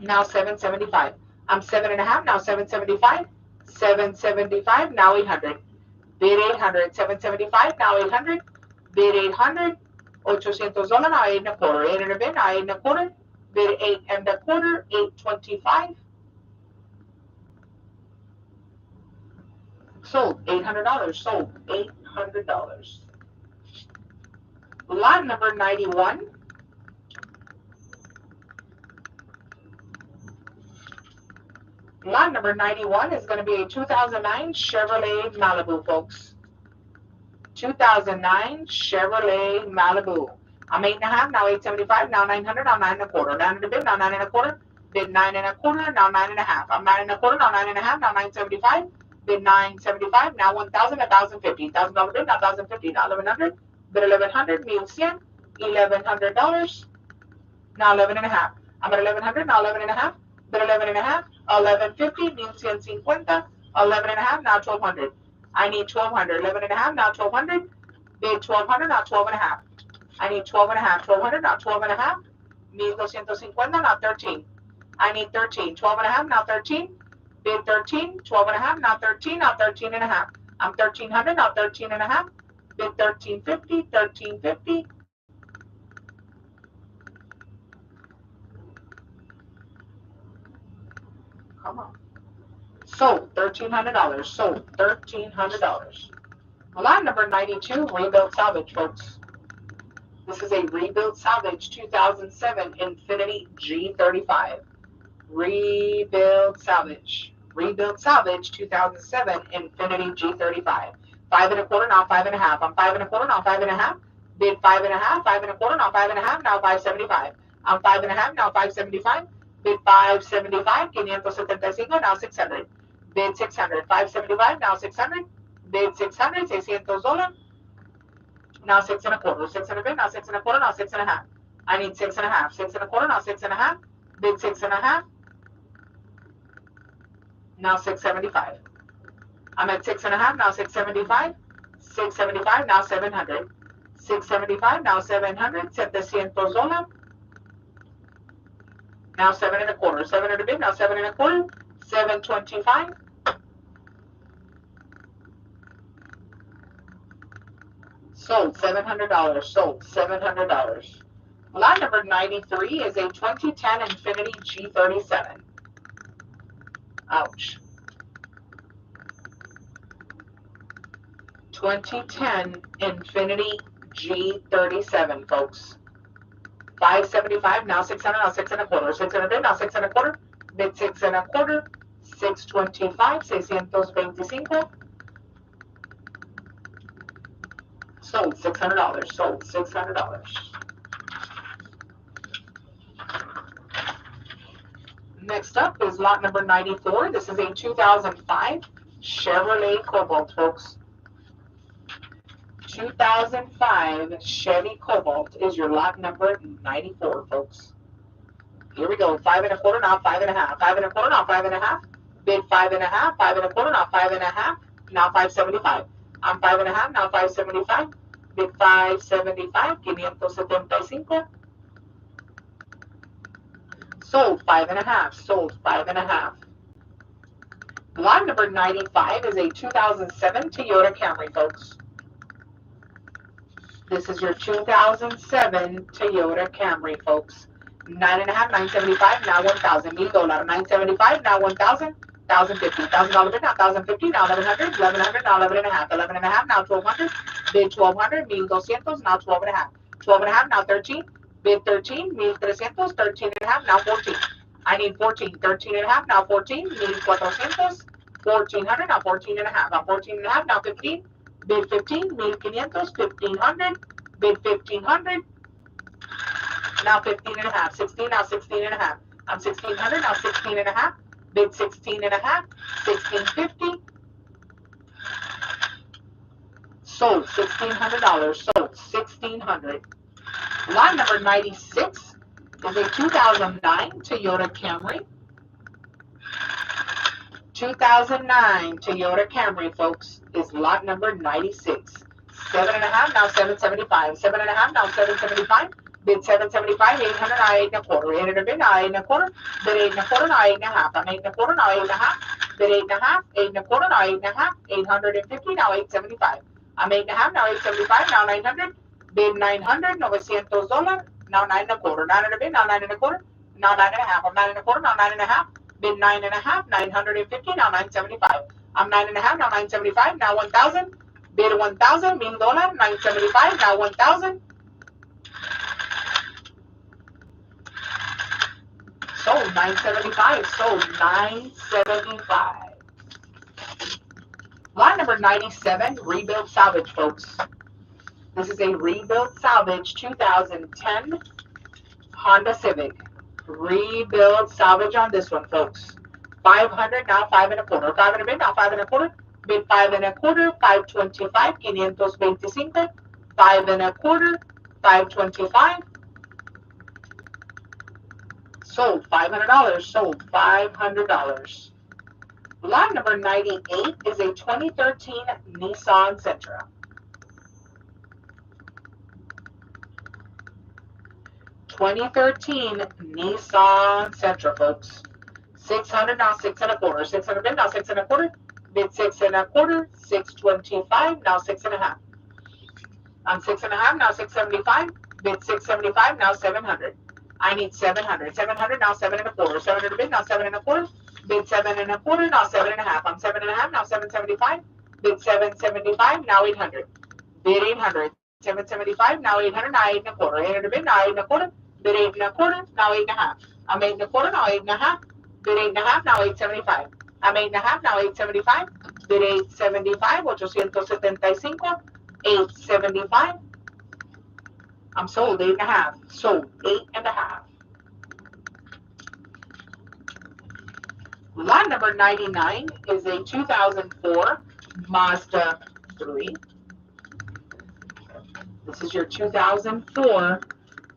Now 775. I'm 7.5, now 775. 775, now 800. Bid 800. 775, now 800. Bid 800. $800, now 8.25. 800 bid, now 8.25. Bid 8.25. 825. Sold $800. Sold $800. Lot number 91. Lot number 91 is going to be a 2009 Chevrolet Malibu, folks. 2009 Chevrolet Malibu. I'm 8.5, now 875, now 900, now 9.25. 900 bid, now 9.25. Bid 9.25, now 9.5. I'm 9.25, now 9.5, now 975. Bid 975, now 1,000, 1,050. $1,000 bid, now 1,050, now 1,100. Bid 1,100, 1,100. $1,100. Now 11.5. I'm at 1,100, now 11.5. Bid 11.5. 1,150, 1,150. 11.5, now 1,200. I need 1,200. 11.5, now 1,200. Bid 1,200, now 12.5. I need 12.5. 1,200, now 12.5. 1,250, now 13. I need 13. 12.5, now 13. Bid 13. 12.5, now 13. Now 13.5. I'm 1,300, now 13.5. Bid 1,350. 1,350. Come on. Sold $1,300. Sold $1,300. Lot number 92, rebuilt salvage, folks. This is a rebuilt salvage 2007 Infiniti G35. Rebuilt salvage. Rebuilt salvage 2007 Infiniti G35. 5.25, now 5.5. I'm 5.25, now 5.5. Bid 5.5. 5.25, now 5.5. Now 575. I'm 5.5, now 575. Bid 575. 575, now 600. Bid 600. 575, now 600. Bid 600. $600. Now 6.25. 600 bid, now 6.25, now 6.5. I need 6.5. 6.25, now 6.5. Bid 6.5. Now 675. I'm at 6.5, now 675. 675, now 700. 675, now 700. $700. Now 7.25. 700 bid, now 7.25. 725. Sold $700. Sold $700. Lot number 93 is a 2010 Infiniti G37. Ouch. 2010 Infiniti G37, folks. 575, now 600, now 6.25. 600 bid, now 6.25. Bid 6.25. 625, 625. Sold $600. Sold $600. Next up is lot number 94. This is a 2005 Chevrolet Cobalt, folks. 2005 Chevy Cobalt is your lot number 94, folks. Here we go. 5.25, now 5.5. 5.25, now 5.5. Bid 5.5. 5.25, now 5.5. Now 575. I'm 5.5, now 575. Bid 575, 575. Sold 5.5, sold 5.5. Lot number 95 is a 2007 Toyota Camry, folks. This is your 2007 Toyota Camry, folks. 9.5, 975, now 1,000. $1,000, 975, now 1,000. 1,050, $1,000 bid, now 1,050, now 1,100, 1,100, now 11.5, 11.5, now 1,200, bid 1,200, 1,200, now 12.5, 12.5, now 13, bid 13, 1,300, 13.5, now 14. I need 14, 13.5, now 14, 1,400, 1,400, now 14.5, now 14.5, now 15, bid 15, 1,500, 1,500, bid 1,500, now 15.5, 16, now 16.5. I'm 1,600, now 16.5, bid 16.5, 1,650, sold $1,600, sold 1,600. Lot number 96 is a 2009 Toyota Camry. 2009 Toyota Camry, folks, is lot number 96. 7.5, now 775. 7.5, now 775. Bid 775, 800, now 8.25. 800 bid, now 8.25. Bid 8.25, now 8.5. I'm 8.25, now 8.5. Bid 8.5, 8.25, now 8.5. 850, now 875. I'm 8.5, now 875, now 900. Bid 900, $900, now 9.25. 900 bid, now 9.25. Now 9.5. I'm 9.25, now 9.5. Bid 9.5, 950, now 975. I'm 9.5, now 975, now 1,000. Bid 1,000, $1,000, 975, now 1,000. Sold 975, sold 975. Lot number 97, rebuilt salvage, folks. This is a rebuilt salvage 2010 Honda Civic. Rebuild salvage on this one, folks. 500, now 5.25. 500 bid, now 5.25. Bid 5.25, 525, 525. 5.25, 525. Sold $500, sold $500. Lot number 98 is a 2013 Nissan Sentra. 2013 Nissan Sentra, folks. 600, now 6.25. 600 bid, now 6.25. Bid 6.25. 625, now 6.5. I'm 6.5, now 675. Bid 675, now 700. I need 700. 700, now 7.25. 700 bid, now 7.25. Bid 7.25, now 7.5. I'm 7.5, now 775. Bid 775, now 800. Bid 800. 775, now 800, now 8.25. 800 bid, now 8.25. Bid 8.25, now 8.5. I'm 8.25, now 8.5. Bid 8.5, now 875. I'm 8.5, now 875. Bid 875, 875. 875. I'm sold 8.5. Sold 8.5. Lot number 99 is a 2004 Mazda 3. This is your 2004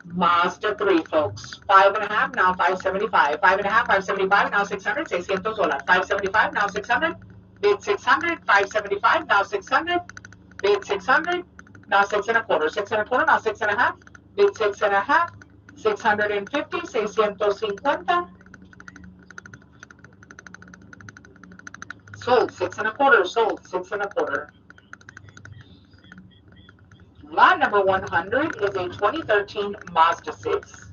Mazda 3, folks. 5.5, now 575. 5.5, 575, now 600. $600. 575, now 600. Bid 600. 575, now 600. Bid 600. Now 6.25. 6.25, now 6.5. Bid 6.5. 650. 650. Sold 6.25. Sold 6.25. Lot number 100 is a 2013 Mazda 6.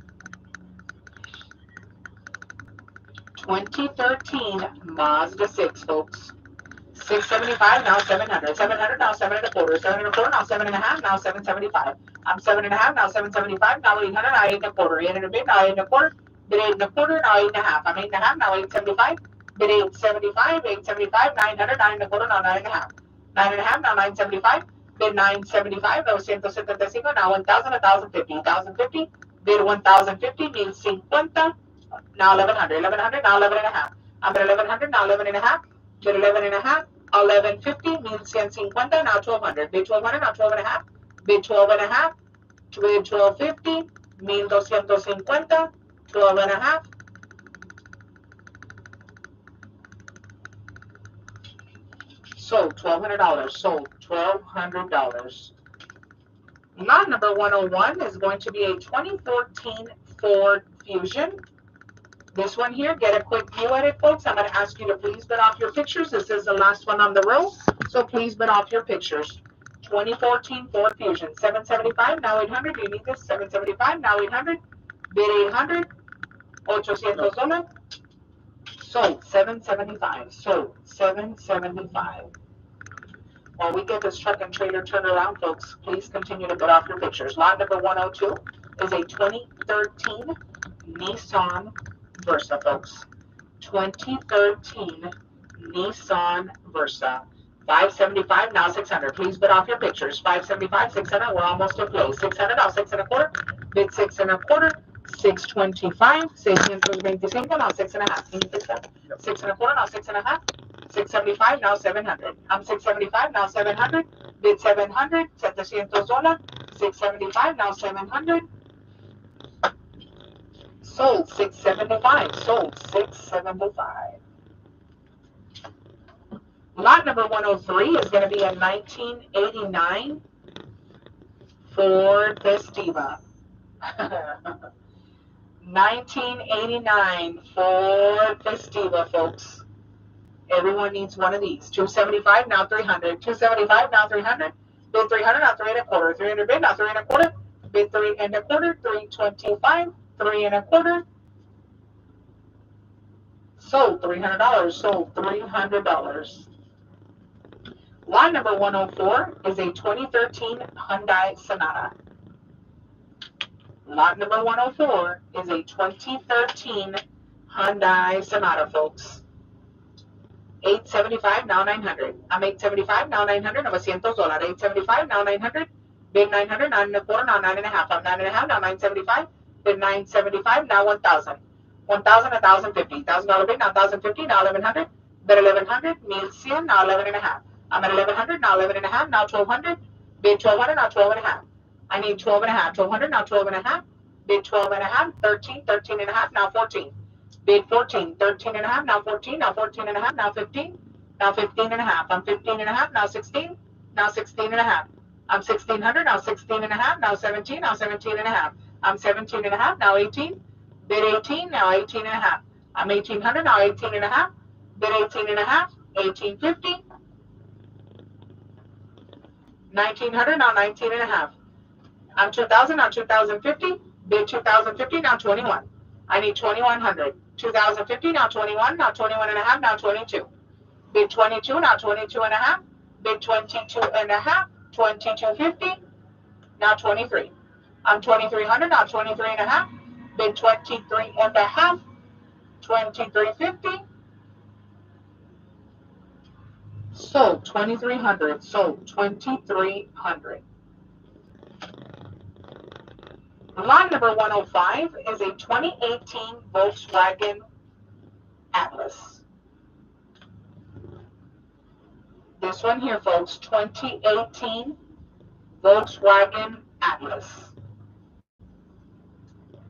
2013 Mazda 6, folks. 675, now 700. 700, now 7.25. 7.25, now 7.5, now 775. I'm 7.5, now 775, now 800, now 8.25. 800 bid, now 8.25. Bid 8.25, now 8.5. I'm 8.5, now 875. Bid 875, 875, 900, 9.25, now 9.5. 9.5, now 975. Bid 975, 975, now 1,000, 1,050. 1,050, bid 1,050, means 50. Now 1,100. 1,100, now 11.5. I'm at 1,100, now 11.5. Bid 11.5. 1150 means 150, now 1,200. Bid 1,200, now 12.5. Bid 12.5. Bid 1,250 means 250. 12.5. Sold $1,200. Sold $1,200. Lot number 101 is going to be a 2014 Ford Fusion. This one here, get a quick view at it, folks. I'm going to ask you to please bid off your pictures. This is the last one on the row, so please bid off your pictures. 2014 Ford Fusion, 775, now 800. Do you need this? 775, now 800. Bid 800, $800. Sold, 775. Sold, 775. While we get this truck and trailer turned around, folks, please continue to bid off your pictures. Lot number 102 is a 2013 Nissan Versa, folks. 2013 Nissan Versa. 575, now 600. Please bid off your pictures. 575, 600. We're almost in place. 600, now 6 and a quarter. Bid 6 and a quarter. 625, 625, now 6 and a half. Can you fix that? 6 and a quarter, now 6 and a half. 675, now 700. I'm 675, now 700. Bid 700, $700. 675, now 700. Sold 675. Sold 675. Lot number 103 is going to be a 1989 Ford Festiva. 1989 Ford Festiva, folks. Everyone needs one of these. 275, now 300. 275, now 300. Bid 300, now 3 and a quarter. 300 bid, now 3 and a quarter. Bid 3 and a quarter. 325, 3 and a quarter. Sold $300. Sold $300. Lot number 104 is a 2013 Hyundai Sonata. Lot number 104 is a 2013 Hyundai Sonata, folks. 875, now 900. I'm 875, now 900. $900. 875, now 900. Bid 900, 9 and a quarter, now 9 and a half. I'm 9 and a half, now 975. Bid 975, now 1,000. 1,000, 1,050. $1,000 bid, now 1,050, now 1,100. Bid 1,100, 1,100, now 11 and a half. I'm at 1,100, now 11 and a half, now 1,200. Bid 1,200, now 12 and a half. I need 12 and a half. 1,200, now 12 and a half. Bid 12 and a half. 13, 13 and a half, now 14. Bid 14, 13 and a half, now 14, now 14 and a half, now 15, now 15 and a half. I'm 15 and a half, now 16, now 16 and a half. I'm 1,600, now 16 and a half, now 17, now 17 and a half. I'm 17 and a half, now 18. Bid 18, now 18 and a half. I'm 1,800, now 18 and a half. Bid 18 and a half. 1,850. 1,900, now 19 and a half. I'm 2,000, now 2,050. Bid 2,050, now 21. I need 2,100. 2,050, now 21, now 21 and a half, now 22. Bid 22, now 22 and a half. Bid 22 and a half. 2,250, now 23. I'm 2,300, now 23 and a half. Bid 23 and a half. 2,350. Sold 2,300. Sold 2,300. Lot number 105 is a 2018 Volkswagen Atlas. This one here, folks, 2018 Volkswagen Atlas.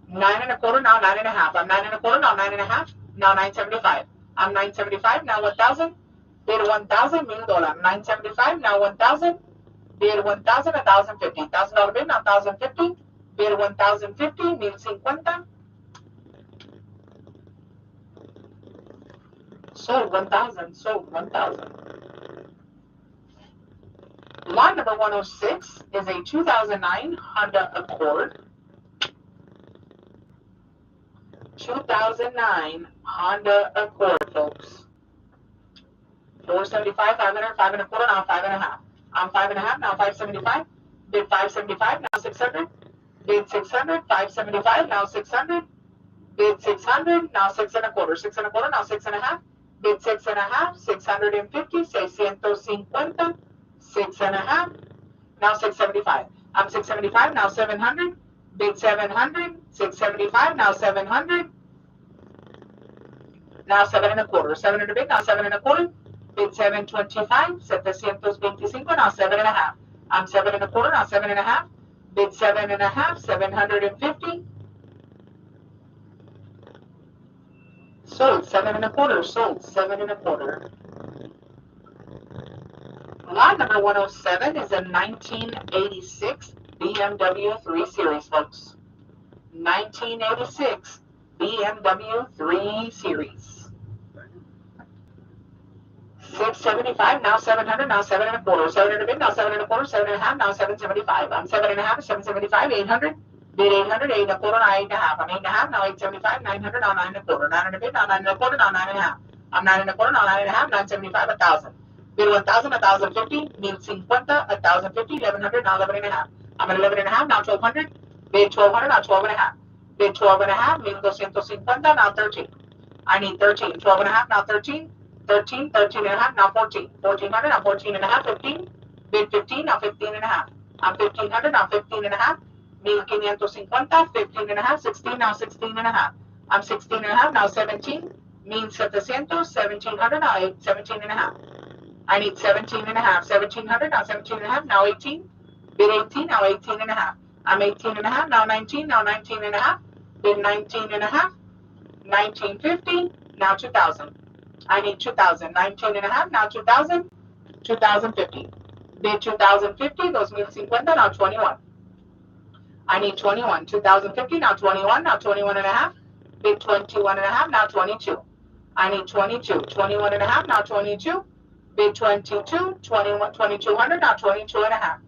9 and a quarter, now 9 and a half. I'm 9 and a quarter, now 9 and a half. Now 975. I'm 975, now 1,000. Bid 1,000, $1,000. 975, now 1,000. Bid 1,000, 1,050. $1,000 bid, now 1,050. Bid 1,050, 1,050. Sold 1,000. Sold 1,000. Lot number 106 is a 2009 Honda Accord. 2009 Honda Accord, folks. 475, 500, 5 and a quarter, now 5 and a half. I'm 5 and a half, now 575. Bid 575, now 600. Bid 600, 575, now 600. Bid 600, now 6 and a quarter. 6 and a quarter, now 6 and a half. Bid 6 and a half, 650, 650. 6 and a half, now 675. I'm 675, now 700. Bid 700, 675, now 700. Now 7 and a quarter. 700 bid, now 7 and a quarter. Bid 725, 725, now 7 and a half. I'm 7 and a quarter, now 7 and a half. Bid 7 and a half, 750. Sold 7 and a quarter. Sold 7 and a quarter. Lot number 107 is a 1986 BMW 3 Series, folks. 1986 BMW 3 Series. 675, now 700, now 7 and a quarter, 7 and a bit, now 7 and a quarter, 7 and a half, now 775. I'm 7 and a half, 775, 800, bid 800, 8 and a quarter, now 8 and a half. I'm 8 and a half, now 875, 900, now 9 and a quarter, 9 and a bit, now 9 and a quarter, now 9 and a half. I'm 9 and a quarter, now 9 and a half, 975, 1,000. Bid 1,000, 1,050, 1,050, 1,050, 1,100, now 11 and a half. I'm at 11 and a half, now 1,200, bid 1,200, now 12 and a half. Bid 12 and a half, 1,250, now 13. I need 13, 12 and a half, now 13. 13, 13 and a half, now 14. 1,400, now 14 and a half, 15. Bid 15, now 15 and a half. I'm 1,500, now 15 and a half. 1,550, 15 and a half, 16, now 16 and a half. I'm 16 and a half, now 17. 1,700, 1,700, now 17 and a half. I need 17 and a half. 1,700, now 17 and a half, now 18. Bid 18, now 18 and a half. I'm 18 and a half, now 19, now 19 and a half. Bid 19 and a half. 1950, now 2,000. I need 2,000. 19 and a half, now 2,000. 2,050. Bid 2,050, those 1,050, now 21. I need 21. 2,050, now 21, now 21 and a half. Bid 21 and a half, now 22. I need 22. 21 and a half, now 22. Bid 22, 21, 2,200, now 22 and a half.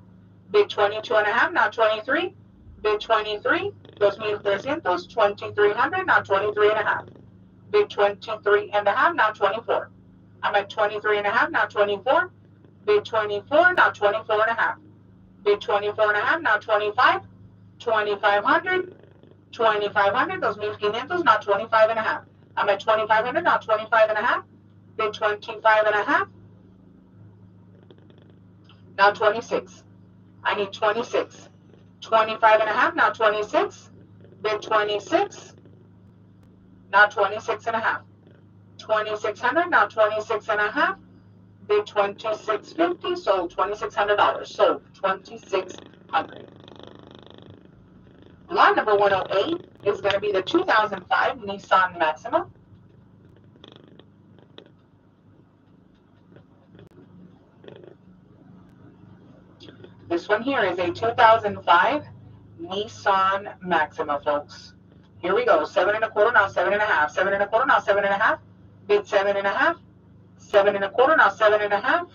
Bid 22 and a half, now 23. Bid 23, those 1,300, 2,300, now 23 and a half. Bid 23 and a half, now 24. I'm at 23 and a half, now 24. Bid 24, now 24 and a half. Bid 24 and a half, now 25. 2,500. 2,500, those 1,500, now 25 and a half. I'm at 2,500, now 25 and a half. Bid 25 and a half. Now 26. I need 26. 25 and a half, now 26. Bid 26. Now 26 and a half. 2,600, now 26 and a half. Bid 2,650, sold $2,600. Sold 2,600. Lot number 108 is going to be the 2005 Nissan Maxima. This one here is a 2005 Nissan Maxima, folks. Here we go. 7 and a quarter, now 7 and a half. 7 and a quarter, now 7 and a half. Bid 7 and a half. 7 and a quarter, now 7 and a half.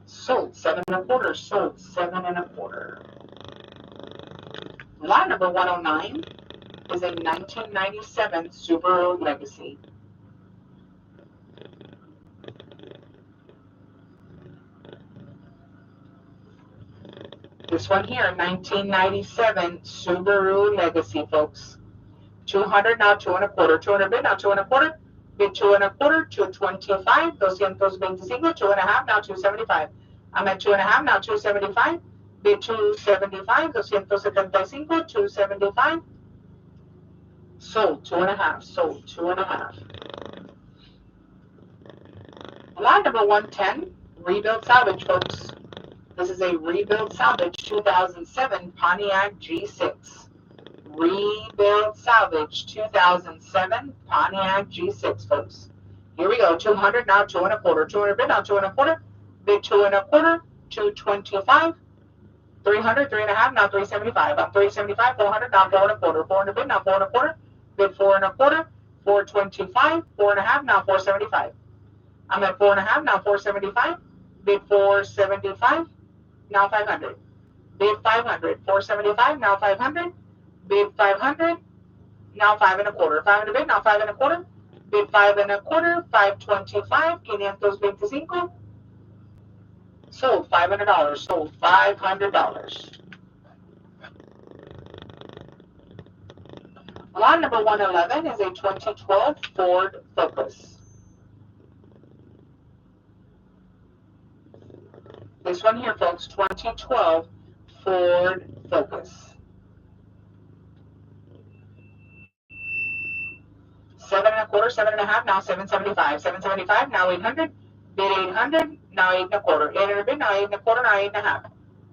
Sold 7 and a quarter. Sold 7 and a quarter. Lot number 109 is a 1997 Subaru Legacy. This one here, 1997 Subaru Legacy, folks. 200, now 2 and a quarter. 200 bid, now 2 and a quarter. Bid 2 and a quarter, 225, 225, 2 and a half, now 275. I'm at 2 and a half, now 275. Bid 275, 275, 275. Sold 2 and a half, sold 2 and a half. Lot number 110, rebuild salvage, folks. This is a rebuild salvage 2007 Pontiac G6. Rebuild salvage 2007 Pontiac G6, folks. Here we go. 200, now 2 and a quarter. 200 bid, now 2 and a quarter. Bid 2 and a quarter. 225. 300, 3 and a half, now 375. I'm 375. 400, now 4 and a quarter. 400 bid, now 4 and a quarter. Bid 4 and a quarter. 425. 4 and a half, now 475. I'm at 4 and a half, now 475. Bid 475. Now 500. Bid 500. 475, now 500. Bid 500. Now 5 and a quarter. 500 bid, now 5 and a quarter. Bid 5 and a quarter. 525. 525. Sold $500. Sold $500. Lot number 111 is a 2012 Ford Focus. This one here, folks, 2012 Ford Focus. 7 and a quarter, 7 and a half, now 775. 775, now 800. Bid 800, now 8 and a quarter. 800 bid, now 8 and a quarter, now 8 and a half.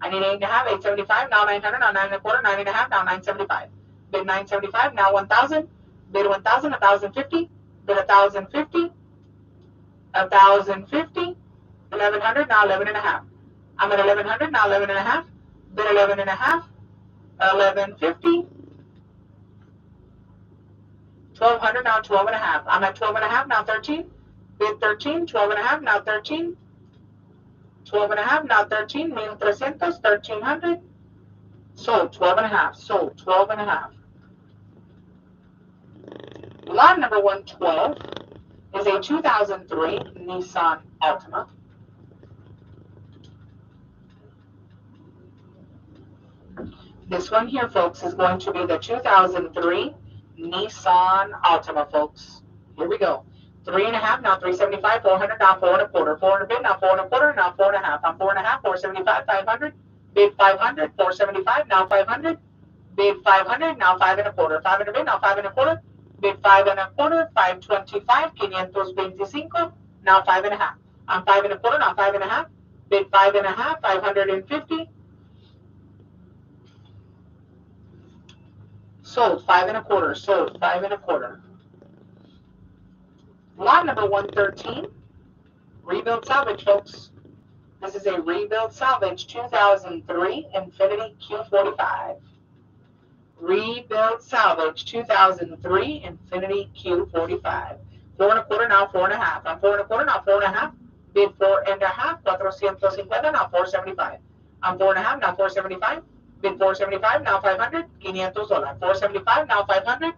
I need 8 and a half, 875, now 900, now 9 and a quarter, 9 and a half, now 975. Bid 975, now 1,000. Bid 1,000, 1,050. Bid 1,050. 1,050. 1100, now 11 and a half. I'm at 1100, now 11 and a half. Bid 11 and a half. 1150. 1200, now 12 and a half. I'm at 12 and a half, now 13. Bid 13. 12 and a half, now 13. 12 and a half, now 13. 1300, 1300. Sold 12 and a half. Sold 12 and a half. Lot number 112 is a 2003 Nissan Altima. This one here, folks, is going to be the 2003 Nissan Altima, folks. Here we go. 3.5, now 375, 400, now 4.25, 400 bid, now 4.25, now 4.5. I'm 4.5, 475, 500, bid 500, 475, now 500, bid 500, now 5.25, 500 bid, now 5.25, bid 5.25, 525, 525, now 5.5. I'm 5.25, now 5.5, bid 5.5, 550. Sold 5.25, sold 5.25. Lot number 113, rebuild salvage, folks. This is a rebuild salvage 2003 Infiniti Q45. Rebuild salvage 2003 Infiniti Q45. 4.25, now 4.5. I'm 4.25, now 4.5. Bid 4.5, 450, now 475. I'm 4.5, now 475. Bid 475, now 500, $500. 475, now 500.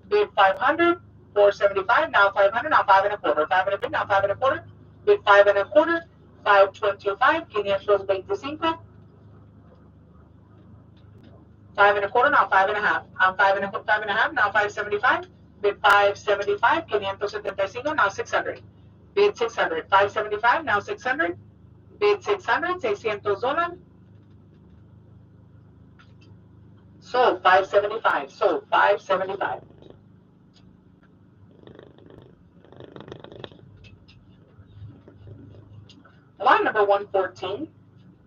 Bid 500, 475, now 500, now 5.25. 500 bid, now 5.25. Bid 5.25, 525, 525. 5.25, now 5.5. I'm 5.5, now 575. Bid 575, 575, now 600. Bid 600, 575, now 600. Bid 600, $600. Sold 575, sold 575. Lot number 114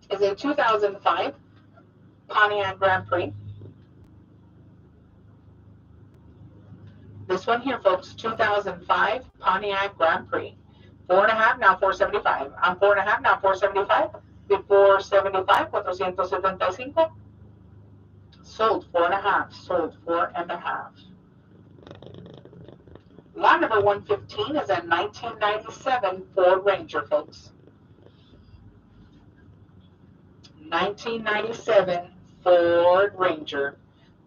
is a 2005 Pontiac Grand Prix. This one here, folks, 2005 Pontiac Grand Prix. 4.5, now 475. I'm 4.5, now 475. Bid 475, 475. Sold 4.5, sold 4.5. Lot number 115 is a 1997 Ford Ranger, folks. 1997 Ford Ranger.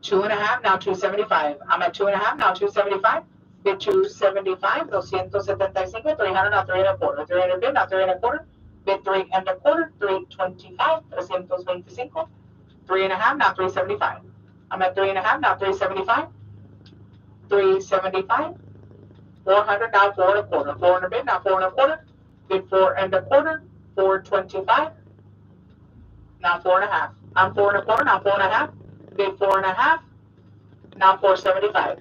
2.5, now 275. I'm at 2.5, now 275. Bid 275, 275, 300, now 3.25. 300 bid, now 3.25. Bid 3.25, 325, 325. 3.5, now 375. I'm at 3.5, now 375. 375. 400, now 4.25. 400 bid, now 4.25. Bid 4.25. 425. Now 4.5. I'm 4.25, now 4.5. Bid 4.5. Now 475.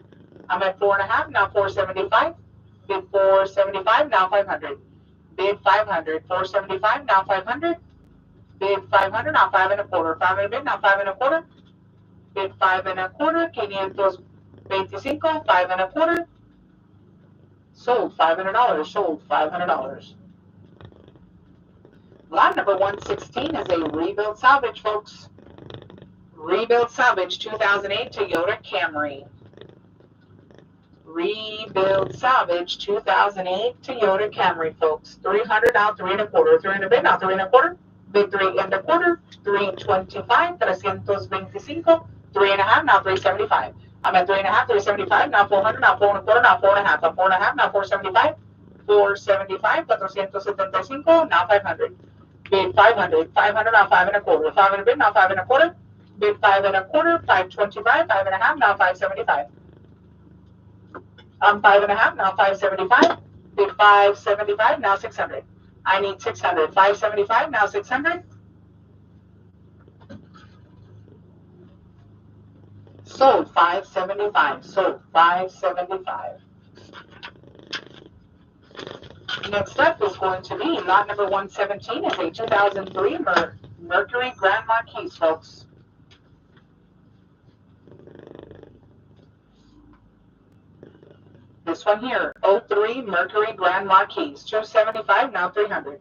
I'm at 4.5, now 475. Bid 475, now 500. Bid 500. 475, now 500. Bid 500, now 5.25. 500 bid, now 5.25. Bid 5.25. 525, 5.25. Sold $500, sold $500. Lot number 116 is a rebuild salvage, folks. Rebuild salvage 2008 Toyota Camry. Rebuild salvage 2008 Toyota Camry, folks. 300, now 3.25. 300 bid, now 3.25. Bid 3.25. 325, 325. 3.5, now 375. I'm at 3.5, 375. Now 400, now 4.25, now 4.5. I'm 4.5, now 475. 475, 475. Now 500. Bid 500. 500, now 5.25. 500 bid, now 5.25. Bid 5.25. 525. 5.5, now 575. I'm 5.5, now 575. Bid 575, now 600. I need 600. 575, now 600. Sold 575. Sold 575. Next up is going to be lot number 117 is a 2003 Mercury Grand Marquis, folks. This one here, 03 Mercury Grand Marquis, 275, now 300.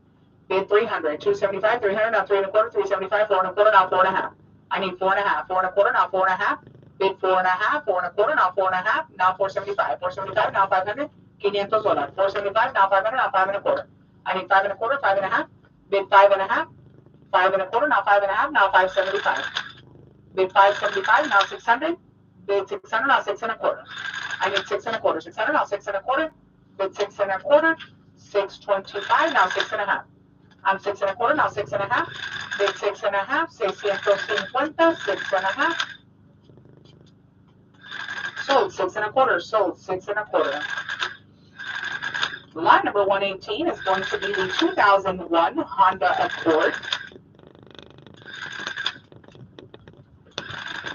Bid 300, 275, 300, now 3 and a quarter, 375, 4 and a quarter, now 4 and a half. I need 4 and a half, 4 and a quarter, now 4 and a half. Bid 4 and a half, 4 and a quarter, now 4 and a half, now 475, 475, now 500, $500, 475, now 500, now 5 and a quarter. I need 5 and a quarter, 5 and a half. Bid 5 and a half, 5 and a quarter, now 5 and a half, now 575. Bid 575, now 600. Bid 600, now 6 and a quarter. I need 6 and a quarter, 600, now 6 and a quarter. Bid 6 and a quarter, 625, now 6 and a half. I'm 6 and a quarter, now 6 and a half. Bid 6 and a half, 650, 6 and a half. Sold 6 and a quarter, sold 6 and a quarter. Lot number 118 is going to be the 2001 Honda Accord.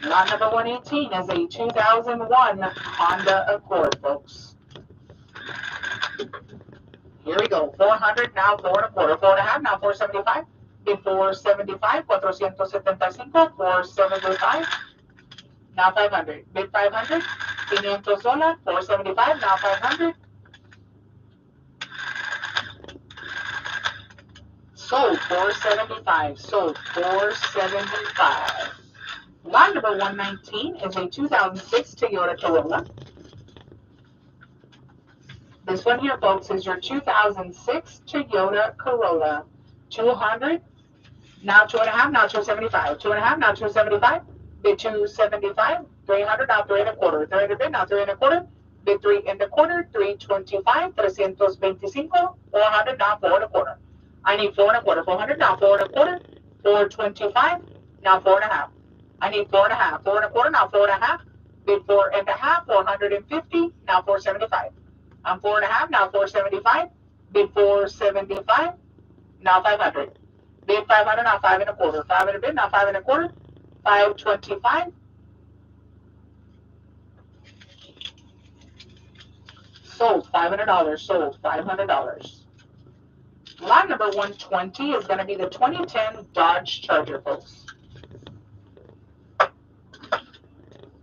Lot number 118 is a 2001 Honda Accord, folks. Here we go. 400, now 4 and a quarter. 4 and a half, now 475. Bid 475, 475, 475. Now 500. Bid 500, $500, 475, now 500. Sold 475, sold 475. Lot number 119 is a 2006 Toyota Corolla. This one here, folks, is your 2006 Toyota Corolla. 200, now 2 and a half, now 275. 2 and a half, now 275. Bid 275, 300, now 3 and a quarter. 300 bid, now 3 and a quarter. Bid 3 and a quarter, 325, 325, 400, now 4 and a quarter. I need 4 and a quarter, 400, now 4 and a quarter, 425, now 4 and a half. I need 4 and a half, 4 and a quarter, now 4 and a half. Bid 4 and a half, 450, now 475. I'm 4 and a half, now 475. Bid 475, now 500. Bid 500, now 5 and a quarter. 500 bid, now 5 and a quarter. 525. Sold $500, sold $500. Lot number 120 is going to be the 2010 Dodge Charger, folks.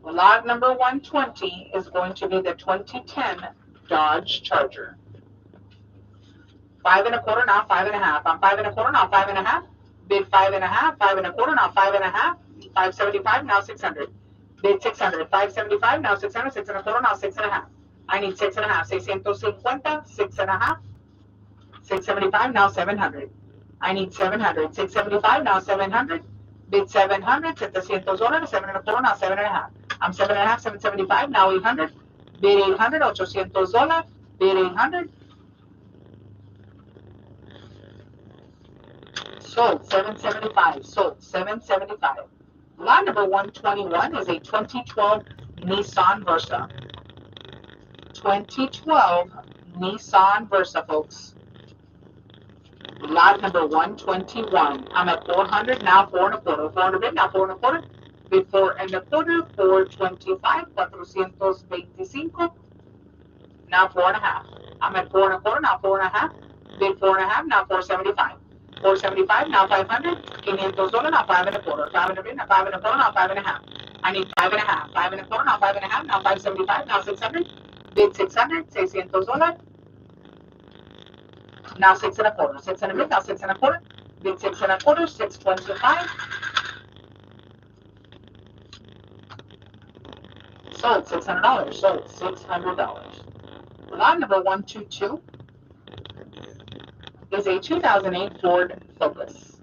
Lot number 120 is going to be the 2010 Dodge Charger. 5 and a quarter, now 5 and a half. I'm 5 and a quarter, now 5 and a half. Bid 5 and a half, 5 and a quarter, now 5 and a half. 575, now 600. Bid 600, 575, now 600, 6 and a quarter, now 6 and a half. I need 6 and a half, 650, 6 and a half. 675, now 700. I need 700, 675, now 700. Bid 700, $700, 7 and a quarter, now 7 and a half. I'm 7 and a half, 775, now 800. Bid 800, $800. Bid 800. Sold 775, sold 775. Lot number 121 is a 2012 Nissan Versa. 2012 Nissan Versa, folks. Lot number 121. I'm at 400, now 4 and a quarter. 400 bid, now 4 and a quarter. Bid 4 and a quarter, 425, 425. Now 4 and a half. I'm at 4 and a quarter, now 4 and a half. Bid 4 and a half, now 475. 475, now 500. $500, now 5 and a quarter. 500 bid, now 5 and a quarter, now 5 and a half. I need 5 and a half. 5 and a quarter, now 5 and a half. Now 575, now 600. Bid 600, $600. Now 6 and a quarter. 600 bid, now 6 and a quarter. Bid 6 and a quarter, 625. Sold $600. Sold $600. Lot number 122 is a 2008 Ford Focus.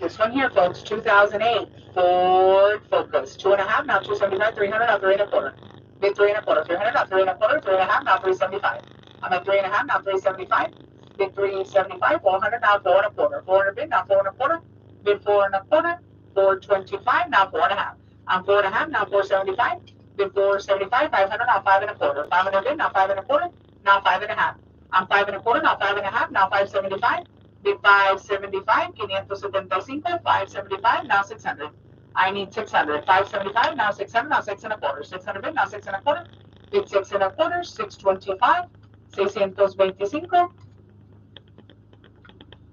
This one here, folks, 2008 Ford Focus. 2 and a half, now 275, 300, now 3 and a quarter. Bid 3 and a quarter, 300, now 3 and a quarter, 3 and a half, now 375. I'm at 3 and a half, now 375. Bid 375, 400, now 4 and a quarter. 400 bid, now 4 and a quarter. Bid 4 and a quarter, 425, now 4 and a half. I'm 4 and a half, now 475. Bid 475, 500, now 5 and a quarter. 500 bid, now 5 and a quarter, now 5 and a half. I'm 5 and a quarter, now 5 and a half, now 575. Bid 575, 575, 575, now 600. I need 600. 575, now 600, now 6 and a quarter. 600 bid, now 6 and a quarter. Bid 6 and a quarter, 625, 625.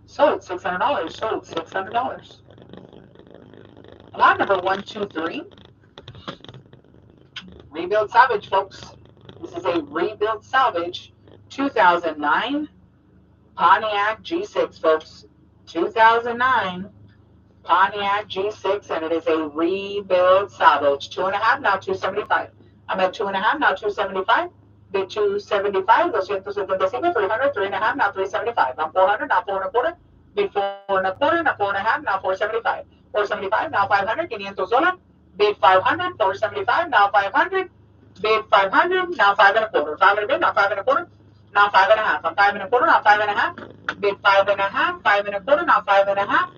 Sold $600, sold $600. Lot number 123 Rebuild salvage, folks. This is a rebuild salvage. 2009 Pontiac G6, folks. 2009 Pontiac G6, and it is a rebuild salvage. 2.5, now 275. I'm at 2.5, now 275. Bid 275, 275, 300, 3.5, now 375. I'm 400, now 4.25. Bid 4.25, now 4.5, now 475. 475, now 500, $500. Bid 500, 475, now 500. Bid 500, now 5.25. 500 bid, now 5.25. Now 5.5. I'm 5.25, now 5.5. Bid 5.5, 5.25, now 5.5.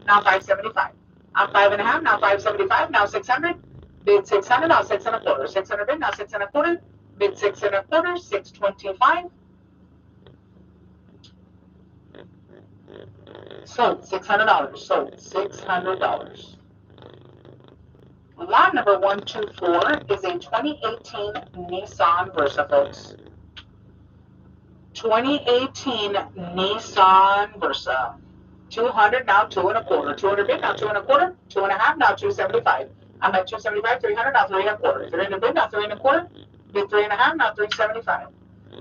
Now 575. I'm 5.5, now 575, now 600. Bid 600, now 6.25. 600 bid, now 6.25. Bid 6.25, 625. Sold $600. Sold $600. Lot number 124 is a 2018 Nissan Versa, folks. 2018 Nissan Versa. 200, now 2.25. 200 bid, now 2.25. 2.5, now 275. I'm at 275, 300, now 3.25. 300 bid, now 3.25. Bid 3.5, now 375.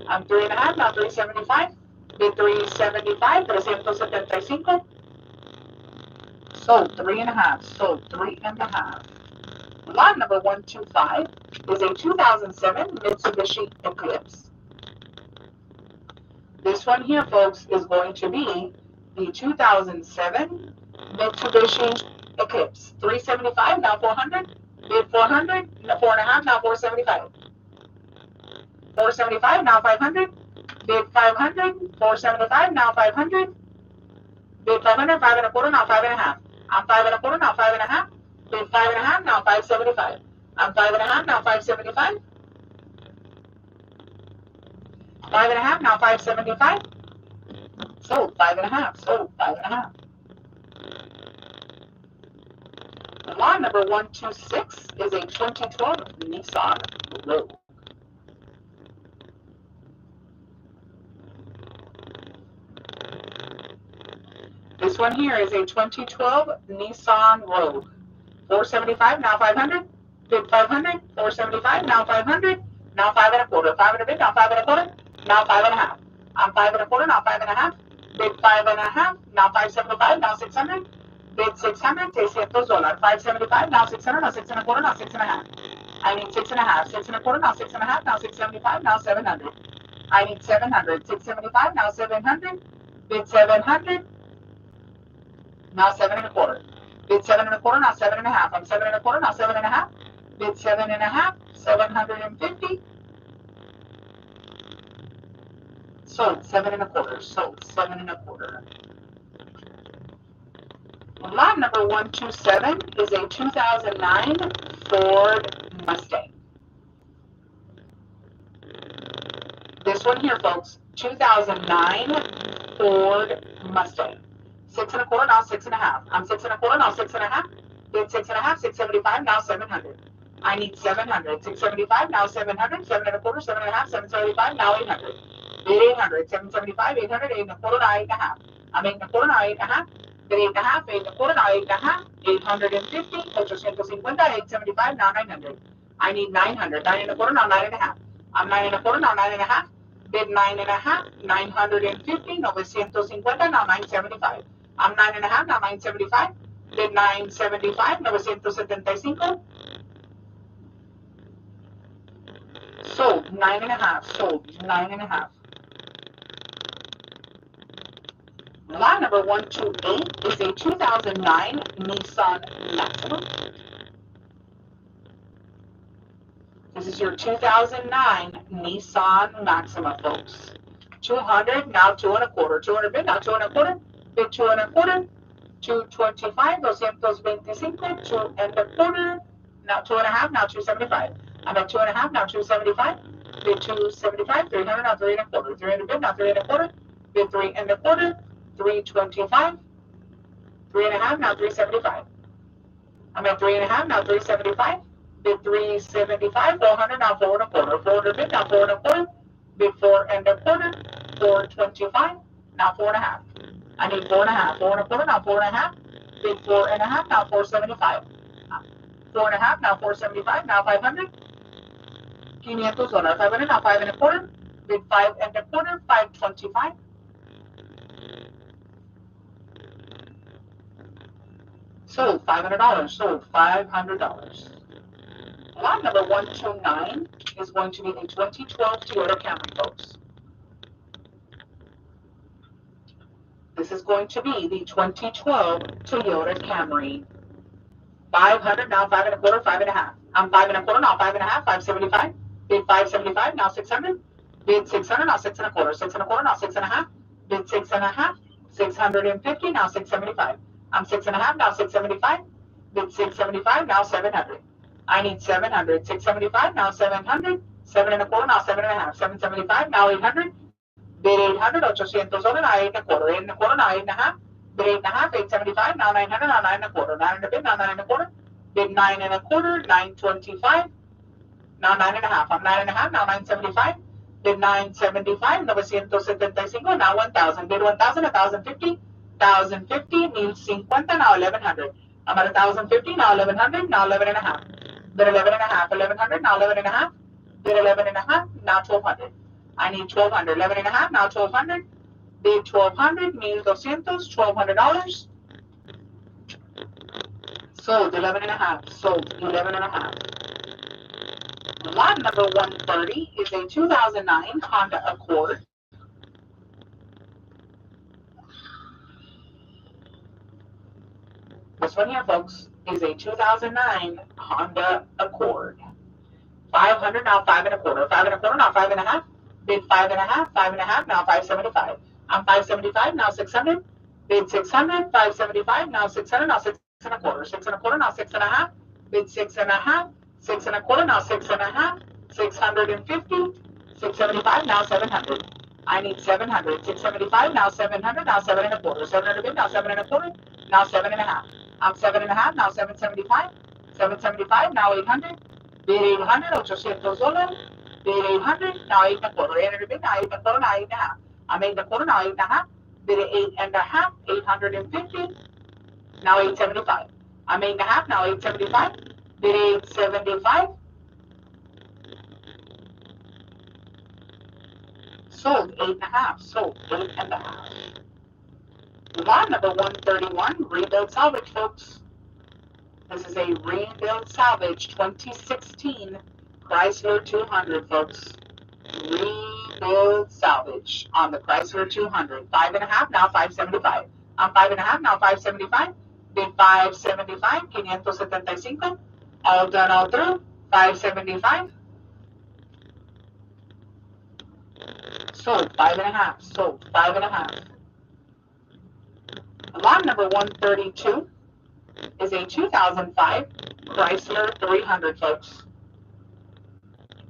I'm 3.5, now 375. Bid 375, 375. Sold 3.5. Sold 3.5. Lot number 125 is a 2007 Mitsubishi Eclipse. This one here, folks, is going to be the 2007 Mitsubishi Eclipse. 375, now 400. Bid 400, now 4.5, now 475. 475, now 500. Bid 500, 475, now 500. Bid 500, 5.25, now 5.5. I'm 5.25, now 5.5. Bid 5.5, now 575. I'm 5.5, now 575. 5.5, now 575. Sold 5.5. Sold 5.5. Lot number 126 is a 2012 Nissan Rogue. This one here is a 2012 Nissan Rogue. 475, now 500. Bid 500. 475, now 500. Now 5.25. 500 bid, now 5.25. Now 5.5. I'm 5.25, now 5.5. Bid 5.5, now 575, now 600. Bid 600, $600. 575, now 600, now 6.25, now 6.5. I need 6.5. 6.25, now 6.5, now 675, now 700. I need 700. 675, now 700. Bid 700. Now 7.25. Bid 7.25, now 7.5. I'm 7.25, now 7.5. Bid 7.5, 750. Sold 7.25. Sold 7.25. Lot number 127 is a 2009 Ford Mustang. This one here, folks, 2009 Ford Mustang. 6.25, now 6.5. I'm 6.25, now 6.5. Bid 6.5, 675, now 700. I need 700. 675, now 700. 7.25, 7.5, 775, now 800. Bid 800. 775, 800, 8.25, now 8.5. I'm 8.25, now 8.5. Bid 8.5, 8.25, now 8.5. 850, 850, 875, now 900. I need 900. 9.25, now 9.5. I'm 9.25, now 9.5. Bid 9.5, 950, 950, now 975. I'm 9.5, now 975. Bid 975, 975. Sold 9.5. Sold 9.5. Lot number 128 is a 2009 Nissan Maxima. This is your 2009 Nissan Maxima, folks. 200, now 2.25. 200 bid, now 2.25. Bid 2.25. 225, 225, 2.25. Now 2.5, now 275. I'm at 2.5, now 275. Bid 275, 300, now 3.25. 300 bid, now 3.25. Bid 3.25. 325. 3.5, now 375. I'm at 3.5, now 375. Bid 375, 400, now 4.25. 400 bid, now 4.25. Bid 4.25. 425, now 4.5. I need 4.5. 4.25, now 4.5. Bid 4.5, now 475. 4.5, now 475, now 500. $500, 500 now, 5 1/4. Bid 5 1/4, 525. Sold $500, sold $500. Lot number 129 is going to be the 2012 Toyota Camry, folks. This is going to be the 2012 Toyota Camry. 500 now, 5 1/4, 5 1/2. I'm 5 1/4 now, 5 1/2, 575. Bid 575 now, 600. Bid 600 now, 6 1/4, 6 1/4 now, 6 1/2. Bid 6 1/2, 650 now, 675. I'm 6 1/2 now, 675. Bid 675 now, 700. I need 700. 675 now, 700. 7 1/4 now, 7 1/2. 775 now, 800. Bid 800, $800 now, 8 1/4. 8 1/4 now, 8 1/2. Bid 8 1/2, 875 now, 900 now, 9 1/4. 900 bid now, 9 1/4. Bid 9 1/4, 925. Now 9 1/2. I'm 9 1/2 now, 975. Bid 975, 975, now 1,000. Bid 1,000, 1,050. 1,050 means 50, now 1,100. I'm at 1,050, now 1,100, now 11 1/2. Bid 11 1/2, 1,100, now 11 1/2. Bid 11 1/2, now 1,200. I need 1,200. 11 1/2, now 1,200. Bid 1,200, $1,200, $1,200. Sold 11 1/2, sold 11 1/2. Lot number 130 is a 2009 Honda Accord. This one here, folks, is a 2009 Honda Accord. 500 now, 5 1/4. 5 1/4 now, 5 1/2. Bid 5 1/2, 5 1/2 now, 575. I'm 575 now, 600. Bid 600, 575 now, 600 now, 6 1/4. 6 1/4 now, 6 1/2. Bid 6 1/2. 6 1/4 now, 6 1/2. 650. 675 now, 700. I need 700. 675 now, 700 now, 7 1/4. 700 bid now, 7 1/4. Now 7 1/2. I'm 7 1/2 now, 775. 775 now, 800. Bid 800, $800. Bid 800 now, 8 1/4. 800 bid now, 8 1/4 now, 8 1/2. I'm 8 1/4 now, 8 1/2. Bid 8 1/2, 850. Now 875. I'm 8 1/2 now, 875. Bid 875. Sold 8 1/2. Sold 8 1/2. Lot number 131, rebuild salvage, folks. This is a rebuild salvage 2016 Chrysler 200, folks. Rebuild salvage on the Chrysler 200. 5 1/2 now, 575. I'm 5 1/2 now, 575. Bid 575, $575. All done, all through. 575. Sold 5 1/2. Sold 5 1/2. Lot number 132 is a 2005 Chrysler 300, folks.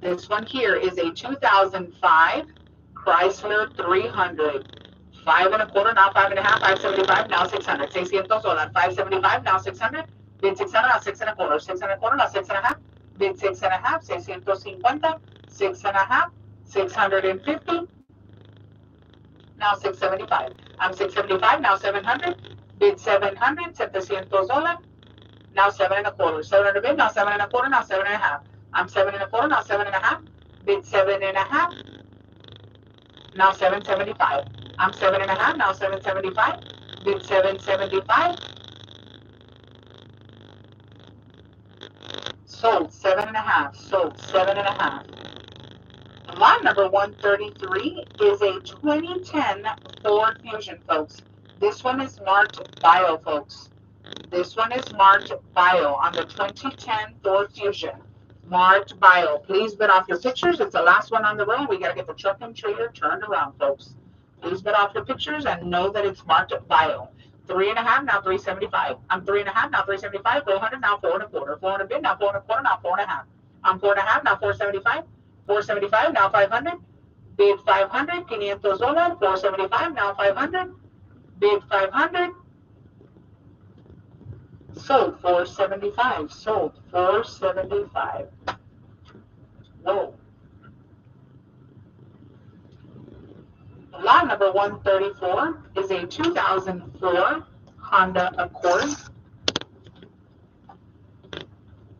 This one here is a 2005 Chrysler 300. 5 1/4 now, 5 1/2, 575 now, 600. $600. 575 now, 600. Bid 600 now, 6 1/4. 6 1/4 now, 6 1/2. Bid 6 1/2, $650. 6 1/2, 650. Now 675. I'm 675 now, 700. Bid 700, $700. Now 7 1/4. 700 bid now, 7 1/4 now, 7 1/2. I'm 7 1/4 now, 7 1/2. Bid 7 1/2. Now 775. I'm 7 1/2 now, 775. Bid 775. Sold 7 1/2. Sold 7 1/2. Lot number 133 is a 2010 Ford Fusion, folks. This one is marked Bio, folks. This one is marked Bio on the 2010 Ford Fusion. Marked Bio. Please bid off your pictures. It's the last one on the row. We got to get the truck and trailer turned around, folks. Please bid off your pictures and know that it's marked Bio. 3 1/2 now, 375. I'm 3 1/2 now, 375. 400 now, 4 1/4. 400 bid now, 4 1/4 now, 4 1/2. I'm 4 1/2 now, 475. 475 now, 500. Bid 500, $500. 475 now, 500. Bid 500. Sold 475. Sold 475. Whoa. Lot number 134 is a 2004 Honda Accord.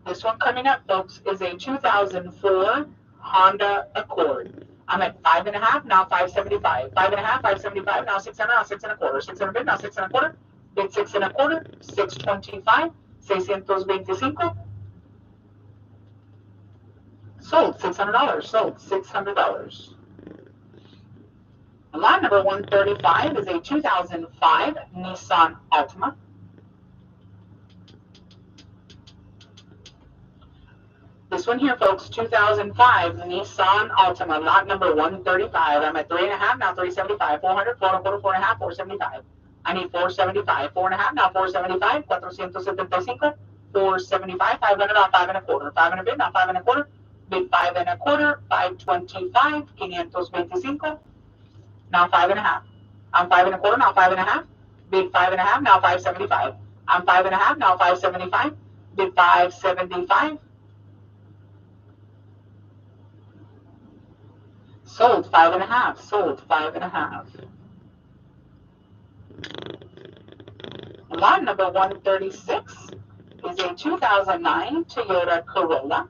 This one coming up, folks, is a 2004 Honda Accord. I'm at 5.5, now 575. 5.5, 575, now 600, now 6.25. 600, now 6.25. Bid 6.25, 625, 625. Sold $600, sold $600. Lot number 135 is a 2005 Nissan Altima. This one here, folks, 2005 Nissan Altima, lot number 135. I'm at 3.5, now 375, 400, 4.25, 4.5, 475. I need 475, 4.5, now 475, 475, 475, 500, now 5.25, 500 bid, now 5.25, bid 5.25, 525, 525, now 5.5. I'm 5.25, now 5.5, bid 5.5, now 575. I'm 5.5, now 575, bid 575. Sold 5.5, sold 5.5. Lot number 136 is a 2009 Toyota Corolla.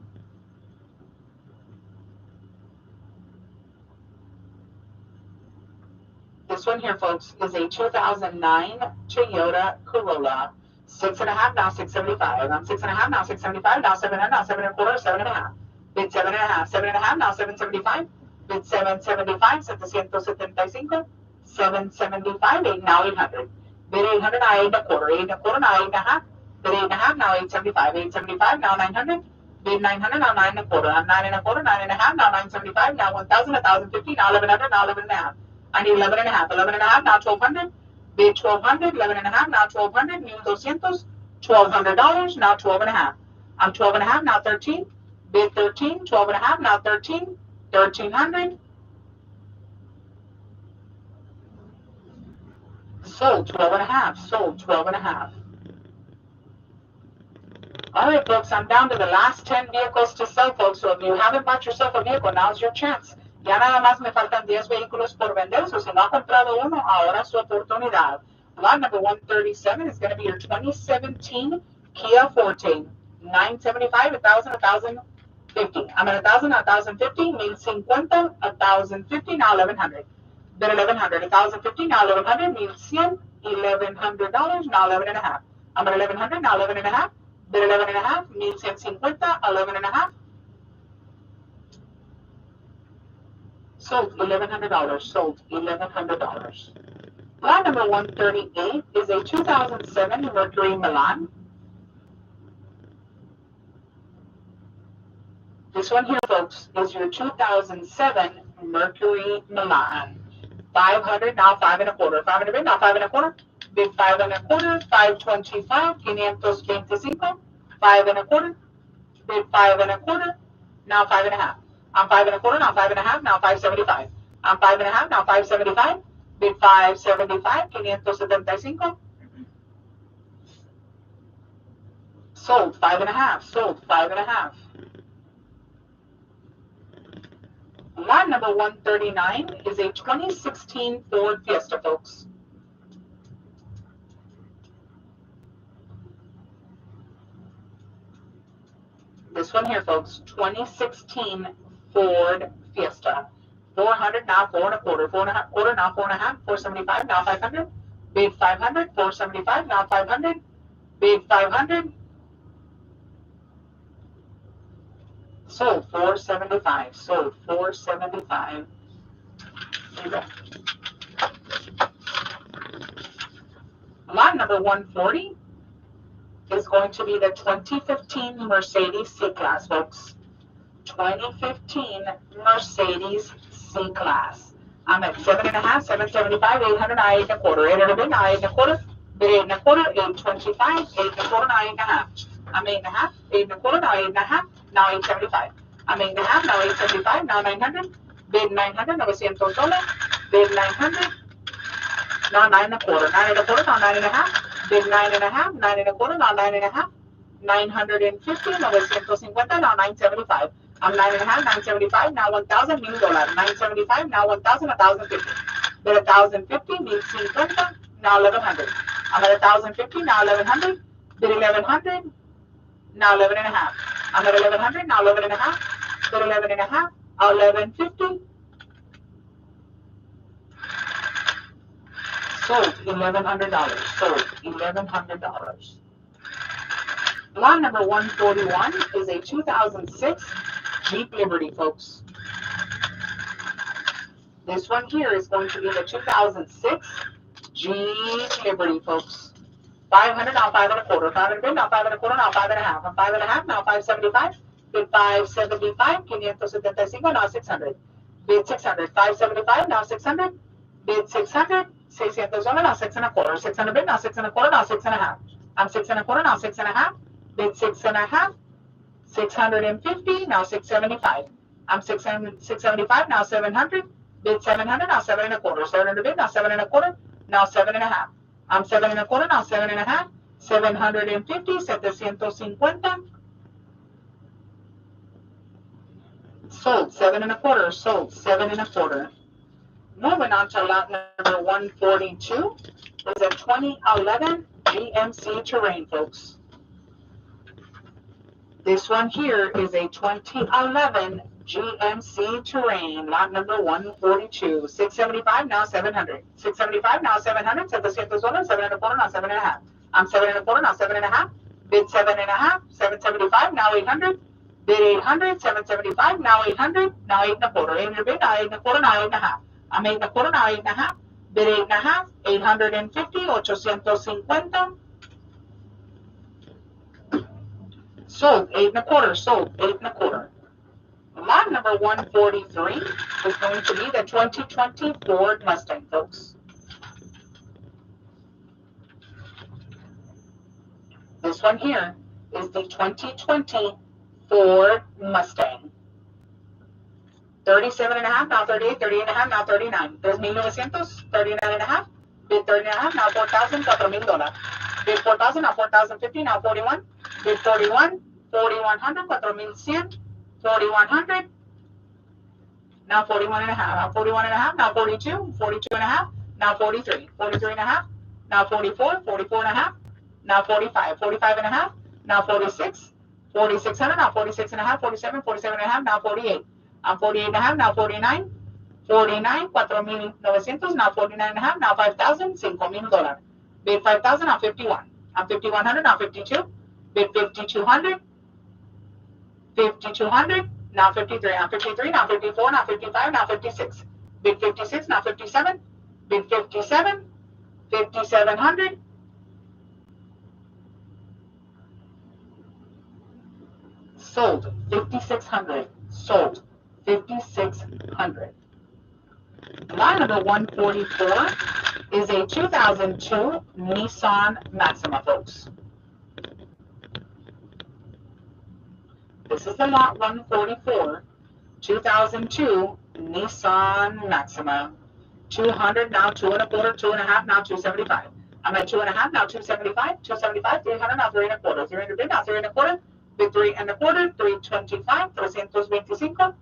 This one here, folks, is a 2009 Toyota Corolla. 6.5, now 675. I'm 6.5, now 675, now 700, now 7.25, 7.5. Bid 7.5, 7.5, now 775. Bid 775, 775, 775, 8, now 800. Bid 800, now 8.25, 8.25, now 8.5. Bid 8.5, now 875, 875, now 900. Bid 900, now 9.25. I'm 9.25, 9.5, now 975, now 1,000, 1,050, now 1,100, now 11.5. I need 11.5, 11.5, now 1,200. Bid 1,200, 11.5, now 1,200, new 200, $1,200, now 12.5. I'm 12.5, now 13. Bid 13, 12.5, now 13, 1,300. Sold 12.5, sold 12.5. All right, folks, I'm down to the last 10 vehicles to sell, folks. So if you haven't bought yourself a vehicle, now's your chance. Ya nada más me faltan 10 vehículos por vender, so si no ha comprado uno, ahora es su oportunidad. Lot number 137 is going to be your 2017 Kia Forte. 975, 1,000, 1,050. I'm at 1,000, 1,050, 1,050, 1,050, now 1,100. Bid 1,100, 1,050, now 1,100, 1,100, $1,100, now 11.5. I'm at 1,100, now 11.5. Bid 11.5, 1,150, 11.5. Sold $1,100, sold $1,100. Lot number 138 is a 2007 Mercury Milan. This one here, folks, is your 2007 Mercury Milan. 500, now 5.25. 500 bid, now 5.25. Bid 5.25, 525, 525, 5.25. Bid 5.25, now 5.5. I'm 5.25, now 5.5, now 575. I'm 5.5, now 575. Bid 575, 575. Sold 5.5, sold 5.5. Lot number 139 is a 2016 Ford Fiesta, folks. This one here, folks, 2016 Ford Fiesta. 400, now 4.25, 4.25, now 4.5, 475, now 500. Bid 500, 475, now 500. Bid 500. Sold 475, sold 475. There you go. Lot number 140 is going to be the 2015 Mercedes C-Class, folks. 2015 Mercedes C-Class. I'm at 7.5, 775, 800, 8.25. 800 bid, 8.25. Bid 8.25, 825, 8.25, 8.5. I'm 8.5, 8.25, now 8.5, now 875. I'm 8.5, now 875, now 900. Bid 900, $900. Bid 900, now 9.25. 9.25, now 9.5. Bid 9.5, 9.25, now 9.5. 950, 950, now 975. I'm 9.5, 975, now 1,000, $1,000. 975, now 1,000, 1,050. Bid 1,050, 1,050, now 1,100. I'm at 1,050, now 1,100. Bid 1,100, now 11.5. I'm at 1,100, now 11.5. Bid 11.5, $11.50. Sold $1,100. Sold $1,100. Lot number 141 is a 2006 Jeep Liberty, folks. This one here is going to be the 2006 Jeep Liberty, folks. 500, now 5 and a quarter. 5 and a bit, now 5 and a quarter, now 5 and a half. 5 and a half, now 575. Bid 575, 575, now 600. Bid 600, 575, now 600. Bid 600, 600, now 6 and a quarter. 600 bid, now 6 and a quarter, now 6 and a half. I'm 6 and a quarter, now 6 and a half. Bid 6 and a half. 650, now 675. I'm 675, now 700. Bid 700, now 7 and a quarter. 700 bid, now 7 and a quarter, now 7 and a half. I'm 7 and a quarter, now 7 and a half. 750, 750. Sold 7 and a quarter, sold 7 and a quarter. Moving on to lot number 142 is a 2011 GMC Terrain, folks. This one here is a 2011 GMC Terrain, lot number 142. 675, now 700. 675, now 700. $700, 7 and a quarter, now 7 and a half. I'm 7 and a quarter, now 7 and a half. Bid 7 and a half. 775, now 800. Bid 800. 775, now 800. Now 8 and a quarter. 800 bid, now 8 and a quarter, now 8 and a half. I'm 8 and a quarter, now 8 and a half. Bid 8 and a half. 850, 850. Sold 8 and a quarter, sold 8 and a quarter. Lot number 143 is going to be the 2020 Ford Mustang, folks. This one here is the 2020 Ford Mustang. 37 and a half, now 38, 38 and a half, now 39. 3,900, 39 and a half. Bid 30 and a half, now 4,000, $4,000. Bid 4,000, now 4,050, now 41. Bid 41, 4,100, 4,100. 4,100. Now 41 and a half, now 41 and a half, now 42, 42 and a half, now 43, 43 and a half, now 44, 44 and a half, now 45, 45 and a half, now 46, 4,600, now 46 and a half, 47, 47 and a half, now 48. I'm 48 and a half, now 49, 49, 4,900, now 49 and a half, now 5,000, $5,000. Bid 5,000, now 51. I'm 5,100, now 52. Bid 5,200. 5,200, now 53, now 53, now 54, now 55, now 56. Bid 56, now 57. Bid 57, 5,700. Sold 5,600. Sold 5,600. Lot number 144 is a 2002 Nissan Maxima, folks. This is the lot 144, 2002 Nissan Maxima. 200, now 2 and a quarter, 2 and a half, now 275. I'm at 2 and a half, now 275, 275, 300, now 3 and a quarter, 300 bid, now 3 and a quarter, bid 3 and a quarter, 325, 325.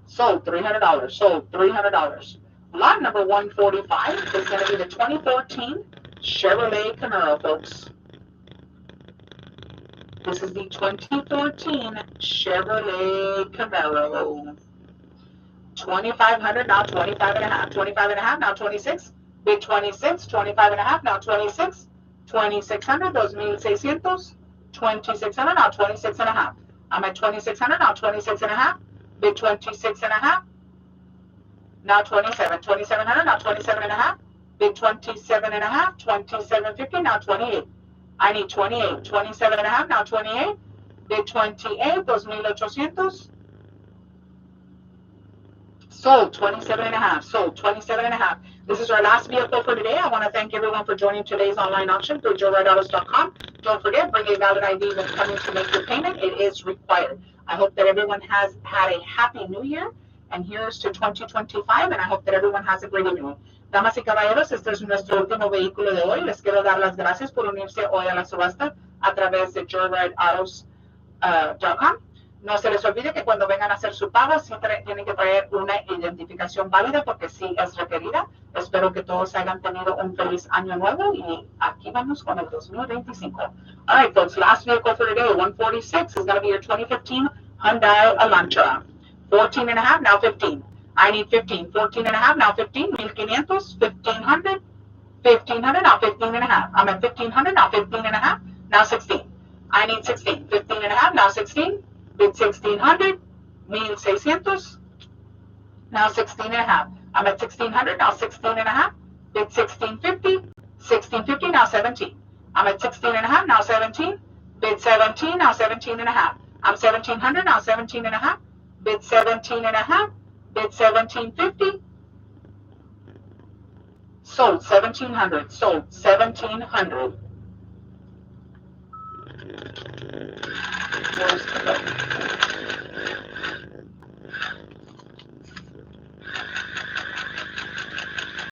Sold $300, sold $300. Lot number 145 is going to be the 2014 Chevrolet Camaro, folks. This is the 2014 Chevrolet Camaro. 2,500, now 25 and a half. 25 and a half, now 26. Bid 26, 25 and a half, now 26. 2,600, 2,600. 2,600, now 26 and a half. I'm at 2,600, now 26 and a half. Bid 26 and a half. Now 27. 2,700, now 27 and a half. Bid 27 and a half. 2,750, now 28. I need 28. 27 and a half, now 28. Bid 28, 2,800. Sold 27 and a half. Sold 27 and a half. This is our last vehicle for today. I want to thank everyone for joining today's online auction through JoeRideAutos.com. Don't forget, bring a valid ID when coming to make your payment. It is required. I hope that everyone has had a happy new year. And here's to 2025. And I hope that everyone has a great evening. Damas y caballeros, este es nuestro último vehículo de hoy. Les quiero dar las gracias por unirse hoy a la subasta a través de JoeRideAutos.com. No se les olvide que cuando vengan a hacer su pago, siempre tienen que traer una identificación válida porque sí es requerida. Es espero que todos hayan tenido un feliz año nuevo y aquí vamos con el 2025. All right, folks, last vehicle for today, 146 is going to be your 2015 Hyundai Elantra. 14 and a half, now 15. I need 15. 14 and a half, now 15. 1500, 1500, 1500, now 15 and a half. I'm at 1500, now 15 and a half, now 16. I need 16. 15 and a half, now 16. Bid 1600, 1600, now 16 and a half. I'm at 1600, now 16 and a half. Bid 1650, 1650, now 17. I'm at 16 and a half, now 17. Bid 17, now 17 and a half. I'm 1700, now 17 and a half. Bid 17 and a half. Bid 1750. Sold 1700. Sold 1700. Where's the